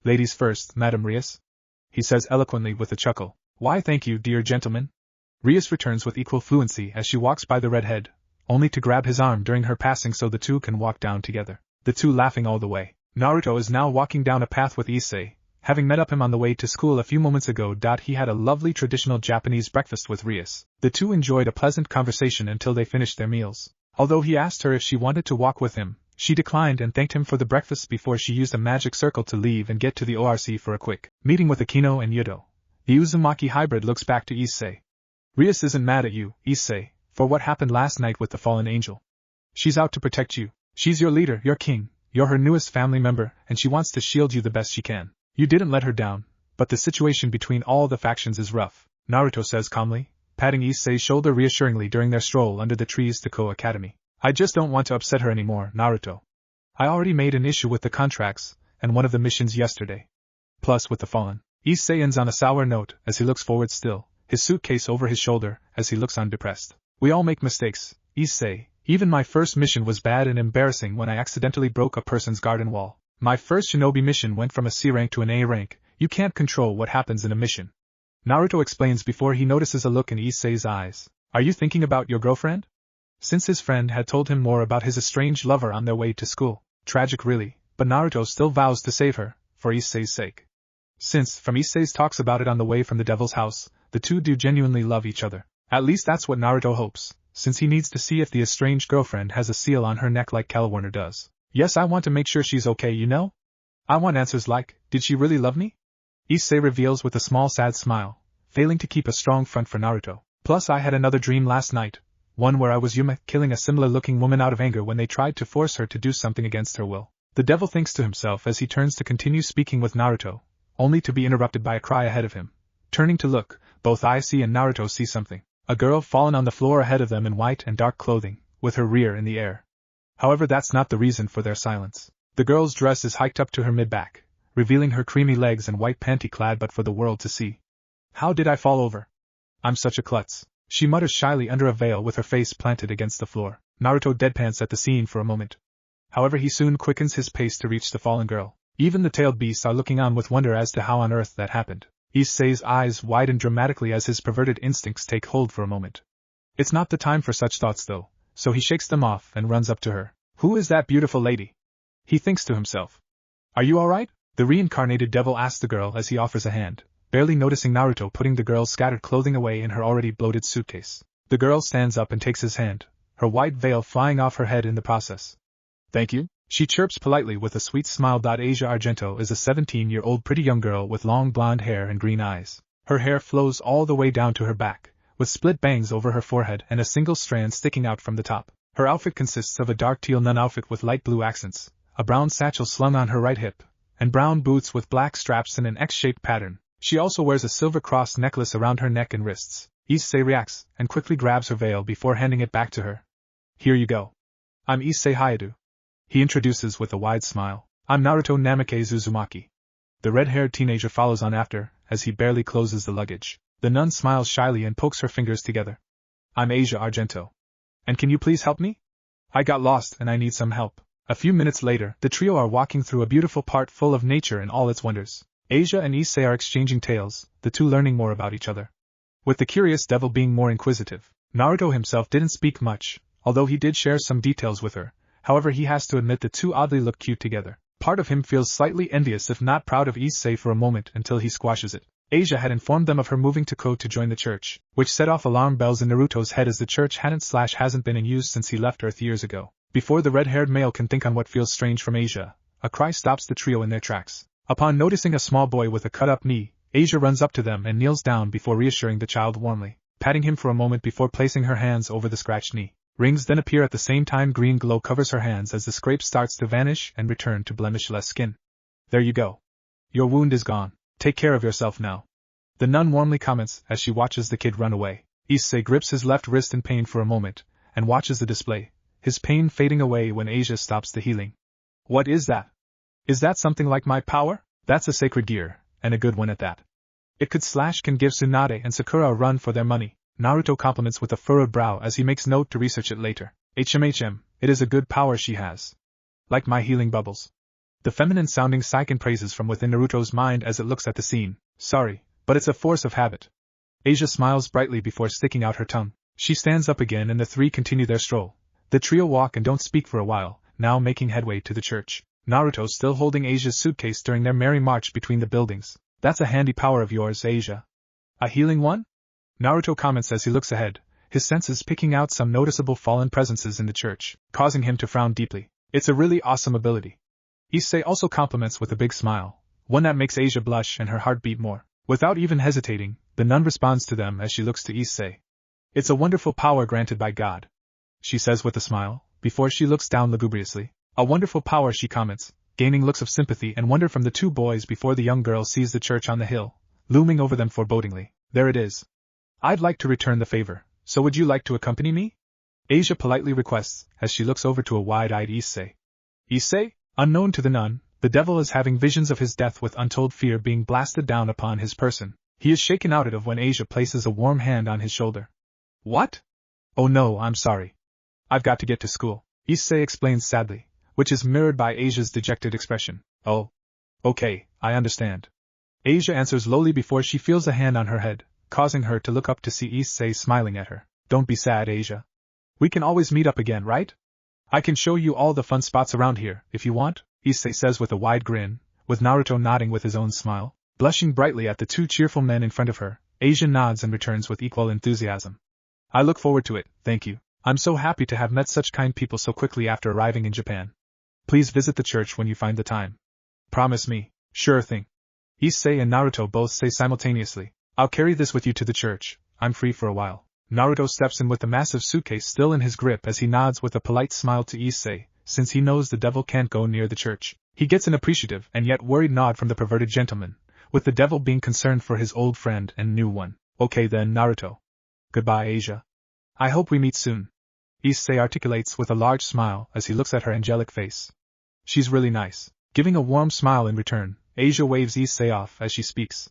Ladies first, Madam Rias, he says eloquently with a chuckle. Why thank you, dear gentleman. Rias returns with equal fluency as she walks by the redhead, only to grab his arm during her passing so the two can walk down together, the two laughing all the way. Naruto is now walking down a path with Issei, having met up him on the way to school a few moments ago. He had a lovely traditional Japanese breakfast with Rias. The two enjoyed a pleasant conversation until they finished their meals. Although he asked her if she wanted to walk with him, she declined and thanked him for the breakfast before she used a magic circle to leave and get to the ORC for a quick meeting with Akino and Yuto. The Uzumaki hybrid looks back to Issei. Rias isn't mad at you, Issei, for what happened last night with the fallen angel. She's out to protect you. She's your leader, your king, you're her newest family member, and she wants to shield you the best she can. You didn't let her down, but the situation between all the factions is rough, Naruto says calmly, patting Issei's shoulder reassuringly during their stroll under the trees to Koa Academy. I just don't want to upset her anymore, Naruto. I already made an issue with the contracts, and one of the missions yesterday. Plus with the fallen. Issei ends on a sour note as he looks forward still, his suitcase over his shoulder as he looks on depressed. We all make mistakes, Issei. Even my first mission was bad and embarrassing when I accidentally broke a person's garden wall. My first shinobi mission went from a C rank to an A rank. You can't control what happens in a mission. Naruto explains before he notices a look in Issei's eyes. Are you thinking about your girlfriend? Since his friend had told him more about his estranged lover on their way to school. Tragic really, but Naruto still vows to save her, for Issei's sake. Since, from Issei's talks about it on the way from the devil's house, the two do genuinely love each other. At least that's what Naruto hopes, since he needs to see if the estranged girlfriend has a seal on her neck like Calwarner does. Yes, I want to make sure she's okay, you know? I want answers like, did she really love me? Issei reveals with a small sad smile, failing to keep a strong front for Naruto. Plus I had another dream last night, one where I was Yuma killing a similar-looking woman out of anger when they tried to force her to do something against her will. The devil thinks to himself as he turns to continue speaking with Naruto, only to be interrupted by a cry ahead of him. Turning to look, both Issei and Naruto see something. A girl fallen on the floor ahead of them in white and dark clothing, with her rear in the air. However, that's not the reason for their silence. The girl's dress is hiked up to her mid-back, revealing her creamy legs and white panty clad but for the world to see. How did I fall over? I'm such a klutz, she mutters shyly under a veil with her face planted against the floor. Naruto deadpans at the scene for a moment. However, he soon quickens his pace to reach the fallen girl. Even the tailed beasts are looking on with wonder as to how on earth that happened. Issei's eyes widen dramatically as his perverted instincts take hold for a moment. It's not the time for such thoughts though, so he shakes them off and runs up to her. Who is that beautiful lady? He thinks to himself. Are you alright? The reincarnated devil asks the girl as he offers a hand, barely noticing Naruto putting the girl's scattered clothing away in her already bloated suitcase. The girl stands up and takes his hand, her white veil flying off her head in the process. Thank you, she chirps politely with a sweet smile. Asia Argento is a 17-year-old pretty young girl with long blonde hair and green eyes. Her hair flows all the way down to her back, with split bangs over her forehead and a single strand sticking out from the top. Her outfit consists of a dark teal nun outfit with light blue accents, a brown satchel slung on her right hip, and brown boots with black straps in an X-shaped pattern. She also wears a silver cross necklace around her neck and wrists. Issei reacts, and quickly grabs her veil before handing it back to her. Here you go. I'm Issei Hayadu. He introduces with a wide smile. I'm Naruto Namike Uzumaki. The red-haired teenager follows on after, as he barely closes the luggage. The nun smiles shyly and pokes her fingers together. I'm Asia Argento. And can you please help me? I got lost and I need some help. A few minutes later, the trio are walking through a beautiful part full of nature and all its wonders. Asia and Issei are exchanging tales, the two learning more about each other. With the curious devil being more inquisitive, Naruto himself didn't speak much, although he did share some details with her. However, he has to admit the two oddly look cute together. Part of him feels slightly envious if not proud of Issei for a moment until he squashes it. Asia had informed them of her moving to Ko to join the church, which set off alarm bells in Naruto's head as the church hasn't been in use since he left Earth years ago. Before the red-haired male can think on what feels strange from Asia, a cry stops the trio in their tracks. Upon noticing a small boy with a cut-up knee, Asia runs up to them and kneels down before reassuring the child warmly, patting him for a moment before placing her hands over the scratched knee. Rings then appear at the same time. Green glow covers her hands as the scrape starts to vanish and return to blemishless skin. There you go. Your wound is gone. Take care of yourself now. The nun warmly comments as she watches the kid run away. Issei grips his left wrist in pain for a moment, and watches the display, his pain fading away when Asia stops the healing. What is that? Is that something like my power? That's a sacred gear, and a good one at that. It could slash can give Tsunade and Sakura a run for their money. Naruto compliments with a furrowed brow as he makes note to research it later. HMHM, it is a good power she has. Like my healing bubbles. The feminine-sounding Saiken praises from within Naruto's mind as it looks at the scene. Sorry, but it's a force of habit. Asia smiles brightly before sticking out her tongue. She stands up again and the three continue their stroll. The trio walk and don't speak for a while, now making headway to the church. Naruto still holding Asia's suitcase during their merry march between the buildings. That's a handy power of yours, Asia. A healing one? Naruto comments as he looks ahead, his senses picking out some noticeable fallen presences in the church, causing him to frown deeply. It's a really awesome ability. Issei also compliments with a big smile, one that makes Asia blush and her heart beat more. Without even hesitating, the nun responds to them as she looks to Issei. It's a wonderful power granted by God, she says with a smile, before she looks down lugubriously. A wonderful power, she comments, gaining looks of sympathy and wonder from the two boys before the young girl sees the church on the hill, looming over them forebodingly. There it is. I'd like to return the favor, so would you like to accompany me? Asia politely requests, as she looks over to a wide-eyed Issei. Issei? Unknown to the nun, the devil is having visions of his death with untold fear being blasted down upon his person. He is shaken out of when Asia places a warm hand on his shoulder. What? Oh no, I'm sorry. I've got to get to school, Issei explains sadly, which is mirrored by Asia's dejected expression. Oh. Okay, I understand. Asia answers lowly before she feels a hand on her head, causing her to look up to see Issei smiling at her. Don't be sad, Asia. We can always meet up again, right? I can show you all the fun spots around here, if you want, Issei says with a wide grin, with Naruto nodding with his own smile. Blushing brightly at the two cheerful men in front of her, Asia nods and returns with equal enthusiasm. I look forward to it, thank you. I'm so happy to have met such kind people so quickly after arriving in Japan. Please visit the church when you find the time. Promise me. Sure thing. Issei and Naruto both say simultaneously. I'll carry this with you to the church, I'm free for a while. Naruto steps in with the massive suitcase still in his grip as he nods with a polite smile to Issei, since he knows the devil can't go near the church. He gets an appreciative and yet worried nod from the perverted gentleman, with the devil being concerned for his old friend and new one. Okay then, Naruto. Goodbye, Asia. I hope we meet soon. Issei articulates with a large smile as he looks at her angelic face. She's really nice. Giving a warm smile in return, Asia waves Issei off as she speaks.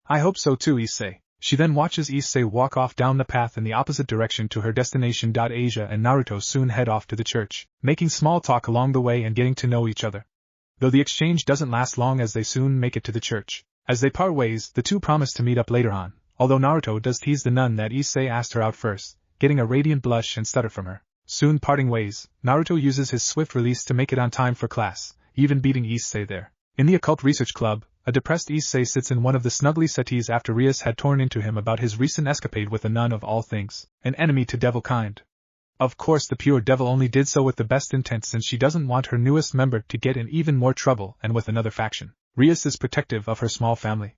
I hope so too, Issei. She then watches Issei walk off down the path in the opposite direction to her destination. Asia and Naruto soon head off to the church, making small talk along the way and getting to know each other. Though the exchange doesn't last long as they soon make it to the church. As they part ways, the two promise to meet up later on, although Naruto does tease the nun that Issei asked her out first, getting a radiant blush and stutter from her. Soon parting ways, Naruto uses his swift release to make it on time for class, even beating Issei there. In the Occult Research Club, a depressed Issei sits in one of the snuggly settees after Rias had torn into him about his recent escapade with a nun of all things, an enemy to devil kind. Of course the pure devil only did so with the best intent, since she doesn't want her newest member to get in even more trouble and with another faction. Rias is protective of her small family.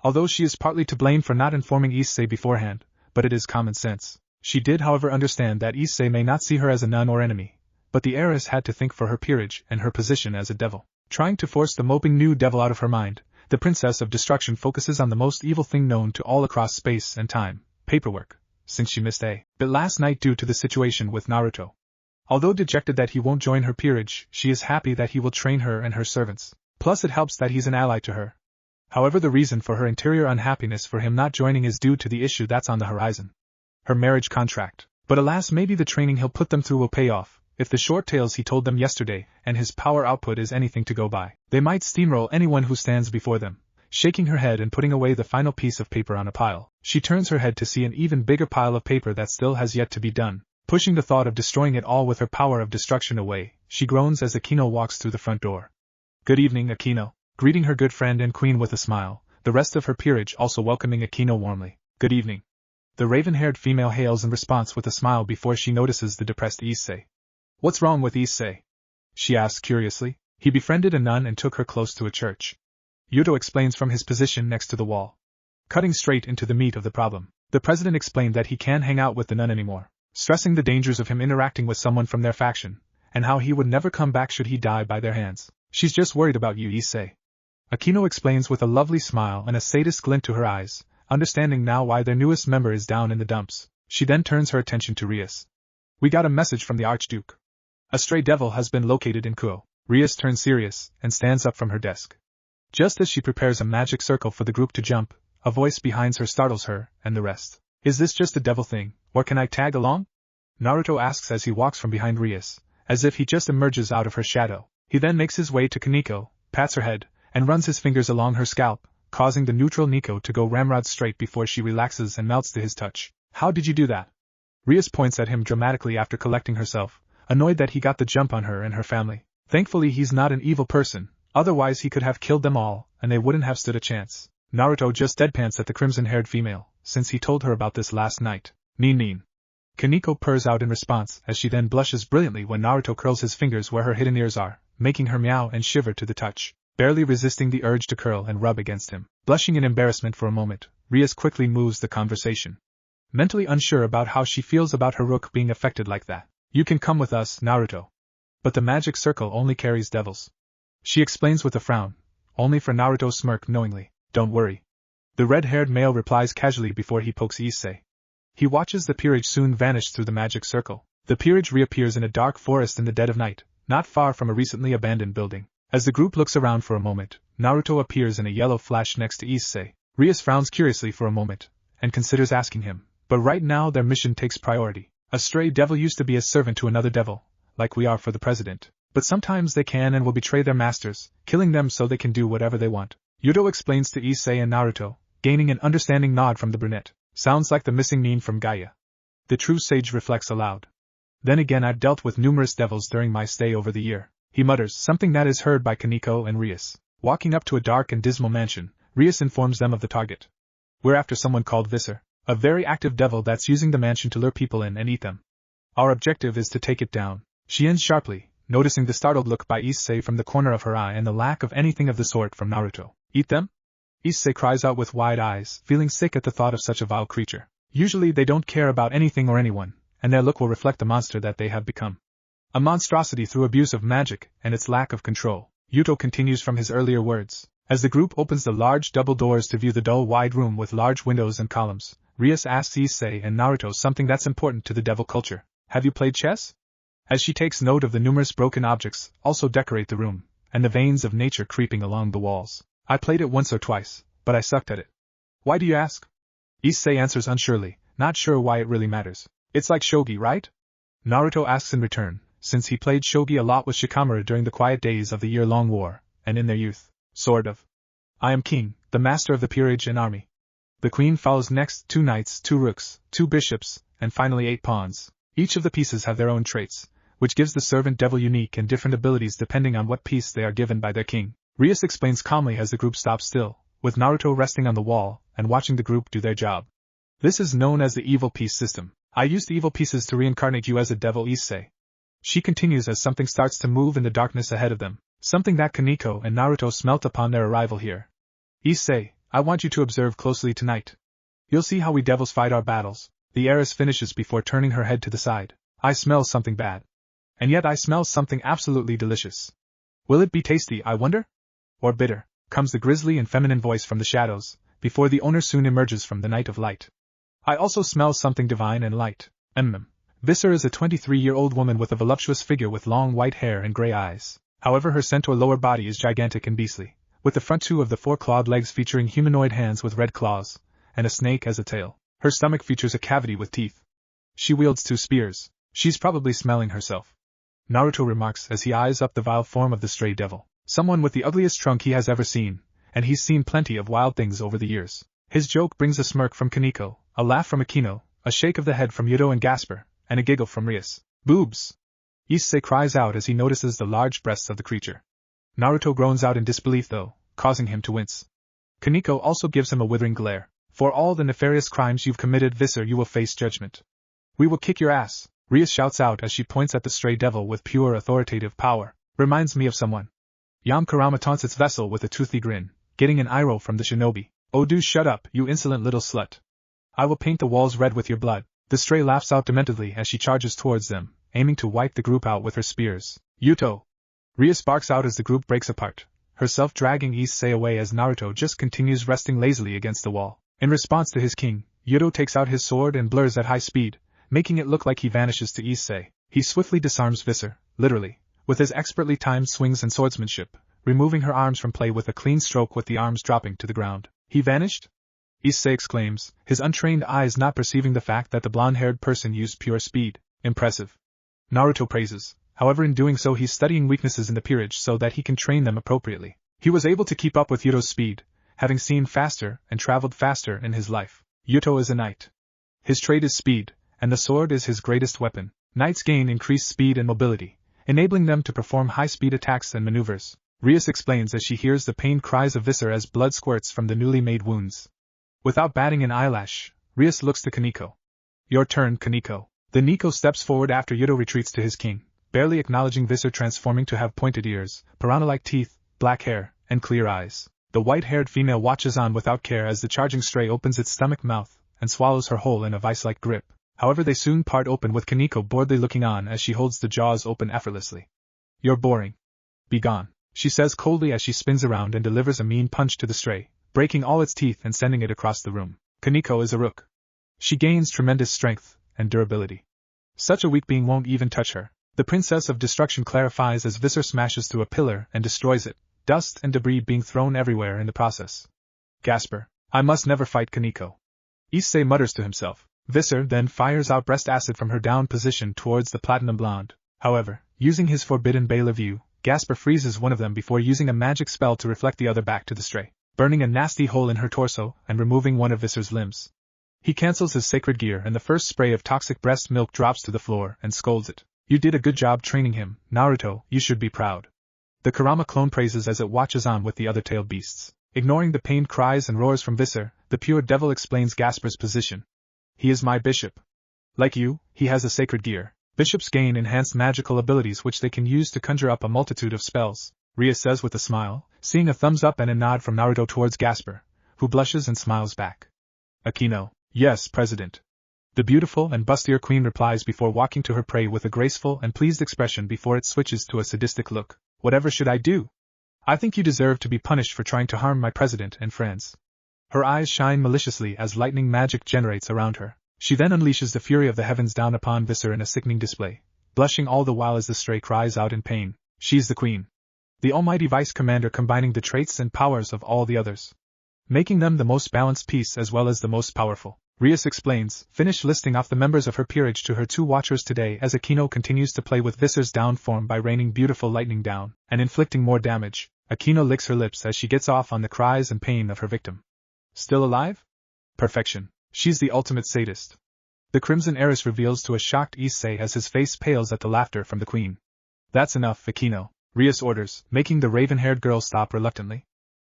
Although she is partly to blame for not informing Issei beforehand, but it is common sense. She did however understand that Issei may not see her as a nun or enemy, but the heiress had to think for her peerage and her position as a devil. Trying to force the moping new devil out of her mind, the Princess of Destruction focuses on the most evil thing known to all across space and time, paperwork, since she missed a bit last night due to the situation with Naruto. Although dejected that he won't join her peerage, she is happy that he will train her and her servants. Plus it helps that he's an ally to her. However, the reason for her interior unhappiness for him not joining is due to the issue that's on the horizon. Her marriage contract. But alas, maybe the training he'll put them through will pay off. If the short tales he told them yesterday and his power output is anything to go by, they might steamroll anyone who stands before them. Shaking her head and putting away the final piece of paper on a pile, she turns her head to see an even bigger pile of paper that still has yet to be done. Pushing the thought of destroying it all with her power of destruction away, she groans as Akino walks through the front door. Good evening, Akino. Greeting her good friend and queen with a smile, the rest of her peerage also welcoming Akino warmly. Good evening. The raven-haired female hails in response with a smile before she notices the depressed Issei. What's wrong with Issei? She asks curiously. He befriended a nun and took her close to a church. Yuto explains from his position next to the wall. Cutting straight into the meat of the problem, the president explained that he can't hang out with the nun anymore, stressing the dangers of him interacting with someone from their faction, and how he would never come back should he die by their hands. She's just worried about you, Issei. Akino explains with a lovely smile and a sadist glint to her eyes, understanding now why their newest member is down in the dumps. She then turns her attention to Rias. We got a message from the Archduke. A stray devil has been located in Kuo. Rias turns serious and stands up from her desk. Just as she prepares a magic circle for the group to jump, a voice behind her startles her and the rest. Is this just a devil thing, or can I tag along? Naruto asks as he walks from behind Rias, as if he just emerges out of her shadow. He then makes his way to Kaneko, pats her head, and runs his fingers along her scalp, causing the neutral Nico to go ramrod straight before she relaxes and melts to his touch. How did you do that? Rias points at him dramatically after collecting herself, annoyed that he got the jump on her and her family. Thankfully he's not an evil person, otherwise he could have killed them all, and they wouldn't have stood a chance. Naruto just deadpans at the crimson-haired female, since he told her about this last night. Nin. Kaneko purrs out in response as she then blushes brilliantly when Naruto curls his fingers where her hidden ears are, making her meow and shiver to the touch. Barely resisting the urge to curl and rub against him. Blushing in embarrassment for a moment, Rias quickly moves the conversation. Mentally unsure about how she feels about her rook being affected like that. You can come with us, Naruto. But the magic circle only carries devils. She explains with a frown, only for Naruto to smirk knowingly. Don't worry. The red-haired male replies casually before he pokes Issei. He watches the peerage soon vanish through the magic circle. The peerage reappears in a dark forest in the dead of night, not far from a recently abandoned building. As the group looks around for a moment, Naruto appears in a yellow flash next to Issei. Rias frowns curiously for a moment, and considers asking him, but right now their mission takes priority. A stray devil used to be a servant to another devil, like we are for the president, but sometimes they can and will betray their masters, killing them so they can do whatever they want. Yuto explains to Issei and Naruto, gaining an understanding nod from the brunette. Sounds like the missing Nin from Gaia. The true sage reflects aloud. Then again, I've dealt with numerous devils during my stay over the year. He mutters, something that is heard by Kaneko and Rias. Walking up to a dark and dismal mansion, Rias informs them of the target. We're after someone called Visser, a very active devil that's using the mansion to lure people in and eat them. Our objective is to take it down. She ends sharply, noticing the startled look by Issei from the corner of her eye and the lack of anything of the sort from Naruto. Eat them? Issei cries out with wide eyes, feeling sick at the thought of such a vile creature. Usually they don't care about anything or anyone, and their look will reflect the monster that they have become. A monstrosity through abuse of magic and its lack of control. Yuto continues from his earlier words. As the group opens the large double doors to view the dull wide room with large windows and columns, Rias asks Issei and Naruto something that's important to the devil culture. Have you played chess? As she takes note of the numerous broken objects also decorate the room, and the veins of nature creeping along the walls. I played it once or twice, but I sucked at it. Why do you ask? Issei answers unsurely, not sure why it really matters. It's like shogi, right? Naruto asks in return, since he played shogi a lot with Shikamaru during the quiet days of the year-long war, and in their youth. Sort of. I am king, the master of the peerage and army. The queen follows next, 2 knights, 2 rooks, 2 bishops, and finally 8 pawns. Each of the pieces have their own traits, which gives the servant devil unique and different abilities depending on what piece they are given by their king. Rias explains calmly as the group stops still, with Naruto resting on the wall and watching the group do their job. This is known as the evil piece system. I used evil pieces to reincarnate you as a devil, Issei. She continues as something starts to move in the darkness ahead of them, something that Kaneko and Naruto smelt upon their arrival here. Issei, I want you to observe closely tonight. You'll see how we devils fight our battles. The heiress finishes before turning her head to the side. I smell something bad. And yet I smell something absolutely delicious. Will it be tasty, I wonder? Or bitter? Comes the grisly and feminine voice from the shadows, before the owner soon emerges from the night of light. I also smell something divine and light. Visser is a 23-year-old woman with a voluptuous figure with long white hair and gray eyes. However, her centaur lower body is gigantic and beastly, with the front two of the four clawed legs featuring humanoid hands with red claws, and a snake as a tail. Her stomach features a cavity with teeth. She wields 2 spears. She's probably smelling herself. Naruto remarks as he eyes up the vile form of the stray devil. Someone with the ugliest trunk he has ever seen, and he's seen plenty of wild things over the years. His joke brings a smirk from Kaneko, a laugh from Akino, a shake of the head from Yudo and Gasper, and a giggle from Rias. Boobs! Issei cries out as he notices the large breasts of the creature. Naruto groans out in disbelief though, causing him to wince. Kaneko also gives him a withering glare. For all the nefarious crimes you've committed, Visser, you will face judgment. We will kick your ass, Rias shouts out as she points at the stray devil with pure authoritative power. Reminds me of someone. Yam Kurama taunts its vessel with a toothy grin, getting an eye roll from the shinobi. Oh, do shut up, you insolent little slut. I will paint the walls red with your blood. The stray laughs out dementedly as she charges towards them, aiming to wipe the group out with her spears. Yuto! Rias barks out as the group breaks apart, herself dragging Issei away as Naruto just continues resting lazily against the wall. In response to his king, Yuto takes out his sword and blurs at high speed, making it look like he vanishes to Issei. He swiftly disarms Visser, literally, with his expertly timed swings and swordsmanship, removing her arms from play with a clean stroke with the arms dropping to the ground. He vanished? Issei exclaims, his untrained eyes not perceiving the fact that the blonde-haired person used pure speed. Impressive. Naruto praises, however in doing so he's studying weaknesses in the peerage so that he can train them appropriately. He was able to keep up with Yuto's speed, having seen faster and traveled faster in his life. Yuto is a knight. His trade is speed, and the sword is his greatest weapon. Knights gain increased speed and mobility, enabling them to perform high-speed attacks and maneuvers. Rias explains as she hears the pained cries of Visser as blood squirts from the newly made wounds. Without batting an eyelash, Rias looks to Kaneko. Your turn, Kaneko. The Nico steps forward after Yuto retreats to his king, barely acknowledging Visser transforming to have pointed ears, piranha-like teeth, black hair, and clear eyes. The white-haired female watches on without care as the charging stray opens its stomach mouth and swallows her whole in a vice-like grip. However, they soon part open with Kaneko boredly looking on as she holds the jaws open effortlessly. You're boring. Be gone, she says coldly as she spins around and delivers a mean punch to the stray, breaking all its teeth and sending it across the room. Kaneko is a rook. She gains tremendous strength and durability. Such a weak being won't even touch her. The Princess of Destruction clarifies as Visser smashes through a pillar and destroys it, dust and debris being thrown everywhere in the process. Gasper, I must never fight Kaneko. Issei mutters to himself. Visser then fires out breast acid from her down position towards the platinum blonde. However, using his forbidden Bela view, Gasper freezes one of them before using a magic spell to reflect the other back to the stray, burning a nasty hole in her torso and removing one of Visser's limbs. He cancels his sacred gear and the first spray of toxic breast milk drops to the floor and scolds it. You did a good job training him, Naruto, you should be proud. The Kurama clone praises as it watches on with the other tailed beasts. Ignoring the pained cries and roars from Visser, the pure devil explains Gasper's position. He is my bishop. Like you, he has a sacred gear. Bishops gain enhanced magical abilities which they can use to conjure up a multitude of spells, Rias says with a smile, seeing a thumbs up and a nod from Naruto towards Gasper, who blushes and smiles back. Akino, yes, President. The beautiful and bustier queen replies before walking to her prey with a graceful and pleased expression before it switches to a sadistic look. Whatever should I do? I think you deserve to be punished for trying to harm my president and friends. Her eyes shine maliciously as lightning magic generates around her. She then unleashes the fury of the heavens down upon Visser in a sickening display, blushing all the while as the stray cries out in pain. She's the queen. The almighty vice commander combining the traits and powers of all the others, making them the most balanced piece as well as the most powerful. Rias explains, finish listing off the members of her peerage to her two watchers today as Akino continues to play with Visser's down form by raining beautiful lightning down and inflicting more damage. Akino licks her lips as she gets off on the cries and pain of her victim. Still alive? Perfection. She's the ultimate sadist. The Crimson Heiress reveals to a shocked Issei as his face pales at the laughter from the queen. That's enough, Akino. Rias orders, making the raven-haired girl stop reluctantly.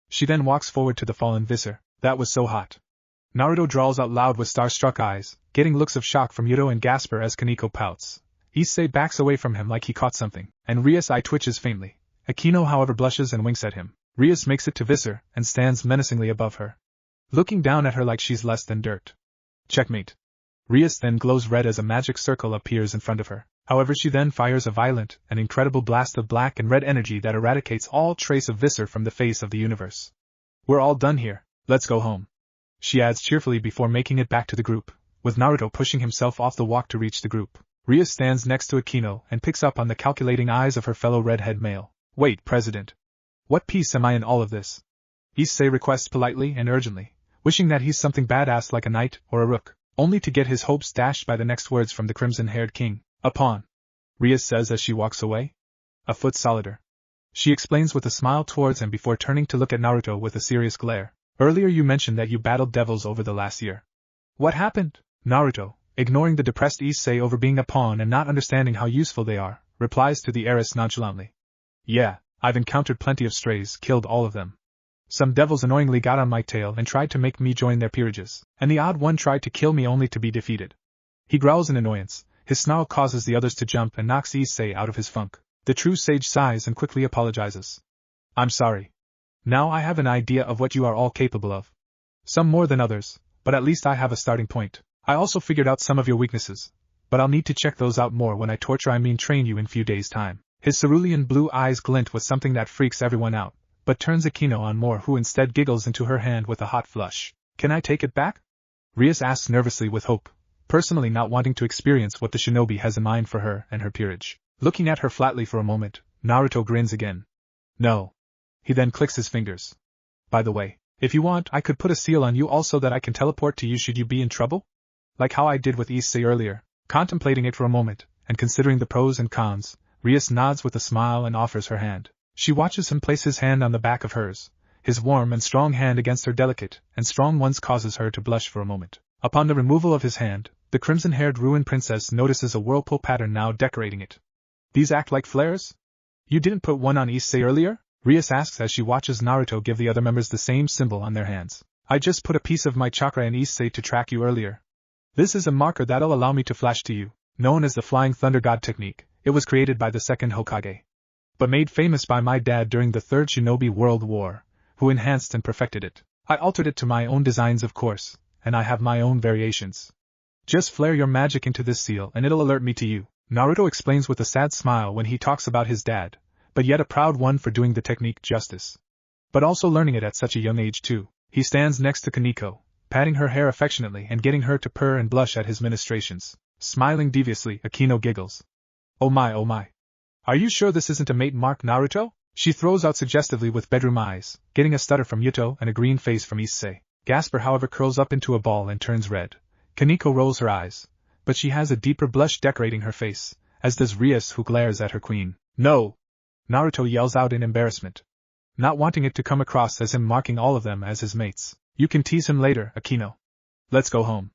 She then walks forward to the fallen Visser. That was so hot. Naruto drawls out loud with starstruck eyes, getting looks of shock from Yuto and Gasper as Kaneko pouts. Issei backs away from him like he caught something, and Rias' eye twitches faintly. Akino however blushes and winks at him. Rias makes it to Visser, and stands menacingly above her, looking down at her like she's less than dirt. Checkmate. Rias then glows red as a magic circle appears in front of her. However, she then fires a violent and incredible blast of black and red energy that eradicates all trace of Visser from the face of the universe. We're all done here, let's go home, she adds cheerfully before making it back to the group, with Naruto pushing himself off the walk to reach the group. Rias stands next to Akino and picks up on the calculating eyes of her fellow redhead male. Wait, President. What piece am I in all of this? Issei requests politely and urgently, wishing that he's something badass like a knight or a rook, only to get his hopes dashed by the next words from the crimson-haired king. A pawn, Rias says as she walks away. A foot solider, she explains with a smile towards him before turning to look at Naruto with a serious glare. Earlier you mentioned that you battled devils over the last year. What happened? Naruto, ignoring the depressed Issei over being a pawn and not understanding how useful they are, replies to the heiress nonchalantly. Yeah, I've encountered plenty of strays, killed all of them. Some devils annoyingly got on my tail and tried to make me join their peerages, and the odd one tried to kill me only to be defeated. He growls in annoyance. His snarl causes the others to jump and knocks Issei out of his funk. The true sage sighs and quickly apologizes. I'm sorry. Now I have an idea of what you are all capable of. Some more than others, but at least I have a starting point. I also figured out some of your weaknesses, but I'll need to check those out more when I train you in few days' time. His cerulean blue eyes glint with something that freaks everyone out, but turns Akino on more, who instead giggles into her hand with a hot flush. Can I take it back? Rias asks nervously with hope, personally not wanting to experience what the shinobi has in mind for her and her peerage. Looking at her flatly for a moment, Naruto grins again. No. He then clicks his fingers. By the way, if you want, I could put a seal on you also that I can teleport to you should you be in trouble? Like how I did with Issei earlier. Contemplating it for a moment, and considering the pros and cons, Rias nods with a smile and offers her hand. She watches him place his hand on the back of hers. His warm and strong hand against her delicate and strong ones causes her to blush for a moment. Upon the removal of his hand, the crimson-haired ruined princess notices a whirlpool pattern now decorating it. These act like flares? You didn't put one on Issei earlier? Rias asks as she watches Naruto give the other members the same symbol on their hands. I just put a piece of my chakra in Issei to track you earlier. This is a marker that'll allow me to flash to you, known as the Flying Thunder God technique. It was created by the second Hokage, but made famous by my dad during the Third Shinobi World War, who enhanced and perfected it. I altered it to my own designs of course, and I have my own variations. Just flare your magic into this seal and it'll alert me to you, Naruto explains with a sad smile when he talks about his dad, but yet a proud one for doing the technique justice. But also learning it at such a young age too. He stands next to Kaneko, patting her hair affectionately and getting her to purr and blush at his ministrations. Smiling deviously, Akino giggles. Oh my. Are you sure this isn't a mate mark, Naruto? She throws out suggestively with bedroom eyes, getting a stutter from Yuto and a green face from Issei. Gasper however curls up into a ball and turns red. Kaneko rolls her eyes, but she has a deeper blush decorating her face, as does Rias, who glares at her queen. No! Naruto yells out in embarrassment, not wanting it to come across as him marking all of them as his mates. You can tease him later, Akino. Let's go home.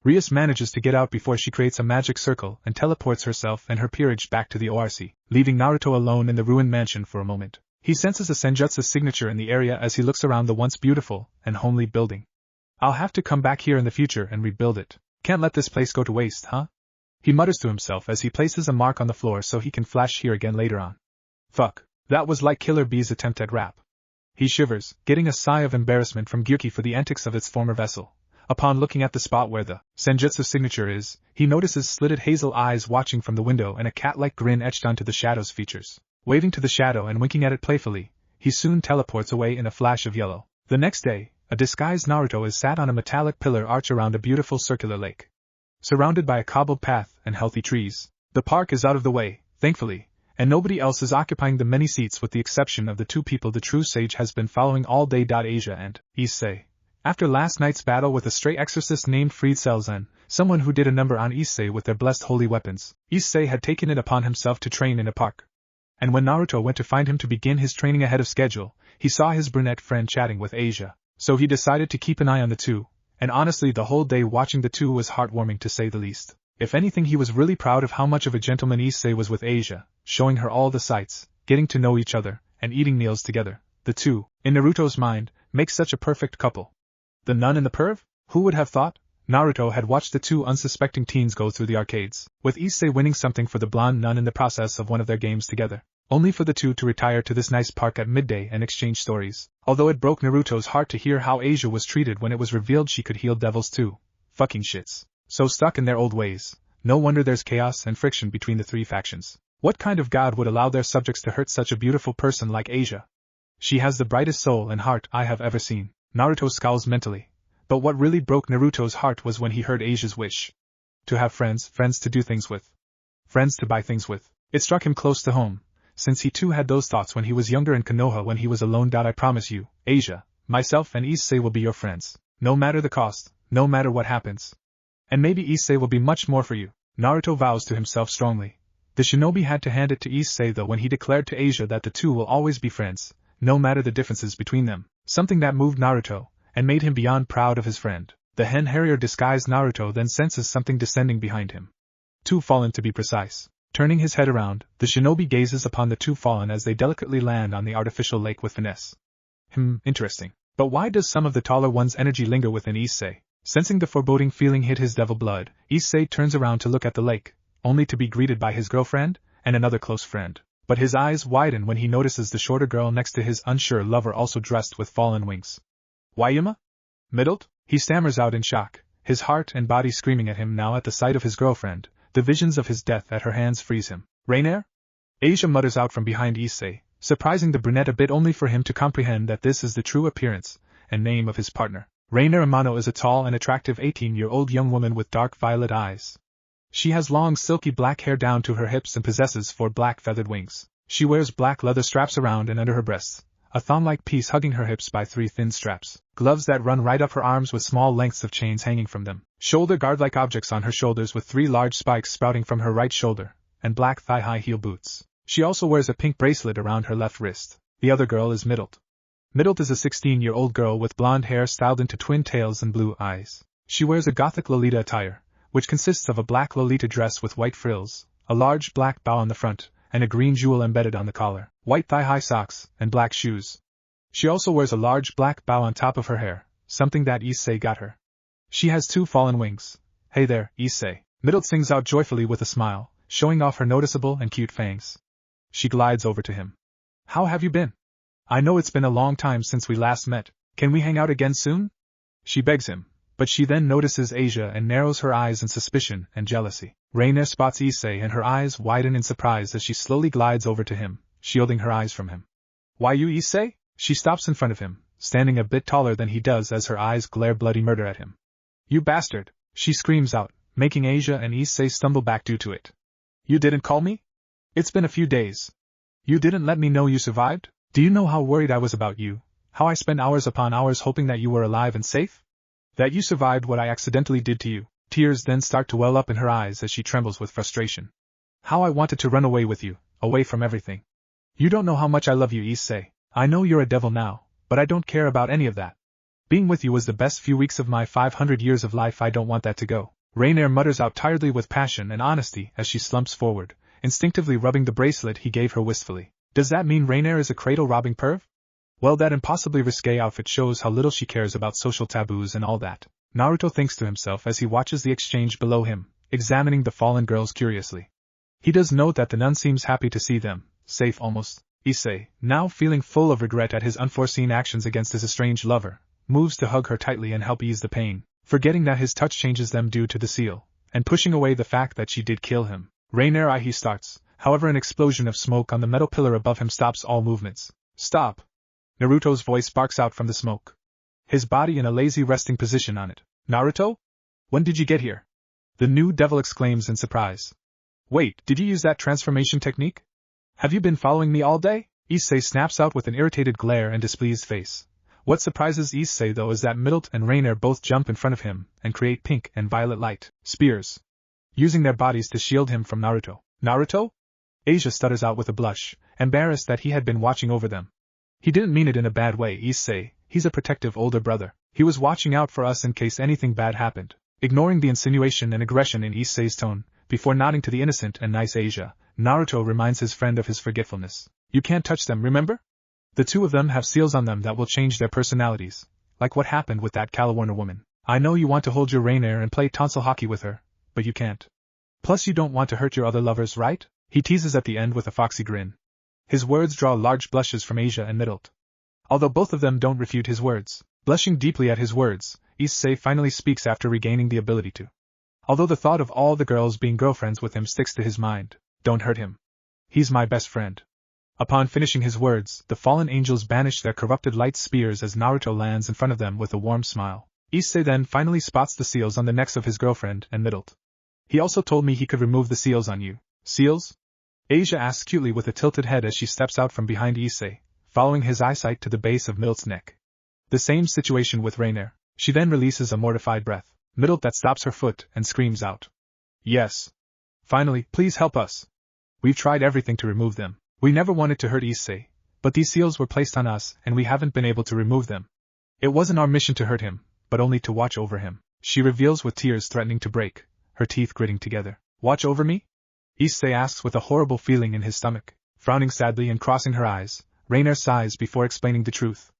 Rias manages to get out before she creates a magic circle and teleports herself and her peerage back to the ORC, leaving Naruto alone in the ruined mansion for a moment. He senses a senjutsu signature in the area as he looks around the once beautiful and homely building. I'll have to come back here in the future and rebuild it. Can't let this place go to waste, huh? He mutters to himself as he places a mark on the floor so he can flash here again later on. Fuck, that was like Killer Bee's attempt at rap. He shivers, getting a sigh of embarrassment from Gyuki for the antics of its former vessel. Upon looking at the spot where the senjutsu signature is, he notices slitted hazel eyes watching from the window and a cat-like grin etched onto the shadow's features. Waving to the shadow and winking at it playfully, he soon teleports away in a flash of yellow. The next day, a disguised Naruto is sat on a metallic pillar arch around a beautiful circular lake, surrounded by a cobbled path and healthy trees. The park is out of the way, thankfully, and nobody else is occupying the many seats with the exception of the two people the true sage has been following all day. Asia and Issei. After last night's battle with a stray exorcist named Freed Selzen, someone who did a number on Issei with their blessed holy weapons, Issei had taken it upon himself to train in a park. And when Naruto went to find him to begin his training ahead of schedule, he saw his brunette friend chatting with Asia. So he decided to keep an eye on the two, and honestly the whole day watching the two was heartwarming to say the least. If anything, he was really proud of how much of a gentleman Issei was with Asia, showing her all the sights, getting to know each other, and eating meals together. The two, in Naruto's mind, make such a perfect couple. The nun and the perv? Who would have thought? Naruto had watched the two unsuspecting teens go through the arcades, with Issei winning something for the blonde nun in the process of one of their games together, only for the two to retire to this nice park at midday and exchange stories. Although it broke Naruto's heart to hear how Asia was treated when it was revealed she could heal devils too. Fucking shits. So stuck in their old ways. No wonder there's chaos and friction between the three factions. What kind of god would allow their subjects to hurt such a beautiful person like Asia? She has the brightest soul and heart I have ever seen. Naruto scowls mentally. But what really broke Naruto's heart was when he heard Asia's wish. To have friends to do things with. Friends to buy things with. It struck him close to home, since he too had those thoughts when he was younger in Konoha when he was alone. I promise you, Asia, myself and Issei will be your friends. No matter the cost, no matter what happens. And maybe Issei will be much more for you. Naruto vows to himself strongly. The shinobi had to hand it to Issei though when he declared to Asia that the two will always be friends, no matter the differences between them, something that moved Naruto, and made him beyond proud of his friend. The hen harrier disguised Naruto then senses something descending behind him. Two fallen to be precise. Turning his head around, the shinobi gazes upon the two fallen as they delicately land on the artificial lake with finesse. Interesting. But why does some of the taller one's energy linger within Issei? Sensing the foreboding feeling hit his devil blood, Issei turns around to look at the lake, only to be greeted by his girlfriend, and another close friend. But his eyes widen when he notices the shorter girl next to his unsure lover also dressed with fallen wings. Wayuma? Middled? He stammers out in shock, his heart and body screaming at him now at the sight of his girlfriend. The visions of his death at her hands freeze him. Rainier? Asia mutters out from behind Issei, surprising the brunette a bit only for him to comprehend that this is the true appearance and name of his partner. Rainier Amano is a tall and attractive 18-year-old young woman with dark violet eyes. She has long silky black hair down to her hips and possesses 4 black feathered wings. She wears black leather straps around and under her breasts, a thong-like piece hugging her hips by 3 thin straps, gloves that run right up her arms with small lengths of chains hanging from them, shoulder guard-like objects on her shoulders with 3 large spikes sprouting from her right shoulder, and black thigh-high heel boots. She also wears a pink bracelet around her left wrist. The other girl is Middled. Middled is a 16-year-old girl with blonde hair styled into twin tails and blue eyes. She wears a gothic Lolita attire, which consists of a black Lolita dress with white frills, a large black bow on the front, and a green jewel embedded on the collar, white thigh-high socks, and black shoes. She also wears a large black bow on top of her hair, something that Issei got her. She has 2 fallen wings. Hey there, Issei. Middled sings out joyfully with a smile, showing off her noticeable and cute fangs. She glides over to him. How have you been? I know it's been a long time since we last met. Can we hang out again soon? She begs him, but she then notices Asia and narrows her eyes in suspicion and jealousy. Rainier spots Issei and her eyes widen in surprise as she slowly glides over to him, shielding her eyes from him. Why you, Issei? She stops in front of him, standing a bit taller than he does as her eyes glare bloody murder at him. You bastard! She screams out, making Asia and Issei stumble back due to it. You didn't call me? It's been a few days. You didn't let me know you survived? Do you know how worried I was about you? How I spent hours upon hours hoping that you were alive and safe? That you survived what I accidentally did to you. Tears then start to well up in her eyes as she trembles with frustration. How I wanted to run away with you, away from everything. You don't know how much I love you, Issei. I know you're a devil now, but I don't care about any of that. Being with you was the best few weeks of my 500 years of life. I don't want that to go. Rainier mutters out tiredly with passion and honesty as she slumps forward, instinctively rubbing the bracelet he gave her wistfully. Does that mean Rainier is a cradle-robbing perv? Well, that impossibly risque outfit shows how little she cares about social taboos and all that. Naruto thinks to himself as he watches the exchange below him, examining the fallen girls curiously. He does note that the nun seems happy to see them, safe almost. Issei, now feeling full of regret at his unforeseen actions against his estranged lover, moves to hug her tightly and help ease the pain, forgetting that his touch changes them due to the seal, and pushing away the fact that she did kill him. Rainier he starts, however an explosion of smoke on the metal pillar above him stops all movements. Stop! Naruto's voice sparks out from the smoke, his body in a lazy resting position on it. Naruto? When did you get here? The new devil exclaims in surprise. Wait, did you use that transformation technique? Have you been following me all day? Issei snaps out with an irritated glare and displeased face. What surprises Issei though is that Middled and Rainier both jump in front of him and create pink and violet light spears, using their bodies to shield him from Naruto. Naruto? Asia stutters out with a blush, embarrassed that he had been watching over them. He didn't mean it in a bad way, Issei. He's a protective older brother. He was watching out for us in case anything bad happened. Ignoring the insinuation and aggression in Issei's tone, before nodding to the innocent and nice Asia, Naruto reminds his friend of his forgetfulness. You can't touch them, remember? The two of them have seals on them that will change their personalities, like what happened with that Calawarner woman. I know you want to hold your Rainier and play tonsil hockey with her, but you can't. Plus you don't want to hurt your other lovers, right? He teases at the end with a foxy grin. His words draw large blushes from Asia and Middlet. Although both of them don't refute his words. Blushing deeply at his words, Issei finally speaks after regaining the ability to. Although the thought of all the girls being girlfriends with him sticks to his mind, don't hurt him. He's my best friend. Upon finishing his words, the fallen angels banish their corrupted light spears as Naruto lands in front of them with a warm smile. Issei then finally spots the seals on the necks of his girlfriend and Middlet. He also told me he could remove the seals on you. Seals? Asia asks cutely with a tilted head as she steps out from behind Issei, following his eyesight to the base of Middlet's neck. The same situation with Rainier. She then releases a mortified breath. Middlet that stops her foot and screams out. Yes. Finally, please help us. We've tried everything to remove them. We never wanted to hurt Issei, but these seals were placed on us and we haven't been able to remove them. It wasn't our mission to hurt him, but only to watch over him. She reveals with tears threatening to break, her teeth gritting together. Watch over me? Issei asks with a horrible feeling in his stomach. Frowning sadly and crossing her eyes, Rainier sighs before explaining the truth.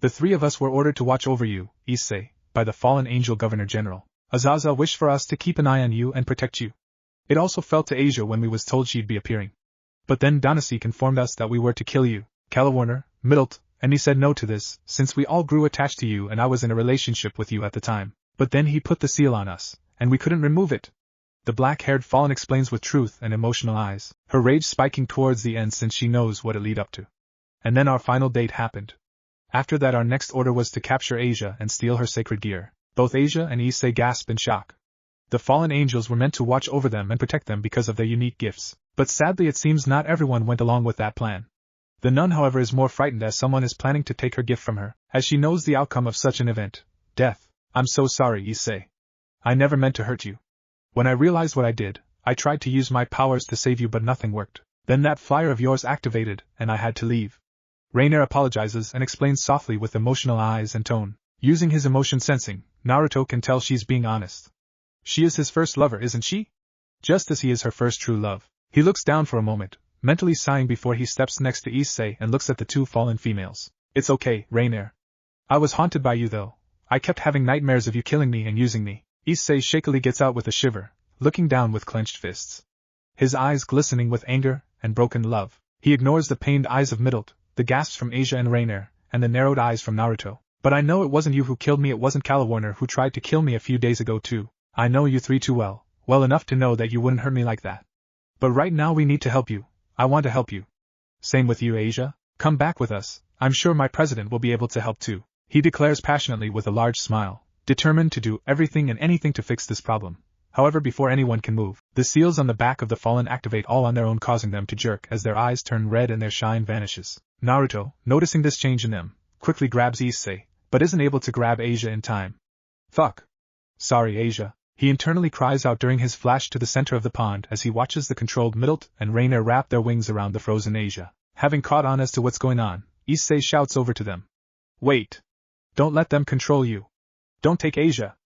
The three of us were ordered to watch over you, Issei, by the fallen angel Governor General. Azazel wished for us to keep an eye on you and protect you. It also fell to Asia when we was told she'd be appearing. But then Donasek informed us that we were to kill you, Calawarner, Middlet, and he said no to this, since we all grew attached to you and I was in a relationship with you at the time. But then he put the seal on us, and we couldn't remove it. The black-haired fallen explains with truth and emotional eyes, her rage spiking towards the end since she knows what it lead up to. And then our final date happened. After that our next order was to capture Asia and steal her sacred gear. Both Asia and Issei gasp in shock. The fallen angels were meant to watch over them and protect them because of their unique gifts, but sadly it seems not everyone went along with that plan. The nun however is more frightened as someone is planning to take her gift from her, as she knows the outcome of such an event. Death. I'm so sorry, Issei. I never meant to hurt you. When I realized what I did, I tried to use my powers to save you but nothing worked. Then that flyer of yours activated, and I had to leave. Rainier apologizes and explains softly with emotional eyes and tone. Using his emotion sensing, Naruto can tell she's being honest. She is his first lover, isn't she? Just as he is her first true love. He looks down for a moment, mentally sighing before he steps next to Issei and looks at the two fallen females. It's okay, Rainier. I was haunted by you though. I kept having nightmares of you killing me and using me. Issei shakily gets out with a shiver, looking down with clenched fists. His eyes glistening with anger and broken love. He ignores the pained eyes of Middlet, the gasps from Asia and Rainier, and the narrowed eyes from Naruto. But I know it wasn't you who killed me, it wasn't Calawarner who tried to kill me a few days ago too. I know you three too well, well enough to know that you wouldn't hurt me like that. But right now we need to help you. I want to help you. Same with you, Asia. Come back with us. I'm sure my president will be able to help too. He declares passionately with a large smile, determined to do everything and anything to fix this problem. However, before anyone can move, the seals on the back of the fallen activate all on their own, causing them to jerk as their eyes turn red and their shine vanishes. Naruto, noticing this change in them, quickly grabs Issei, but isn't able to grab Asia in time. Fuck. Sorry, Asia. He internally cries out during his flash to the center of the pond as he watches the controlled Middlet and Rainier wrap their wings around the frozen Asia. Having caught on as to what's going on, Issei shouts over to them. Wait. Don't let them control you. Don't take Asia.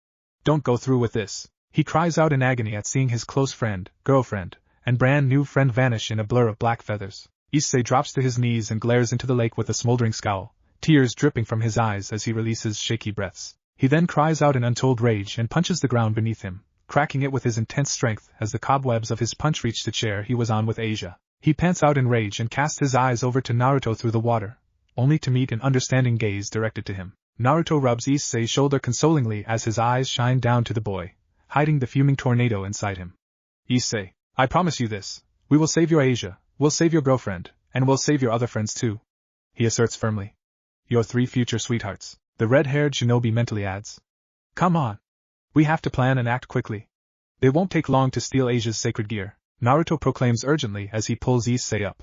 Don't go through with this. He cries out in agony at seeing his close friend, girlfriend, and brand new friend vanish in a blur of black feathers. Issei drops to his knees and glares into the lake with a smoldering scowl, tears dripping from his eyes as he releases shaky breaths. He then cries out in untold rage and punches the ground beneath him, cracking it with his intense strength as the cobwebs of his punch reach the chair he was on with Asia. He pants out in rage and casts his eyes over to Naruto through the water, only to meet an understanding gaze directed to him. Naruto rubs Issei's shoulder consolingly as his eyes shine down to the boy, hiding the fuming tornado inside him. Issei, I promise you this. We will save your Asia, we'll save your girlfriend, and we'll save your other friends too. He asserts firmly. Your three future sweethearts. The red-haired shinobi mentally adds. Come on. We have to plan and act quickly. They won't take long to steal Asia's sacred gear, Naruto proclaims urgently as he pulls Issei up.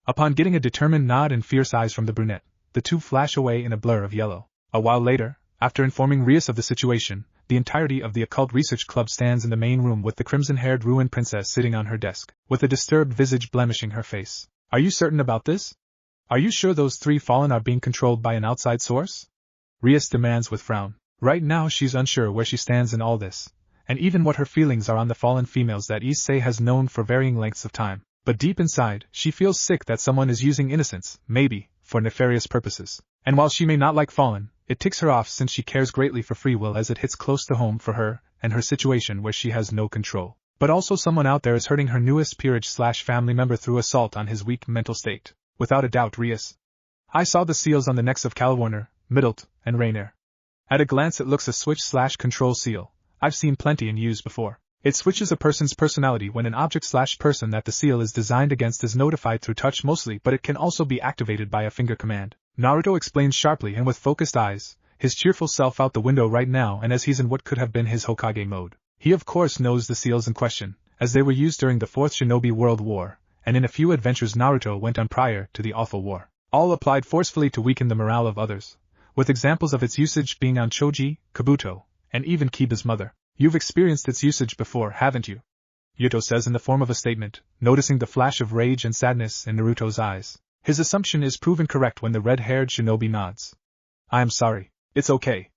Upon getting a determined nod and fierce eyes from the brunette, the two flash away in a blur of yellow. A while later, after informing Rias of the situation, the entirety of the Occult Research Club stands in the main room with the crimson-haired ruined princess sitting on her desk, with a disturbed visage blemishing her face. Are you certain about this? Are you sure those three fallen are being controlled by an outside source? Rias demands with frown. Right now she's unsure where she stands in all this, and even what her feelings are on the fallen females that Issei has known for varying lengths of time. But deep inside, she feels sick that someone is using innocence, maybe, for nefarious purposes. And while she may not like Fallen, it ticks her off since she cares greatly for free will as it hits close to home for her and her situation where she has no control. But also someone out there is hurting her newest peerage/family member through assault on his weak mental state. Without a doubt, Rias. I saw the seals on the necks of Calwarner, Middlet, and Rainier. At a glance it looks a switch/control seal. I've seen plenty in use before. It switches a person's personality when an object/person that the seal is designed against is notified through touch mostly, but it can also be activated by a finger command. Naruto explains sharply and with focused eyes, his cheerful self out the window right now and as he's in what could have been his Hokage mode. He of course knows the seals in question, as they were used during the Fourth Shinobi World War, and in a few adventures Naruto went on prior to the awful war. All applied forcefully to weaken the morale of others, with examples of its usage being on Choji, Kabuto, and even Kiba's mother. You've experienced its usage before, haven't you? Yuto says in the form of a statement, noticing the flash of rage and sadness in Naruto's eyes. His assumption is proven correct when the red-haired shinobi nods. I am sorry. It's okay.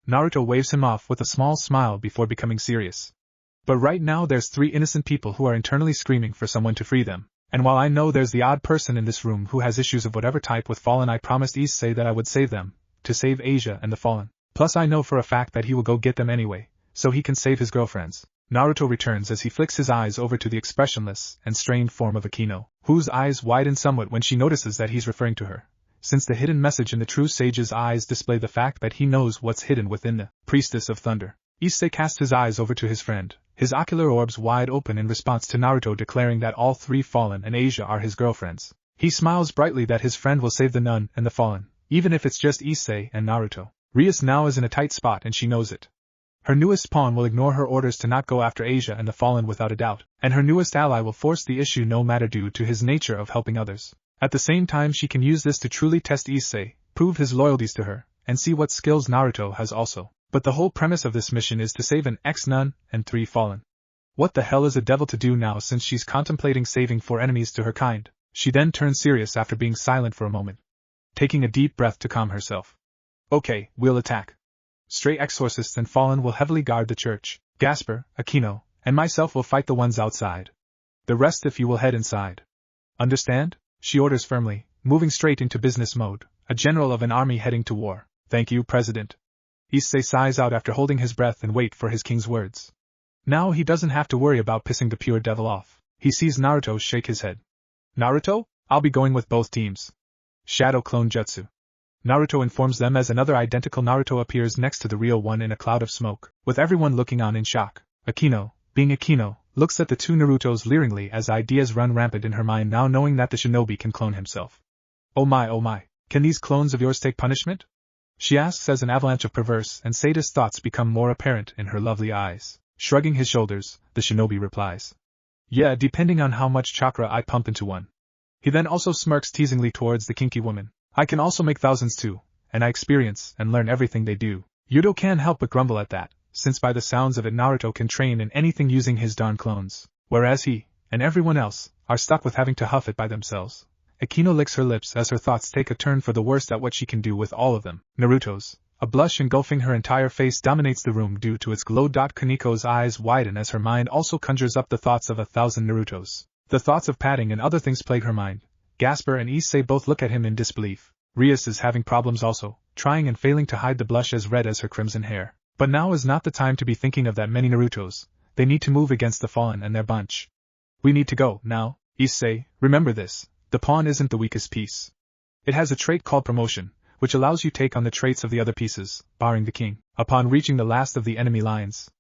Naruto waves him off with a small smile before becoming serious. But right now there's 3 innocent people who are internally screaming for someone to free them. And while I know there's the odd person in this room who has issues of whatever type with Fallen, I promised Issei that I would save them, to save Asia and the Fallen. Plus I know for a fact that he will go get them anyway, so he can save his girlfriends. Naruto returns as he flicks his eyes over to the expressionless and strained form of Akino, whose eyes widen somewhat when she notices that he's referring to her, since the hidden message in the true sage's eyes display the fact that he knows what's hidden within the Priestess of Thunder. Issei casts his eyes over to his friend, his ocular orbs wide open in response to Naruto declaring that all 3 Fallen and Asia are his girlfriends. He smiles brightly that his friend will save the nun and the Fallen, even if it's just Issei and Naruto. Rias now is in a tight spot and she knows it. Her newest pawn will ignore her orders to not go after Asia and the Fallen without a doubt, and her newest ally will force the issue no matter due to his nature of helping others. At the same time she can use this to truly test Issei, prove his loyalties to her, and see what skills Naruto has also. But the whole premise of this mission is to save an ex-nun and 3 Fallen. What the hell is a devil to do now since she's contemplating saving 4 enemies to her kind? She then turns serious after being silent for a moment, taking a deep breath to calm herself. Okay, we'll attack. Stray exorcists and Fallen will heavily guard the church. Gasper, Akino, and myself will fight the ones outside. The rest if you will head inside. Understand? She orders firmly, moving straight into business mode, a general of an army heading to war. Thank you, President. Issei sighs out after holding his breath and wait for his king's words. Now he doesn't have to worry about pissing the pure devil off. He sees Naruto shake his head. Naruto? I'll be going with both teams. Shadow Clone Jutsu. Naruto informs them as another identical Naruto appears next to the real one in a cloud of smoke, with everyone looking on in shock. Akino, being Akino, looks at the 2 Narutos leeringly as ideas run rampant in her mind now knowing that the shinobi can clone himself. Oh my, can these clones of yours take punishment? She asks as an avalanche of perverse and sadist thoughts become more apparent in her lovely eyes. Shrugging his shoulders, the shinobi replies. Yeah, depending on how much chakra I pump into one. He then also smirks teasingly towards the kinky woman. I can also make thousands too, and I experience and learn everything they do. Yudo can't help but grumble at that, since by the sounds of it Naruto can train in anything using his darn clones, whereas he, and everyone else, are stuck with having to huff it by themselves. Akino licks her lips as her thoughts take a turn for the worst at what she can do with all of them. Naruto's. A blush engulfing her entire face dominates the room due to its glow. Kaniko's eyes widen as her mind also conjures up the thoughts of 1,000 Narutos. The thoughts of padding and other things plague her mind. Gasper and Issei both look at him in disbelief. Rias is having problems also, trying and failing to hide the blush as red as her crimson hair. But now is not the time to be thinking of that many Narutos. They need to move against the Fallen and their bunch. We need to go, now. Issei, remember this, the pawn isn't the weakest piece. It has a trait called promotion, which allows you take on the traits of the other pieces, barring the king, upon reaching the last of the enemy lines.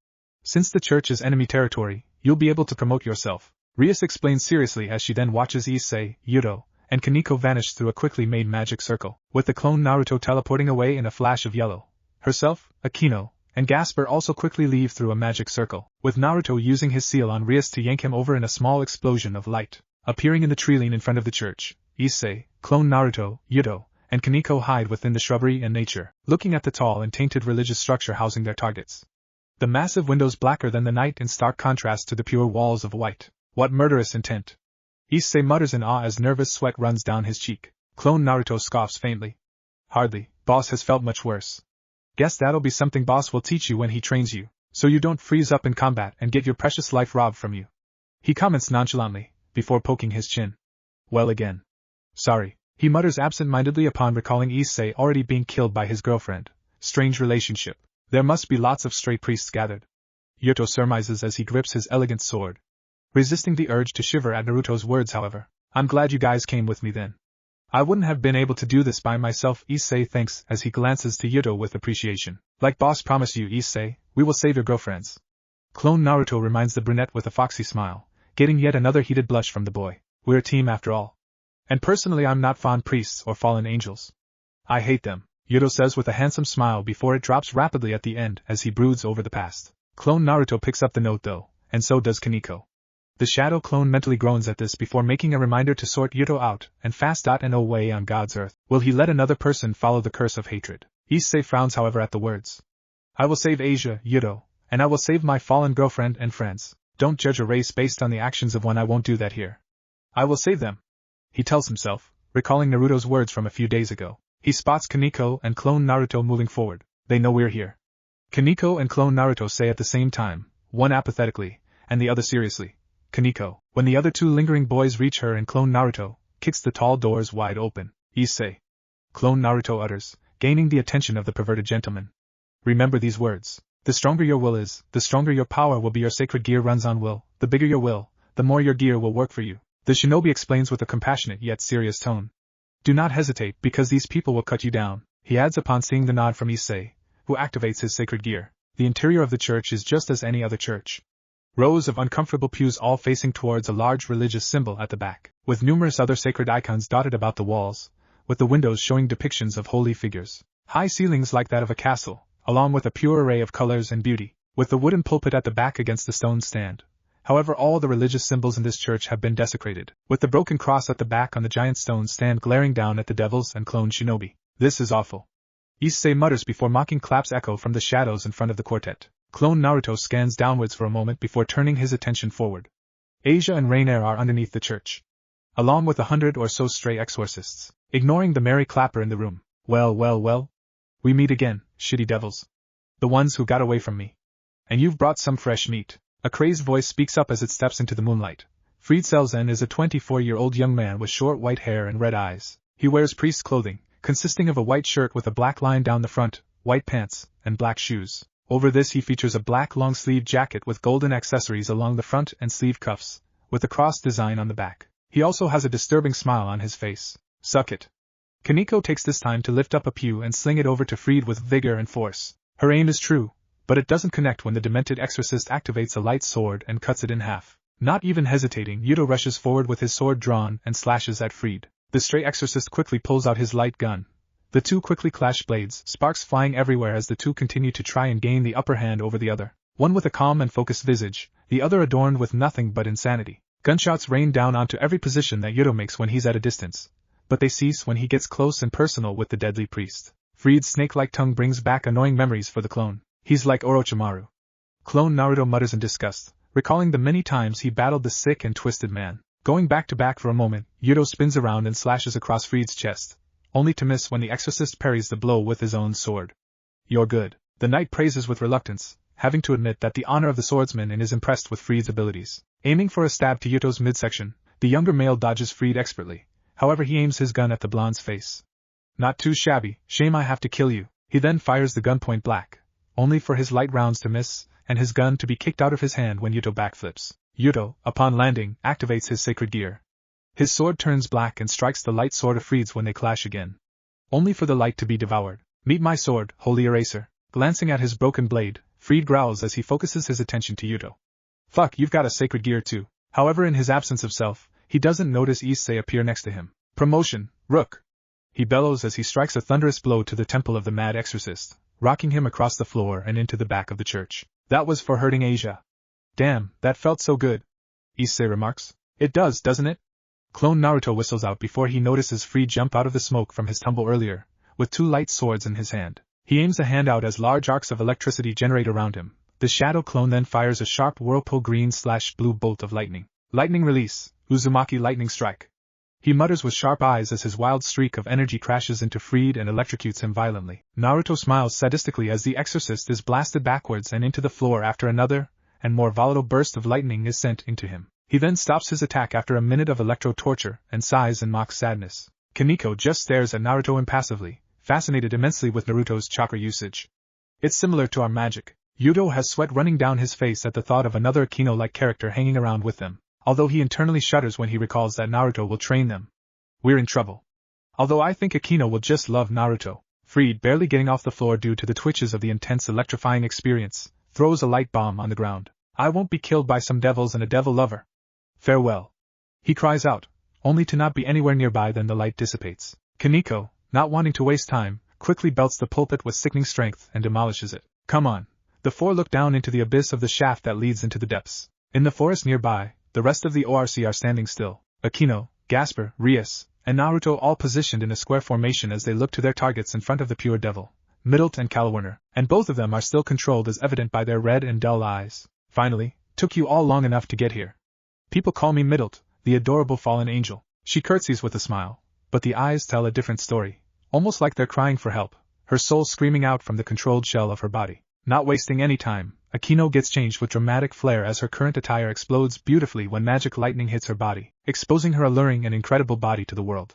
Since the church is enemy territory, you'll be able to promote yourself. Rias explains seriously as she then watches Issei, Yudo, and Kaniko vanish through a quickly made magic circle, with the clone Naruto teleporting away in a flash of yellow. Herself, Akino, and Gasper also quickly leave through a magic circle, with Naruto using his seal on Rias to yank him over in a small explosion of light. Appearing in the tree line in front of the church, Issei, clone Naruto, Yudo, and Kaniko hide within the shrubbery and nature, looking at the tall and tainted religious structure housing their targets. The massive windows blacker than the night in stark contrast to the pure walls of white. What murderous intent! Issei mutters in awe as nervous sweat runs down his cheek. Clone Naruto scoffs faintly. Hardly, boss has felt much worse. Guess that'll be something boss will teach you when he trains you, so you don't freeze up in combat and get your precious life robbed from you. He comments nonchalantly, before poking his chin. Well again. Sorry, he mutters absent-mindedly upon recalling Issei already being killed by his girlfriend. Strange relationship. There must be lots of stray priests gathered. Yuto surmises as he grips his elegant sword. Resisting the urge to shiver at Naruto's words, however. I'm glad you guys came with me then. I wouldn't have been able to do this by myself, Issei thinks as he glances to Yuto with appreciation. Like boss promised you, Issei, we will save your girlfriends. Clone Naruto reminds the brunette with a foxy smile, getting yet another heated blush from the boy. We're a team after all. And personally I'm not fond priests or fallen angels. I hate them, Yuto says with a handsome smile before it drops rapidly at the end as he broods over the past. Clone Naruto picks up the note though, and so does Kaneko. The shadow clone mentally groans at this before making a reminder to sort Yuto out and fast.no way on God's earth. Will he let another person follow the curse of hatred? Issei frowns however at the words. I will save Asia, Yuto, and I will save my fallen girlfriend and friends. Don't judge a race based on the actions of one. I won't do that here. I will save them, he tells himself, recalling Naruto's words from a few days ago. He spots Kaneko and clone Naruto moving forward. They know we're here. Kaneko and clone Naruto say at the same time, one apathetically, and the other seriously. Kaneko, when the other two lingering boys reach her and clone Naruto, kicks the tall doors wide open. Issei. Clone Naruto utters, gaining the attention of the perverted gentleman. Remember these words. The stronger your will is, the stronger your power will be. Your sacred gear runs on will. The bigger your will, the more your gear will work for you. The shinobi explains with a compassionate yet serious tone. Do not hesitate because these people will cut you down, he adds upon seeing the nod from Issei, who activates his sacred gear. The interior of the church is just as any other church. Rows of uncomfortable pews all facing towards a large religious symbol at the back, with numerous other sacred icons dotted about the walls, with the windows showing depictions of holy figures. High ceilings like that of a castle, along with a pure array of colors and beauty, with the wooden pulpit at the back against the stone stand. However, all the religious symbols in this church have been desecrated, with the broken cross at the back on the giant stone stand glaring down at the devils and clone shinobi. This is awful. Issei mutters before mocking claps echo from the shadows in front of the quartet. Clone Naruto scans downwards for a moment before turning his attention forward. Asia and Rainier are underneath the church, along with 100 or so stray exorcists, ignoring the merry clapper in the room. Well, well, well. We meet again, shitty devils. The ones who got away from me. And you've brought some fresh meat. A crazed voice speaks up as it steps into the moonlight. Fried Selzen is a 24-year-old young man with short white hair and red eyes. He wears priest's clothing, consisting of a white shirt with a black line down the front, white pants, and black shoes. Over this he features a black long-sleeved jacket with golden accessories along the front and sleeve cuffs, with a cross design on the back. He also has a disturbing smile on his face. Suck it. Kaneko takes this time to lift up a pew and sling it over to Fried with vigor and force. Her aim is true, but it doesn't connect when the demented exorcist activates a light sword and cuts it in half. Not even hesitating, Yuto rushes forward with his sword drawn and slashes at Fried. The stray exorcist quickly pulls out his light gun. The two quickly clash blades, sparks flying everywhere as the two continue to try and gain the upper hand over the other. One with a calm and focused visage, the other adorned with nothing but insanity. Gunshots rain down onto every position that Yuto makes when he's at a distance, but they cease when he gets close and personal with the deadly priest. Fried's snake-like tongue brings back annoying memories for the clone. He's like Orochimaru. Clone Naruto mutters in disgust, recalling the many times he battled the sick and twisted man. Going back to back for a moment, Yuto spins around and slashes across Fried's chest, only to miss when the exorcist parries the blow with his own sword. You're good. The knight praises with reluctance, having to admit that the honor of the swordsman and is impressed with Fried's abilities. Aiming for a stab to Yuto's midsection, the younger male dodges Fried expertly, however he aims his gun at the blonde's face. Not too shabby, shame I have to kill you. He then fires the gun point blank, only for his light rounds to miss, and his gun to be kicked out of his hand when Yuto backflips. Yuto, upon landing, activates his sacred gear. His sword turns black and strikes the light sword of Fried's when they clash again, only for the light to be devoured. Meet my sword, holy eraser. Glancing at his broken blade, Fried growls as he focuses his attention to Yuto. Fuck, you've got a sacred gear too. However, in his absence of self, he doesn't notice Issei appear next to him. Promotion, Rook! He bellows as he strikes a thunderous blow to the temple of the mad exorcist, rocking him across the floor and into the back of the church. That was for hurting Asia. Damn, that felt so good, Issei remarks. It does, doesn't it? Clone Naruto whistles out before he notices Fried jump out of the smoke from his tumble earlier, with two light swords in his hand. He aims a hand out as large arcs of electricity generate around him. The shadow clone then fires a sharp whirlpool green/blue bolt of lightning. Lightning release, Uzumaki lightning strike. He mutters with sharp eyes as his wild streak of energy crashes into Fried and electrocutes him violently. Naruto smiles sadistically as the exorcist is blasted backwards and into the floor after another, and more volatile burst of lightning is sent into him. He then stops his attack after a minute of electro-torture and sighs in mock sadness. Kaneko just stares at Naruto impassively, fascinated immensely with Naruto's chakra usage. It's similar to our magic. Yuto has sweat running down his face at the thought of another Akino-like character hanging around with them, although he internally shudders when he recalls that Naruto will train them. We're in trouble. Although I think Akino will just love Naruto. Freed, barely getting off the floor due to the twitches of the intense electrifying experience, throws a light bomb on the ground. I won't be killed by some devils and a devil lover. Farewell. He cries out, only to not be anywhere nearby then the light dissipates. Kaneko, not wanting to waste time, quickly belts the pulpit with sickening strength and demolishes it. Come on. The four look down into the abyss of the shaft that leads into the depths. In the forest nearby, the rest of the ORC are standing still. Akino, Gasper, Rias, and Naruto all positioned in a square formation as they look to their targets in front of the pure devil, Middlet and Kalwarner, and both of them are still controlled as evident by their red and dull eyes. Finally, took you all long enough to get here. People call me Middlet, the adorable fallen angel. She curtsies with a smile, but the eyes tell a different story, almost like they're crying for help, her soul screaming out from the controlled shell of her body. Not wasting any time, Akino gets changed with dramatic flair as her current attire explodes beautifully when magic lightning hits her body, exposing her alluring and incredible body to the world.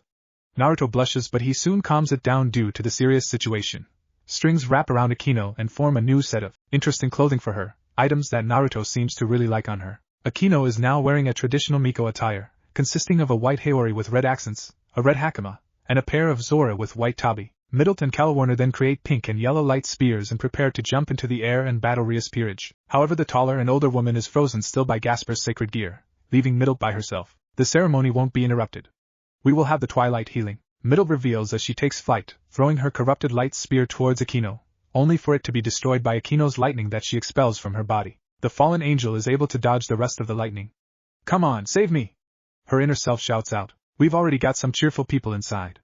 Naruto blushes but he soon calms it down due to the serious situation. Strings wrap around Akino and form a new set of interesting clothing for her, items that Naruto seems to really like on her. Akino is now wearing a traditional Miko attire, consisting of a white haori with red accents, a red hakama, and a pair of zora with white tabi. Middlet and Kalwarner then create pink and yellow light spears and prepare to jump into the air and battle Rias' peerage. However, the taller and older woman is frozen still by Gasper's sacred gear, leaving Middlet by herself. The ceremony won't be interrupted. We will have the twilight healing, Middlet reveals as she takes flight, throwing her corrupted light spear towards Akino, only for it to be destroyed by Akino's lightning that she expels from her body. The fallen angel is able to dodge the rest of the lightning. Come on, save me! Her inner self shouts out. We've already got some cheerful people inside.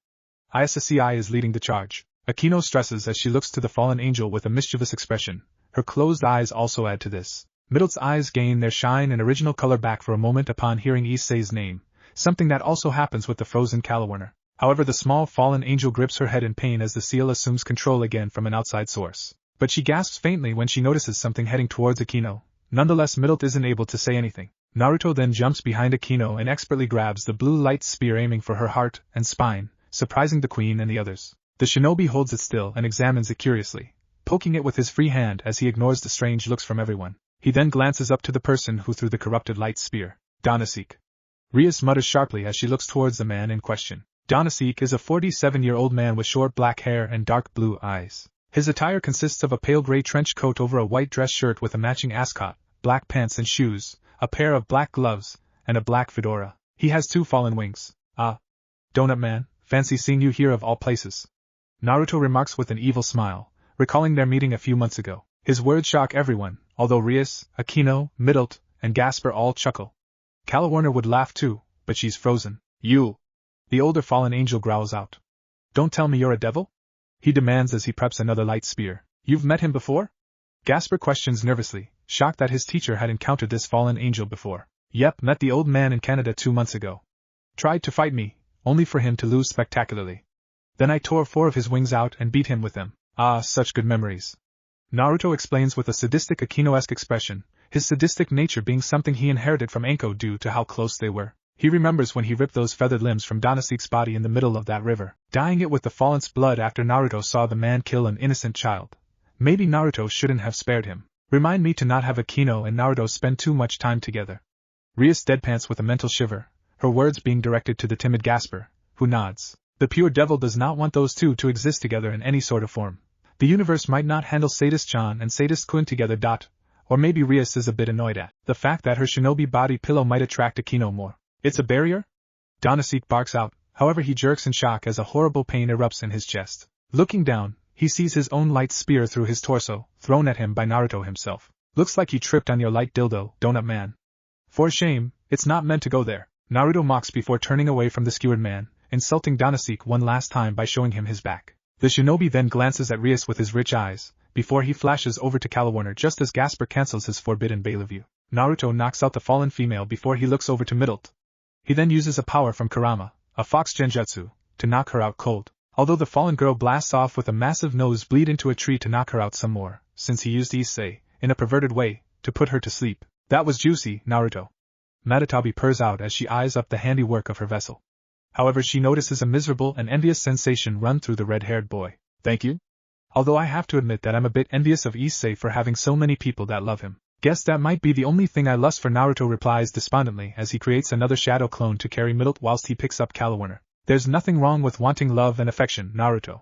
ISSCI is leading the charge. Akino stresses as she looks to the fallen angel with a mischievous expression. Her closed eyes also add to this. Middlet's eyes gain their shine and original color back for a moment upon hearing Issei's name, something that also happens with the frozen Kalwarner. However, the small fallen angel grips her head in pain as the seal assumes control again from an outside source. But she gasps faintly when she notices something heading towards Akino. Nonetheless, Middlet isn't able to say anything. Naruto then jumps behind Akino and expertly grabs the blue light spear aiming for her heart and spine, surprising the queen and the others. The shinobi holds it still and examines it curiously, poking it with his free hand as he ignores the strange looks from everyone. He then glances up to the person who threw the corrupted light spear. Danasik. Rias mutters sharply as she looks towards the man in question. Danasik is a 47-year-old man with short black hair and dark blue eyes. His attire consists of a pale gray trench coat over a white dress shirt with a matching ascot, black pants and shoes, a pair of black gloves, and a black fedora. He has two fallen wings. Ah. Donut man, fancy seeing you here of all places. Naruto remarks with an evil smile, recalling their meeting a few months ago. His words shock everyone, although Rias, Akino, Middlet, and Gasper all chuckle. Kalwarner would laugh too, but she's frozen. You! The older fallen angel growls out. Don't tell me you're a devil? He demands as he preps another light spear. You've met him before? Gasper questions nervously, shocked that his teacher had encountered this fallen angel before. Yep, met the old man in Canada 2 months ago. Tried to fight me, only for him to lose spectacularly. Then I tore 4 of his wings out and beat him with them. Ah, such good memories. Naruto explains with a sadistic Akino-esque expression, his sadistic nature being something he inherited from Anko due to how close they were. He remembers when he ripped those feathered limbs from Danasik's body in the middle of that river, dyeing it with the fallen's blood after Naruto saw the man kill an innocent child. Maybe Naruto shouldn't have spared him. Remind me to not have Akino and Naruto spend too much time together. Rias deadpants with a mental shiver, her words being directed to the timid Gasper, who nods. The pure devil does not want those two to exist together in any sort of form. The universe might not handle Sadist-chan and Sadist-kun together. Or maybe Rias is a bit annoyed at the fact that her shinobi body pillow might attract Akino more. It's a barrier? Danasik barks out, however he jerks in shock as a horrible pain erupts in his chest. Looking down, he sees his own light spear through his torso, thrown at him by Naruto himself. Looks like you tripped on your light dildo, donut man. For shame, it's not meant to go there. Naruto mocks before turning away from the skewered man, insulting Danasik one last time by showing him his back. The shinobi then glances at Rias with his rich eyes, before he flashes over to Kalwarner just as Gasper cancels his forbidden Bellevue. Naruto knocks out the fallen female before he looks over to Middlet. He then uses a power from Kurama, a fox genjutsu, to knock her out cold. Although the fallen girl blasts off with a massive nosebleed into a tree to knock her out some more, since he used Issei, in a perverted way, to put her to sleep. That was juicy, Naruto. Matatabi purrs out as she eyes up the handiwork of her vessel. However, she notices a miserable and envious sensation run through the red-haired boy. Thank you? Although I have to admit that I'm a bit envious of Issei for having so many people that love him. Guess that might be the only thing I lust for. Naruto replies despondently as he creates another shadow clone to carry Middle whilst he picks up Calawerner. There's nothing wrong with wanting love and affection, Naruto.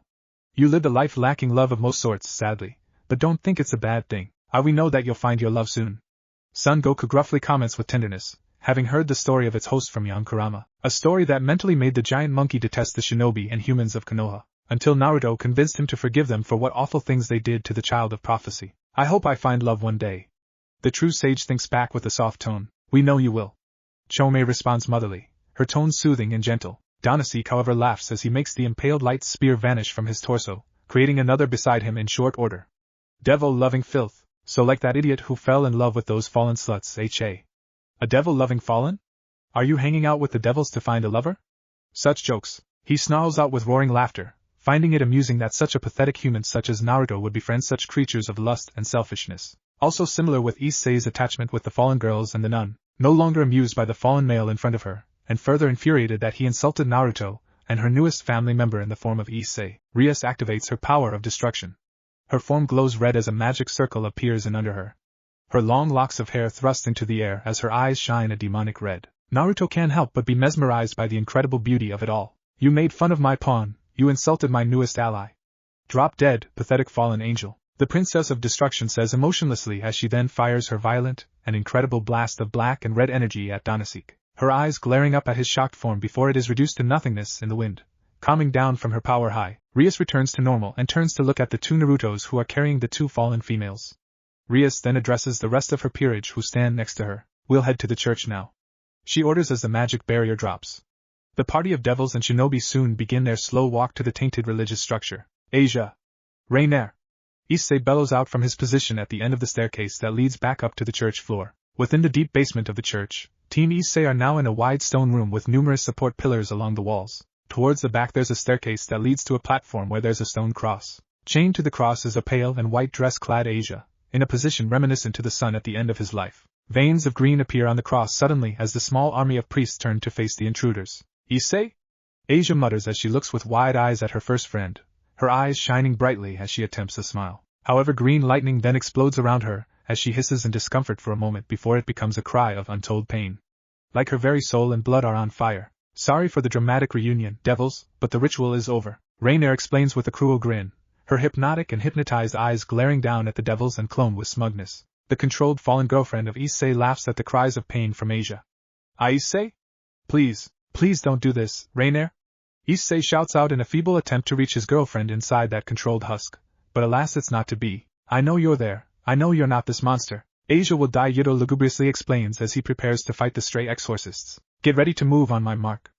You lived a life lacking love of most sorts, sadly, but don't think it's a bad thing. We know that you'll find your love soon. Son Goku gruffly comments with tenderness, having heard the story of its host from young Kurama, a story that mentally made the giant monkey detest the shinobi and humans of Konoha, until Naruto convinced him to forgive them for what awful things they did to the child of prophecy. I hope I find love one day. The true sage thinks back with a soft tone. We know you will. Chomei responds motherly, her tone soothing and gentle. Danasik however laughs as he makes the impaled light spear vanish from his torso, creating another beside him in short order. Devil-loving filth, so like that idiot who fell in love with those fallen sluts, ha. A devil-loving fallen? Are you hanging out with the devils to find a lover? Such jokes. He snarls out with roaring laughter, finding it amusing that such a pathetic human such as Naruto would befriend such creatures of lust and selfishness. Also similar with Issei's attachment with the fallen girls and the nun, no longer amused by the fallen male in front of her, and further infuriated that he insulted Naruto and her newest family member in the form of Issei. Rias activates her power of destruction. Her form glows red as a magic circle appears in under her. Her long locks of hair thrust into the air as her eyes shine a demonic red. Naruto can't help but be mesmerized by the incredible beauty of it all. You made fun of my pawn, you insulted my newest ally. Drop dead, pathetic fallen angel, the Princess of Destruction says emotionlessly as she then fires her violent and incredible blast of black and red energy at Danasik, her eyes glaring up at his shocked form before it is reduced to nothingness in the wind. Calming down from her power high, Rias returns to normal and turns to look at the two Narutos who are carrying the two fallen females. Rias then addresses the rest of her peerage who stand next to her. We'll head to the church now. She orders as the magic barrier drops. The party of devils and shinobi soon begin their slow walk to the tainted religious structure. Asia! Rainer! Issei bellows out from his position at the end of the staircase that leads back up to the church floor. Within the deep basement of the church, Team Issei are now in a wide stone room with numerous support pillars along the walls. Towards the back there's a staircase that leads to a platform where there's a stone cross. Chained to the cross is a pale and white dress-clad Asia, in a position reminiscent to the sun at the end of his life. Veins of green appear on the cross suddenly as the small army of priests turn to face the intruders. Issei? Asia mutters as she looks with wide eyes at her first friend, her eyes shining brightly as she attempts a smile. However, green lightning then explodes around her, as she hisses in discomfort for a moment before it becomes a cry of untold pain. Like her very soul and blood are on fire. Sorry for the dramatic reunion, devils, but the ritual is over, Rainer explains with a cruel grin, her hypnotic and hypnotized eyes glaring down at the devils and clone with smugness. The controlled fallen girlfriend of Issei laughs at the cries of pain from Asia. Issei? Please don't do this, Rainer? Issei shouts out in a feeble attempt to reach his girlfriend inside that controlled husk. But alas, it's not to be. I know you're there. I know you're not this monster. Asia will die, Yuto lugubriously explains as he prepares to fight the stray exorcists. Get ready to move on my mark.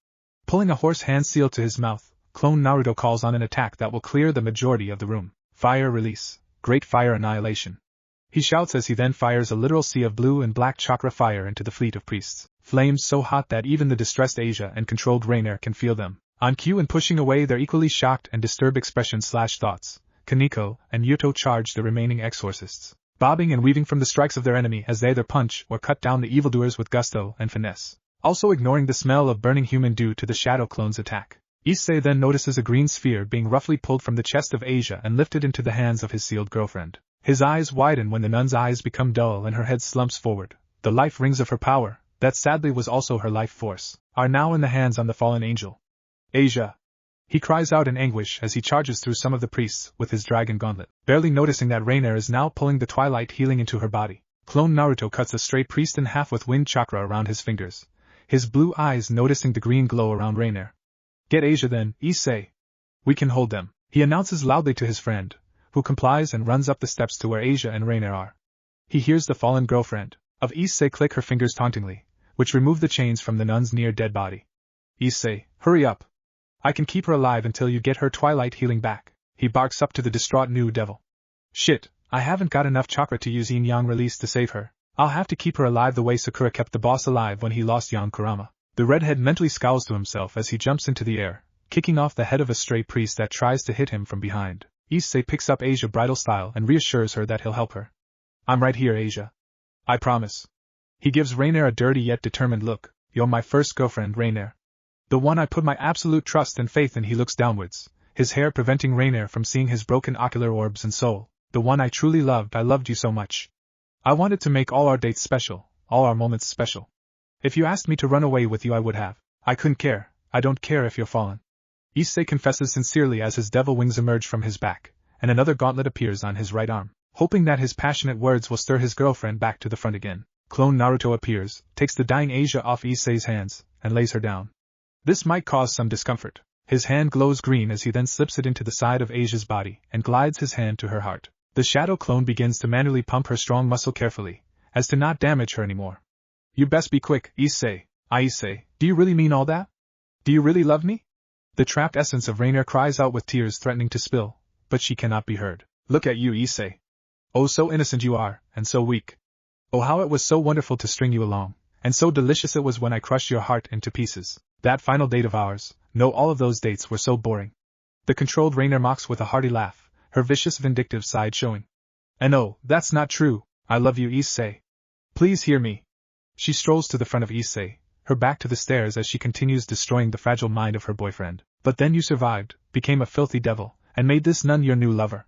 Pulling a horse hand seal to his mouth, clone Naruto calls on an attack that will clear the majority of the room. Fire release. Great fire annihilation. He shouts as he then fires a literal sea of blue and black chakra fire into the fleet of priests. Flames so hot that even the distressed Asia and controlled Rainer can feel them. On cue and pushing away their equally shocked and disturbed expressions/thoughts, Kaneko and Yuto charge the remaining exorcists, bobbing and weaving from the strikes of their enemy as they either punch or cut down the evildoers with gusto and finesse, also ignoring the smell of burning human due to the shadow clone's attack. Issei then notices a green sphere being roughly pulled from the chest of Asia and lifted into the hands of his sealed girlfriend. His eyes widen when the nun's eyes become dull and her head slumps forward. The life rings of her power, that sadly was also her life force, are now in the hands on the fallen angel. Asia! He cries out in anguish as he charges through some of the priests with his dragon gauntlet, barely noticing that Rainer is now pulling the twilight healing into her body. Clone Naruto cuts a stray priest in half with wind chakra around his fingers, his blue eyes noticing the green glow around Rainer. Get Asia then, Issei. We can hold them, he announces loudly to his friend, who complies and runs up the steps to where Asia and Rainer are. He hears the fallen girlfriend of Issei click her fingers tauntingly, which remove the chains from the nun's near-dead body. Issei, hurry up. I can keep her alive until you get her twilight healing back, he barks up to the distraught new devil. Shit, I haven't got enough chakra to use yin-yang release to save her. I'll have to keep her alive the way Sakura kept the boss alive when he lost young Kurama. The redhead mentally scowls to himself as he jumps into the air, kicking off the head of a stray priest that tries to hit him from behind. Issei picks up Asia bridal style and reassures her that he'll help her. I'm right here, Asia. I promise. He gives Rainier a dirty yet determined look. You're my first girlfriend, Rainier. The one I put my absolute trust and faith in. He looks downwards, his hair preventing Rainier from seeing his broken ocular orbs and soul. The one I truly loved. I loved you so much. I wanted to make all our dates special, all our moments special. If you asked me to run away with you, I would have. I couldn't care. I don't care if you're fallen. Issei confesses sincerely as his devil wings emerge from his back, and another gauntlet appears on his right arm. Hoping that his passionate words will stir his girlfriend back to the front again, clone Naruto appears, takes the dying Asia off Issei's hands, and lays her down. This might cause some discomfort. His hand glows green as he then slips it into the side of Asia's body and glides his hand to her heart. The shadow clone begins to manually pump her strong muscle carefully, as to not damage her anymore. You best be quick, Issei. Issei, do you really mean all that? Do you really love me? The trapped essence of Rainier cries out with tears threatening to spill, but she cannot be heard. Look at you, Issei. Oh, so innocent you are, and so weak. Oh, how it was so wonderful to string you along, and so delicious it was when I crushed your heart into pieces. That final date of ours, no, all of those dates were so boring. The controlled Rainier mocks with a hearty laugh, her vicious vindictive side showing. And oh, that's not true. I love you, Issei. Please hear me. She strolls to the front of Issei, her back to the stairs as she continues destroying the fragile mind of her boyfriend. But then you survived, became a filthy devil, and made this nun your new lover.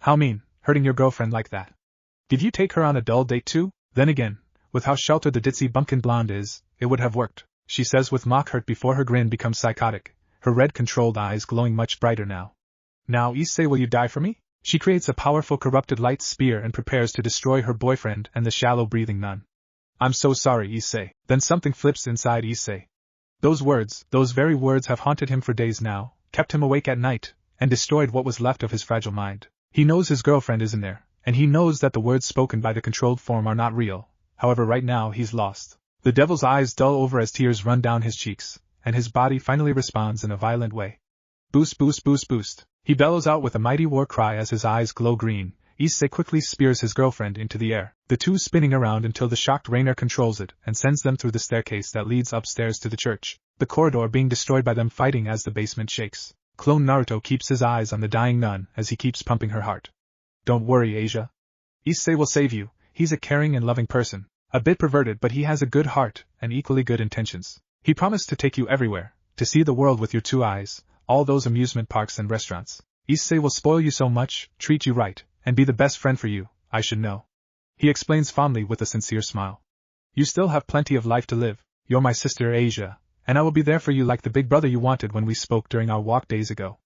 How mean, hurting your girlfriend like that. Did you take her on a dull date too? Then again, with how sheltered the ditzy bumpkin blonde is, it would have worked, she says with mock hurt before her grin becomes psychotic, her red controlled eyes glowing much brighter now. Now, Issei, will you die for me? She creates a powerful corrupted light spear and prepares to destroy her boyfriend and the shallow-breathing nun. I'm so sorry, Issei. Then something flips inside Issei. Those words, those very words have haunted him for days now, kept him awake at night, and destroyed what was left of his fragile mind. He knows his girlfriend isn't there, and he knows that the words spoken by the controlled form are not real. However, right now he's lost. The devil's eyes dull over as tears run down his cheeks, and his body finally responds in a violent way. Boost, boost, boost, boost. He bellows out with a mighty war cry as his eyes glow green. Issei quickly spears his girlfriend into the air, the two spinning around until the shocked Rainier controls it and sends them through the staircase that leads upstairs to the church, the corridor being destroyed by them fighting as the basement shakes. Clone Naruto keeps his eyes on the dying nun as he keeps pumping her heart. Don't worry, Asia. Issei will save you. He's a caring and loving person, a bit perverted, but he has a good heart and equally good intentions. He promised to take you everywhere, to see the world with your two eyes, all those amusement parks and restaurants. Issei will spoil you so much, treat you right, and be the best friend for you, I should know. He explains fondly with a sincere smile. You still have plenty of life to live. You're my sister Asia, and I will be there for you like the big brother you wanted when we spoke during our walk days ago.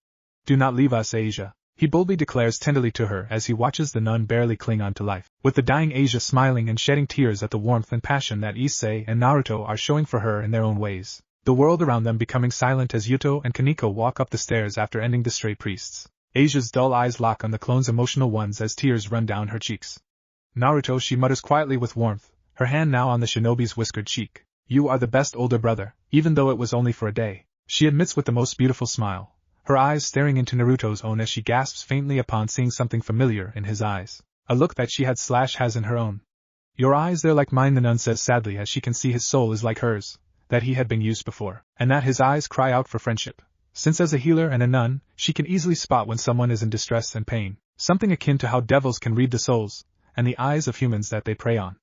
Do not leave us, Asia, he boldly declares tenderly to her as he watches the nun barely cling on to life, with the dying Asia smiling and shedding tears at the warmth and passion that Issei and Naruto are showing for her in their own ways, the world around them becoming silent as Yuto and Kaneko walk up the stairs after ending the stray priests. Asia's dull eyes lock on the clone's emotional ones as tears run down her cheeks. Naruto, she mutters quietly with warmth, her hand now on the shinobi's whiskered cheek. You are the best older brother, even though it was only for a day, she admits with the most beautiful smile, her eyes staring into Naruto's own as she gasps faintly upon seeing something familiar in his eyes, a look that she has in her own. Your eyes, they're like mine, the nun says sadly as she can see his soul is like hers, that he had been used before, and that his eyes cry out for friendship. Since as a healer and a nun, she can easily spot when someone is in distress and pain, something akin to how devils can read the souls and the eyes of humans that they prey on.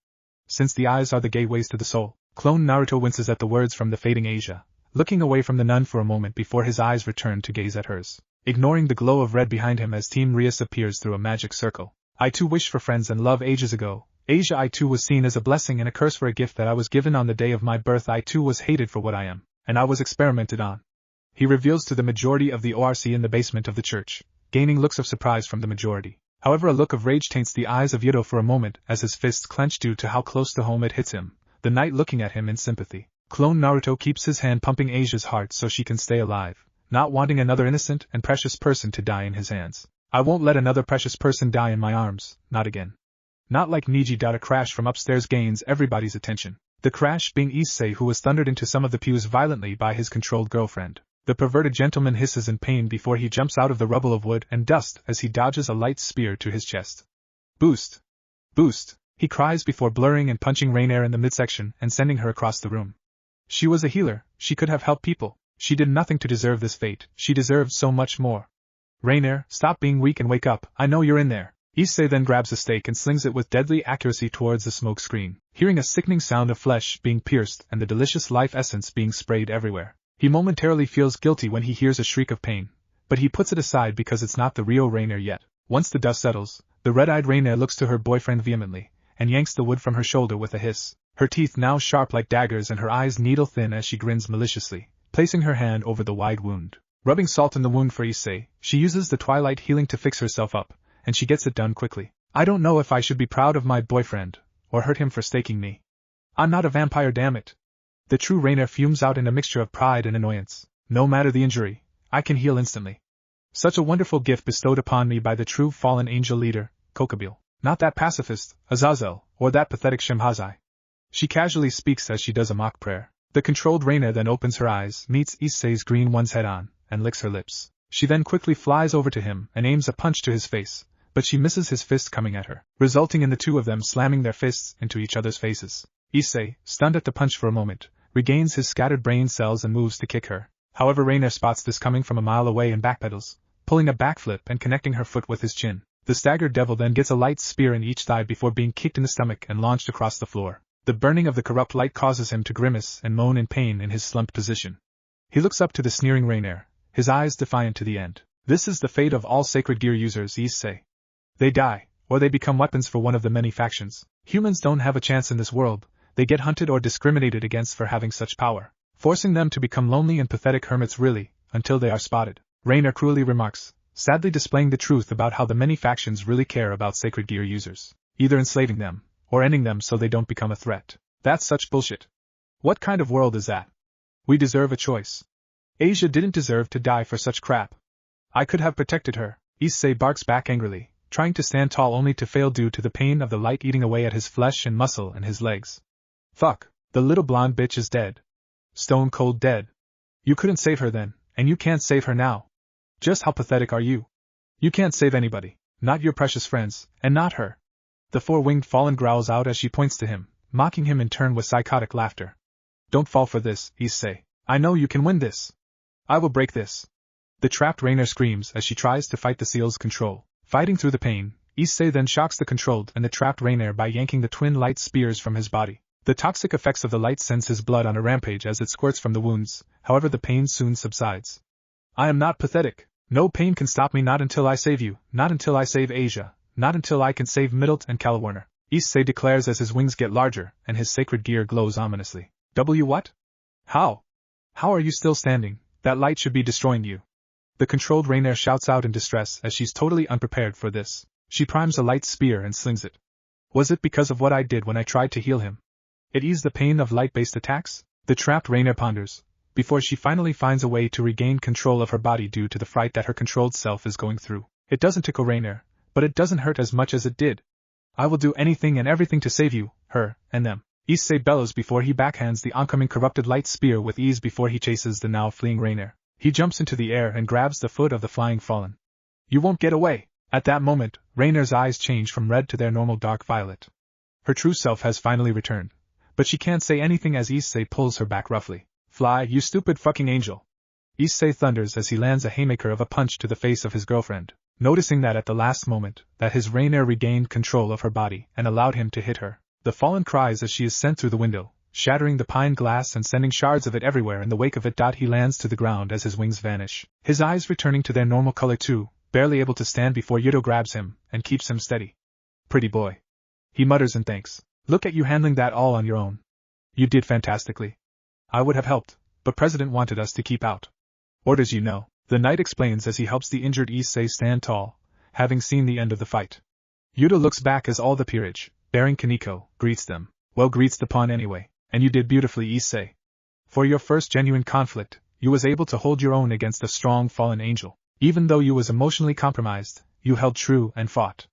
Since the eyes are the gateways to the soul, clone Naruto winces at the words from the fading Asia, looking away from the nun for a moment before his eyes return to gaze at hers, ignoring the glow of red behind him as Team Rias appears through a magic circle. I too wished for friends and love ages ago. Asia, I too was seen as a blessing and a curse for a gift that I was given on the day of my birth. I too was hated for what I am, and I was experimented on. He reveals to the majority of the ORC in the basement of the church, gaining looks of surprise from the majority. However, a look of rage taints the eyes of Yuto for a moment as his fists clench due to how close to home it hits him, the knight looking at him in sympathy. Clone Naruto keeps his hand pumping Asia's heart so she can stay alive, not wanting another innocent and precious person to die in his hands. I won't let another precious person die in my arms, not again. Not like Niji. A crash from upstairs gains everybody's attention, the crash being Issei, who was thundered into some of the pews violently by his controlled girlfriend. The perverted gentleman hisses in pain before he jumps out of the rubble of wood and dust as he dodges a light spear to his chest. Boost! Boost! He cries before blurring and punching Rainier in the midsection and sending her across the room. She was a healer, she could have helped people, she did nothing to deserve this fate, she deserved so much more. Rainier, stop being weak and wake up, I know you're in there. Issei then grabs a stake and slings it with deadly accuracy towards the smoke screen, hearing a sickening sound of flesh being pierced and the delicious life essence being sprayed everywhere. He momentarily feels guilty when he hears a shriek of pain, but he puts it aside because it's not the real Rainier yet. Once the dust settles, the red-eyed Rainier looks to her boyfriend vehemently, and yanks the wood from her shoulder with a hiss, her teeth now sharp like daggers and her eyes needle-thin as she grins maliciously, placing her hand over the wide wound. Rubbing salt in the wound for Issei, she uses the twilight healing to fix herself up, and she gets it done quickly. I don't know if I should be proud of my boyfriend, or hurt him for staking me. I'm not a vampire, damn it. The true Rainier fumes out in a mixture of pride and annoyance. No matter the injury, I can heal instantly. Such a wonderful gift bestowed upon me by the true fallen angel leader, Kokabeel. Not that pacifist, Azazel, or that pathetic Shemhazai. She casually speaks as she does a mock prayer. The controlled Rainier then opens her eyes, meets Issei's green ones head on, and licks her lips. She then quickly flies over to him and aims a punch to his face, but she misses his fist coming at her, resulting in the two of them slamming their fists into each other's faces. Issei, stunned at the punch for a moment, regains his scattered brain cells and moves to kick her. However, Rainier spots this coming from a mile away and backpedals, pulling a backflip and connecting her foot with his chin. The staggered devil then gets a light spear in each thigh before being kicked in the stomach and launched across the floor. The burning of the corrupt light causes him to grimace and moan in pain in his slumped position. He looks up to the sneering Rainier, his eyes defiant to the end. This is the fate of all sacred gear users, Issei. They die, or they become weapons for one of the many factions. Humans don't have a chance in this world, they get hunted or discriminated against for having such power, forcing them to become lonely and pathetic hermits really, until they are spotted. Rainier cruelly remarks, sadly displaying the truth about how the many factions really care about sacred gear users, either enslaving them, or ending them so they don't become a threat. That's such bullshit. What kind of world is that? We deserve a choice. Asia didn't deserve to die for such crap. I could have protected her. Issei barks back angrily, trying to stand tall only to fail due to the pain of the light eating away at his flesh and muscle and his legs. Fuck, the little blonde bitch is dead. Stone cold dead. You couldn't save her then, and you can't save her now. Just how pathetic are you? You can't save anybody, not your precious friends, and not her. The four-winged fallen growls out as she points to him, mocking him in turn with psychotic laughter. Don't fall for this, Issei. I know you can win this. I will break this. The trapped Rainier screams as she tries to fight the seal's control. Fighting through the pain, Issei then shocks the controlled and the trapped Rainier by yanking the twin light spears from his body. The toxic effects of the light sends his blood on a rampage as it squirts from the wounds, however the pain soon subsides. I am not pathetic. No pain can stop me, not until I save you, not until I save Asia, not until I can save Middlet and Calawarner, Issei declares as his wings get larger and his sacred gear glows ominously. What? How? How are you still standing? That light should be destroying you. The controlled Rainier shouts out in distress as she's totally unprepared for this. She primes a light spear and slings it. Was it because of what I did when I tried to heal him? It eased the pain of light-based attacks? The trapped Rainier ponders, before she finally finds a way to regain control of her body due to the fright that her controlled self is going through. It doesn't tickle Rainier, but it doesn't hurt as much as it did. I will do anything and everything to save you, her, and them. Issei bellows before he backhands the oncoming corrupted light spear with ease before he chases the now fleeing Rainier. He jumps into the air and grabs the foot of the flying fallen. You won't get away! At that moment, Rainier's eyes change from red to their normal dark violet. Her true self has finally returned, but she can't say anything as Issei pulls her back roughly. Fly, you stupid fucking angel! Issei thunders as he lands a haymaker of a punch to the face of his girlfriend, noticing that at the last moment, that his Rainier regained control of her body and allowed him to hit her. The fallen cries as she is sent through the window, shattering the pine glass and sending shards of it everywhere in the wake of it. He lands to the ground as his wings vanish, his eyes returning to their normal color too, barely able to stand before Yuto grabs him and keeps him steady. Pretty boy. He mutters in thanks. Look at you handling that all on your own. You did fantastically. I would have helped, but President wanted us to keep out. Orders, you know, the knight explains as he helps the injured Issei stand tall, having seen the end of the fight. Yuto looks back as all the peerage, bearing Kaneko, greets them. Well, greets the pawn anyway, and you did beautifully, Issei. For your first genuine conflict, you was able to hold your own against a strong fallen angel. Even though you was emotionally compromised, you held true and fought.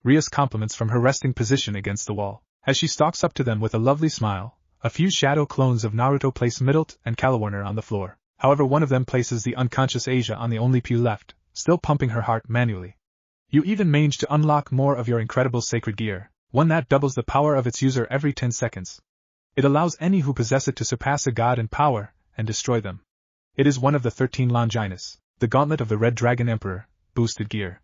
Ria's compliments from her resting position against the wall. As she stalks up to them with a lovely smile, a few shadow clones of Naruto place Middlet and Calawarner on the floor. However, one of them places the unconscious Asia on the only pew left, still pumping her heart manually. You even managed to unlock more of your incredible sacred gear, one that doubles the power of its user every 10 seconds. It allows any who possess it to surpass a god in power and destroy them. It is one of the 13 Longinus, the gauntlet of the Red Dragon Emperor, boosted gear.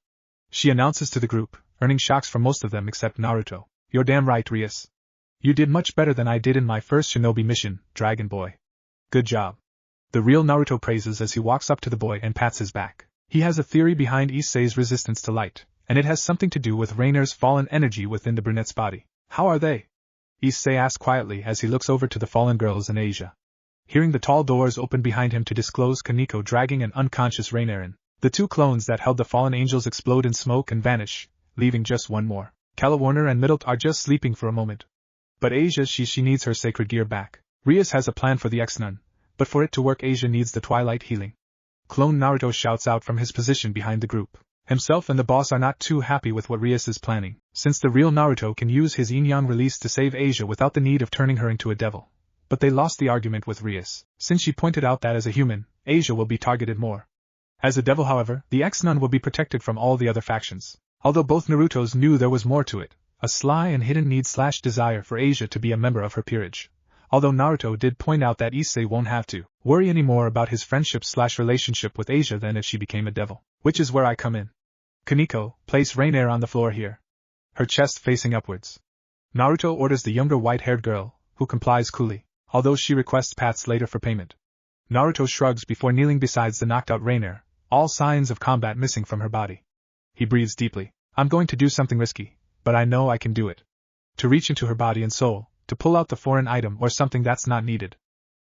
She announces to the group, earning shocks from most of them except Naruto. You're damn right, Rias. You did much better than I did in my first shinobi mission, Dragon Boy. Good job. The real Naruto praises as he walks up to the boy and pats his back. He has a theory behind Issei's resistance to light, and it has something to do with Rainer's fallen energy within the brunette's body. How are they? Issei asks quietly as he looks over to the fallen girls in Asia. Hearing the tall doors open behind him to disclose Kaneko dragging an unconscious Rainer in, the two clones that held the fallen angels explode in smoke and vanish, leaving just one more. Calawarner and Middle are just sleeping for a moment. But Asia she needs her sacred gear back. Rias has a plan for the ex-nun, but for it to work Asia needs the twilight healing. Clone Naruto shouts out from his position behind the group. Himself and the boss are not too happy with what Rias is planning, since the real Naruto can use his yin-yang release to save Asia without the need of turning her into a devil. But they lost the argument with Rias, since she pointed out that as a human, Asia will be targeted more. As a devil, however, the ex-nun will be protected from all the other factions. Although both Narutos knew there was more to it, a sly and hidden need/desire for Asia to be a member of her peerage. Although Naruto did point out that Issei won't have to worry anymore about his friendship/relationship with Asia than if she became a devil. Which is where I come in. Kaneko, place Rainer on the floor here. Her chest facing upwards. Naruto orders the younger white-haired girl, who complies coolly, although she requests pats later for payment. Naruto shrugs before kneeling beside the knocked-out Rainer, all signs of combat missing from her body. He breathes deeply. I'm going to do something risky, but I know I can do it. To reach into her body and soul, to pull out the foreign item or something that's not needed.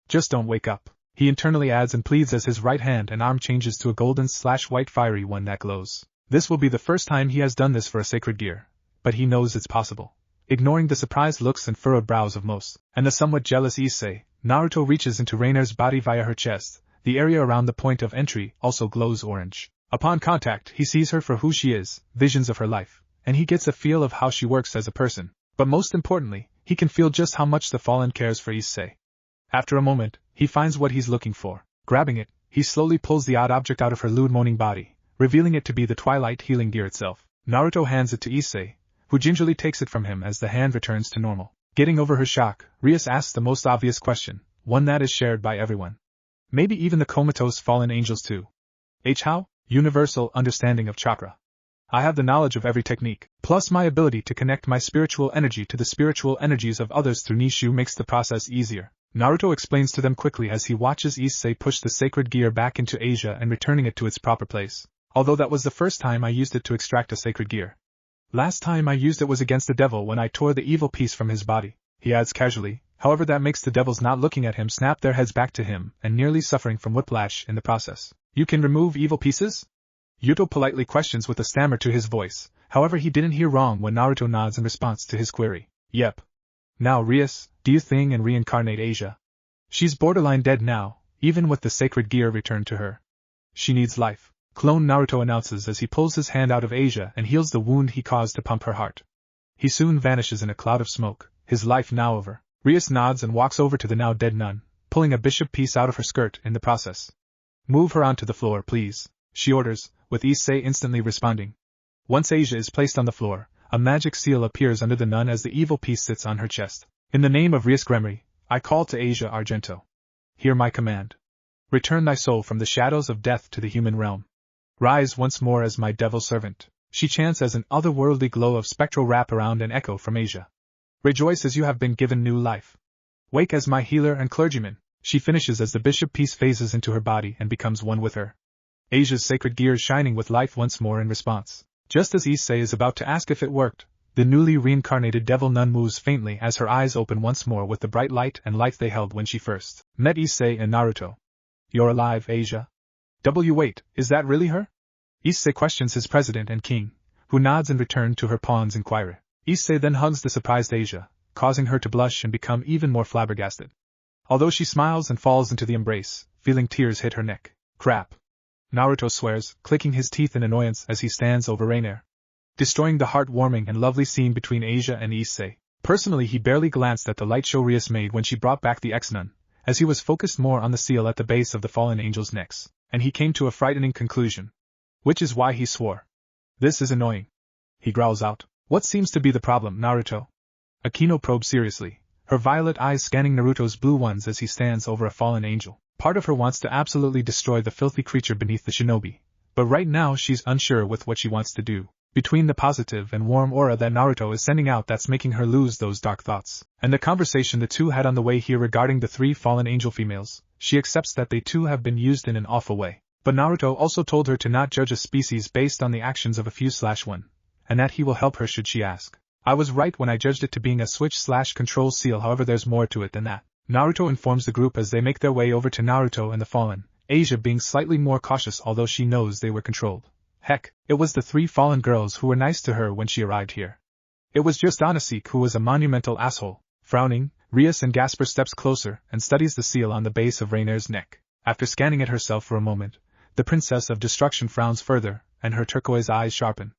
Just don't wake up, he internally adds and pleads as his right hand and arm changes to a golden/white fiery one that glows. This will be the first time he has done this for a sacred gear, but he knows it's possible. Ignoring the surprised looks and furrowed brows of most, and the somewhat jealous Issei, Naruto reaches into Rainer's body via her chest. The area around the point of entry also glows orange. Upon contact, he sees her for who she is, visions of her life, and he gets a feel of how she works as a person. But most importantly, he can feel just how much the fallen cares for Issei. After a moment, he finds what he's looking for. Grabbing it, he slowly pulls the odd object out of her lewd moaning body, revealing it to be the twilight healing gear itself. Naruto hands it to Issei, who gingerly takes it from him as the hand returns to normal. Getting over her shock, Rias asks the most obvious question, one that is shared by everyone. Maybe even the comatose fallen angels too. How? Universal understanding of chakra. I have the knowledge of every technique, plus my ability to connect my spiritual energy to the spiritual energies of others through Nishu makes the process easier. Naruto explains to them quickly as he watches Issei push the sacred gear back into Asia and returning it to its proper place. Although that was the first time I used it to extract a sacred gear. Last time I used it was against the devil when I tore the evil piece from his body, he adds casually, however that makes the devils not looking at him snap their heads back to him and nearly suffering from whiplash in the process. You can remove evil pieces? Yuto politely questions with a stammer to his voice, however he didn't hear wrong when Naruto nods in response to his query. Yep. Now Rias, do you think and reincarnate Asia? She's borderline dead now, even with the sacred gear returned to her. She needs life, Clone Naruto announces as he pulls his hand out of Asia and heals the wound he caused to pump her heart. He soon vanishes in a cloud of smoke, his life now over. Rias nods and walks over to the now dead nun, pulling a bishop piece out of her skirt in the process. Move her onto the floor, please, she orders, with Issei instantly responding. Once Asia is placed on the floor, a magic seal appears under the nun as the evil piece sits on her chest. In the name of Rias Gremory, I call to Asia Argento. Hear my command. Return thy soul from the shadows of death to the human realm. Rise once more as my devil servant, she chants as an otherworldly glow of spectral wrap around and echo from Asia. Rejoice as you have been given new life. Wake as my healer and clergyman, she finishes as the bishop piece phases into her body and becomes one with her. Asia's sacred gear is shining with life once more in response. Just as Issei is about to ask if it worked, the newly reincarnated devil nun moves faintly as her eyes open once more with the bright light and life they held when she first met Issei and Naruto. You're alive, Asia? Wait, is that really her? Issei questions his president and king, who nods in return to her pawn's inquiry. Issei then hugs the surprised Asia, causing her to blush and become even more flabbergasted. Although she smiles and falls into the embrace, feeling tears hit her neck. Crap. Naruto swears, clicking his teeth in annoyance as he stands over Rainer, destroying the heartwarming and lovely scene between Asia and Issei. Personally, he barely glanced at the light show Rias made when she brought back the ex-nun, as he was focused more on the seal at the base of the fallen angels' necks, and he came to a frightening conclusion. Which is why he swore. This is annoying. He growls out. What seems to be the problem, Naruto? Akino probes seriously, her violet eyes scanning Naruto's blue ones as he stands over a fallen angel. Part of her wants to absolutely destroy the filthy creature beneath the shinobi, but right now she's unsure with what she wants to do. Between the positive and warm aura that Naruto is sending out that's making her lose those dark thoughts, and the conversation the two had on the way here regarding the 3 fallen angel females, she accepts that they too have been used in an awful way. But Naruto also told her to not judge a species based on the actions of a few/one, and that he will help her should she ask. I was right when I judged it to being a switch/control seal, however there's more to it than that. Naruto informs the group as they make their way over to Naruto and the Fallen, Asia being slightly more cautious although she knows they were controlled. Heck, it was the 3 fallen girls who were nice to her when she arrived here. It was just Anasik who was a monumental asshole. Frowning, Rias and Gasper steps closer and studies the seal on the base of Rainer's neck. After scanning it herself for a moment, the Princess of Destruction frowns further, and her turquoise eyes sharpen.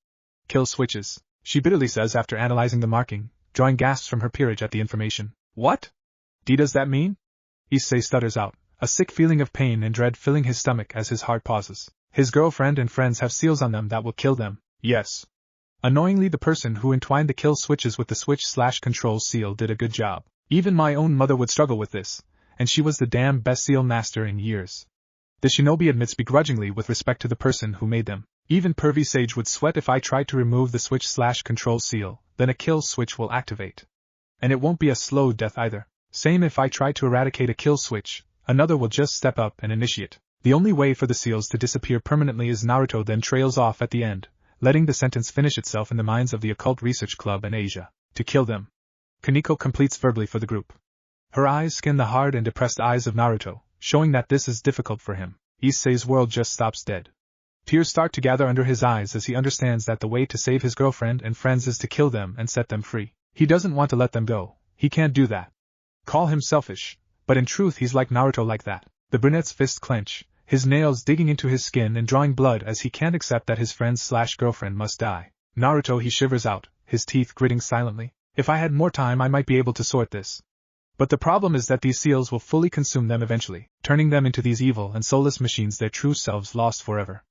Kill switches, she bitterly says after analyzing the marking, drawing gasps from her peerage at the information. What? Does that mean? Issei stutters out, a sick feeling of pain and dread filling his stomach as his heart pauses. His girlfriend and friends have seals on them that will kill them. Yes. Annoyingly, the person who entwined the kill switches with the switch/control seal did a good job. Even my own mother would struggle with this, and she was the damn best seal master in years. The shinobi admits begrudgingly with respect to the person who made them. Even Pervy Sage would sweat if I tried to remove the switch/control seal, then a kill switch will activate. And it won't be a slow death either. Same if I try to eradicate a kill switch, another will just step up and initiate. The only way for the seals to disappear permanently is Naruto then trails off at the end, letting the sentence finish itself in the minds of the Occult Research Club and Asia. To kill them. Kaneko completes verbally for the group. Her eyes scan the hard and depressed eyes of Naruto, showing that this is difficult for him. Issei's world just stops dead. Tears start to gather under his eyes as he understands that the way to save his girlfriend and friends is to kill them and set them free. He doesn't want to let them go. He can't do that. Call him selfish, but in truth he's like Naruto like that. The brunette's fists clench, his nails digging into his skin and drawing blood as he can't accept that his friend/girlfriend must die. Naruto, he shivers out, his teeth gritting silently. If I had more time I might be able to sort this. But the problem is that these seals will fully consume them eventually, turning them into these evil and soulless machines, their true selves lost forever.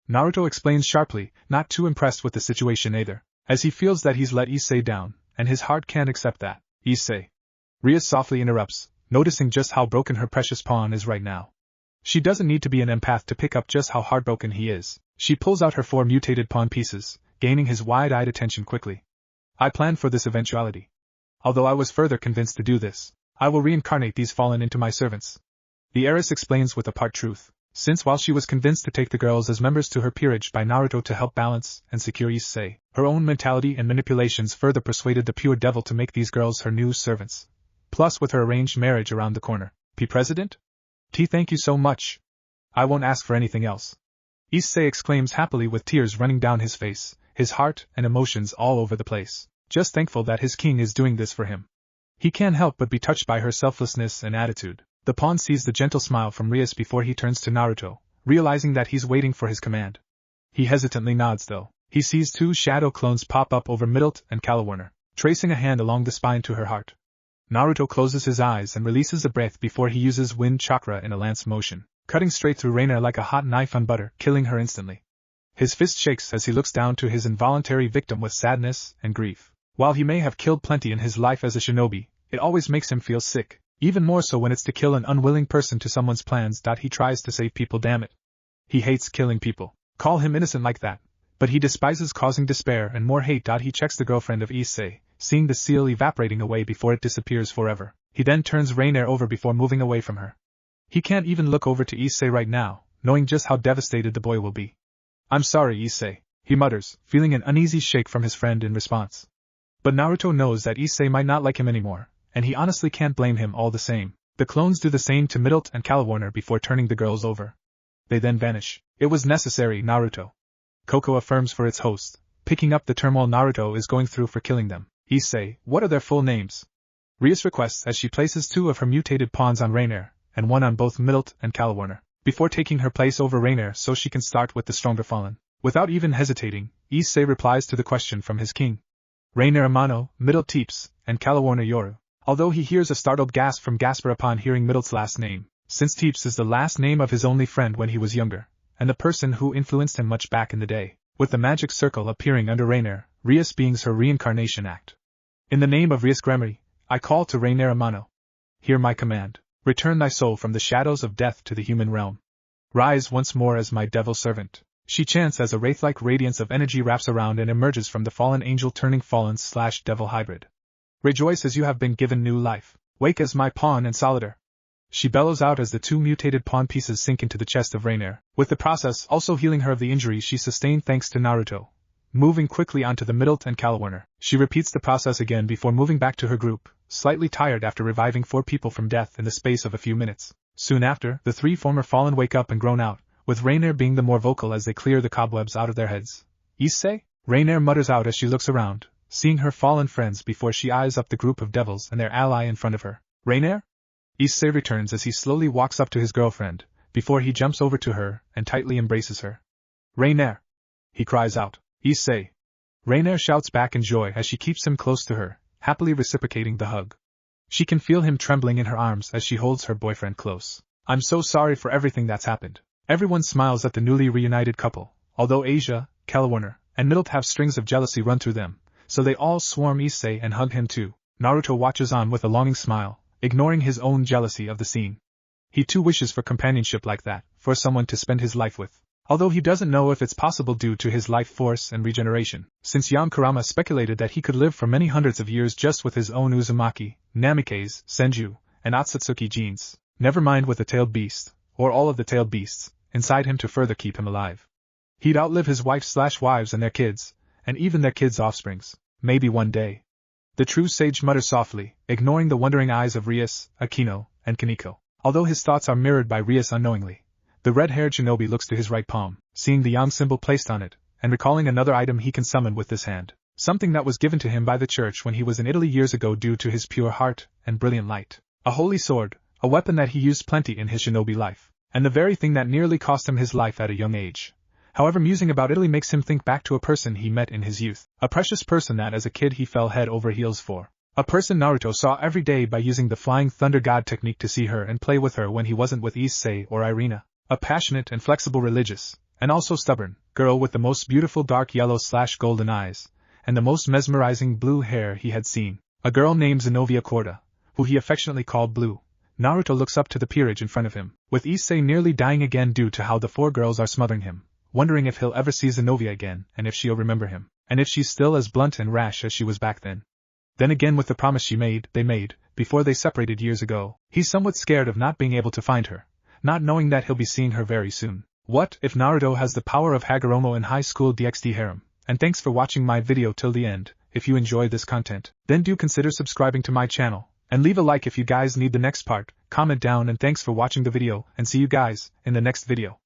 Naruto explains sharply, not too impressed with the situation either, as he feels that he's let Issei down, and his heart can't accept that. Issei. Ria softly interrupts, noticing just how broken her precious pawn is right now. She doesn't need to be an empath to pick up just how heartbroken he is. She pulls out her 4 mutated pawn pieces, gaining his wide-eyed attention quickly. I planned for this eventuality. Although I was further convinced to do this, I will reincarnate these fallen into my servants. The heiress explains with a part truth, since while she was convinced to take the girls as members to her peerage by Naruto to help balance and secure Issei, her own mentality and manipulations further persuaded the pure devil to make these girls her new servants. Plus with her arranged marriage around the corner. P. President? Thank you so much. I won't ask for anything else. Issei exclaims happily with tears running down his face, his heart and emotions all over the place, just thankful that his king is doing this for him. He can't help but be touched by her selflessness and attitude. The pawn sees the gentle smile from Rias before he turns to Naruto, realizing that he's waiting for his command. He hesitantly nods though. He sees 2 shadow clones pop up over Middlet and Calawarner, tracing a hand along the spine to her heart. Naruto closes his eyes and releases a breath before he uses wind chakra in a lance motion, cutting straight through Reina like a hot knife on butter, killing her instantly. His fist shakes as he looks down to his involuntary victim with sadness and grief. While he may have killed plenty in his life as a shinobi, it always makes him feel sick, even more so when it's to kill an unwilling person to someone's plans. He tries to save people, damn it. He hates killing people. Call him innocent like that. But he despises causing despair and more hate. He checks the girlfriend of Issei, seeing the seal evaporating away before it disappears forever. He then turns Rainier over before moving away from her. He can't even look over to Issei right now, knowing just how devastated the boy will be. I'm sorry, Issei, he mutters, feeling an uneasy shake from his friend in response. But Naruto knows that Issei might not like him anymore, and he honestly can't blame him all the same. The clones do the same to Middlet and Calawarner before turning the girls over. They then vanish. It was necessary, Naruto. Koko affirms for its host, picking up the turmoil Naruto is going through for killing them. Issei, what are their full names? Rias requests as she places 2 of her mutated pawns on Rainier, and 1 on both Middlet and Calawarner, before taking her place over Rainier so she can start with the stronger fallen. Without even hesitating, Issei replies to the question from his king. Rainier Amano, Middlet Teeps, and Calawarner Yoru. Although he hears a startled gasp from Gasper upon hearing Middlet's last name, since Teeps is the last name of his only friend when he was younger, and the person who influenced him much back in the day, with the magic circle appearing under Rainier, Rias being her reincarnation act. In the name of Rias Gremory, I call to Rainier Amano. Hear my command. Return thy soul from the shadows of death to the human realm. Rise once more as my devil servant. She chants as a wraith-like radiance of energy wraps around and emerges from the fallen angel turning fallen/devil hybrid. Rejoice as you have been given new life. Wake as my pawn and solitaire. She bellows out as the two mutated pawn pieces sink into the chest of Rainier, with the process also healing her of the injuries she sustained thanks to Naruto. Moving quickly onto the Middlet and Calawarner, she repeats the process again before moving back to her group, slightly tired after reviving 4 people from death in the space of a few minutes. Soon after, the 3 former fallen wake up and groan out, with Rainier being the more vocal as they clear the cobwebs out of their heads. Issei? Rainier mutters out as she looks around, seeing her fallen friends before she eyes up the group of devils and their ally in front of her. Rainier? Issei returns as he slowly walks up to his girlfriend, before he jumps over to her and tightly embraces her. Rainier! He cries out. Issei! Rainier shouts back in joy as she keeps him close to her, happily reciprocating the hug. She can feel him trembling in her arms as she holds her boyfriend close. I'm so sorry for everything that's happened. Everyone smiles at the newly reunited couple, although Asia, Calawarner, and Middlet have strings of jealousy run through them, so they all swarm Issei and hug him too. Naruto watches on with a longing smile, ignoring his own jealousy of the scene. He too wishes for companionship like that, for someone to spend his life with. Although he doesn't know if it's possible due to his life force and regeneration, since Kurama speculated that he could live for many hundreds of years just with his own Uzumaki, Namikaze, Senju, and Otsutsuki genes, never mind with the tailed beast, or all of the tailed beasts, inside him to further keep him alive. He'd outlive his wife/wives and their kids, and even their kids' offsprings, maybe one day. The true sage mutters softly, ignoring the wondering eyes of Rias, Akino, and Kaneko. Although his thoughts are mirrored by Rias unknowingly, the red-haired shinobi looks to his right palm, seeing the yang symbol placed on it, and recalling another item he can summon with this hand. Something that was given to him by the church when he was in Italy years ago due to his pure heart and brilliant light. A holy sword, a weapon that he used plenty in his shinobi life, and the very thing that nearly cost him his life at a young age. However, musing about Italy makes him think back to a person he met in his youth, a precious person that as a kid he fell head over heels for. A person Naruto saw every day by using the Flying Thunder God technique to see her and play with her when he wasn't with Issei or Irina. A passionate and flexible religious, and also stubborn, girl with the most beautiful dark yellow/golden eyes, and the most mesmerizing blue hair he had seen. A girl named Zenobia Corda, who he affectionately called Blue. Naruto looks up to the peerage in front of him, with Issei nearly dying again due to how the 4 girls are smothering him, wondering if he'll ever see Zenobia again, and if she'll remember him, and if she's still as blunt and rash as she was back then. Then again with the promise they made, before they separated years ago, he's somewhat scared of not being able to find her, not knowing that he'll be seeing her very soon. What if Naruto has the power of Hagoromo in high school DxD Harem? And thanks for watching my video till the end. If you enjoyed this content, then do consider subscribing to my channel, and leave a like if you guys need the next part, comment down, and thanks for watching the video, and see you guys in the next video.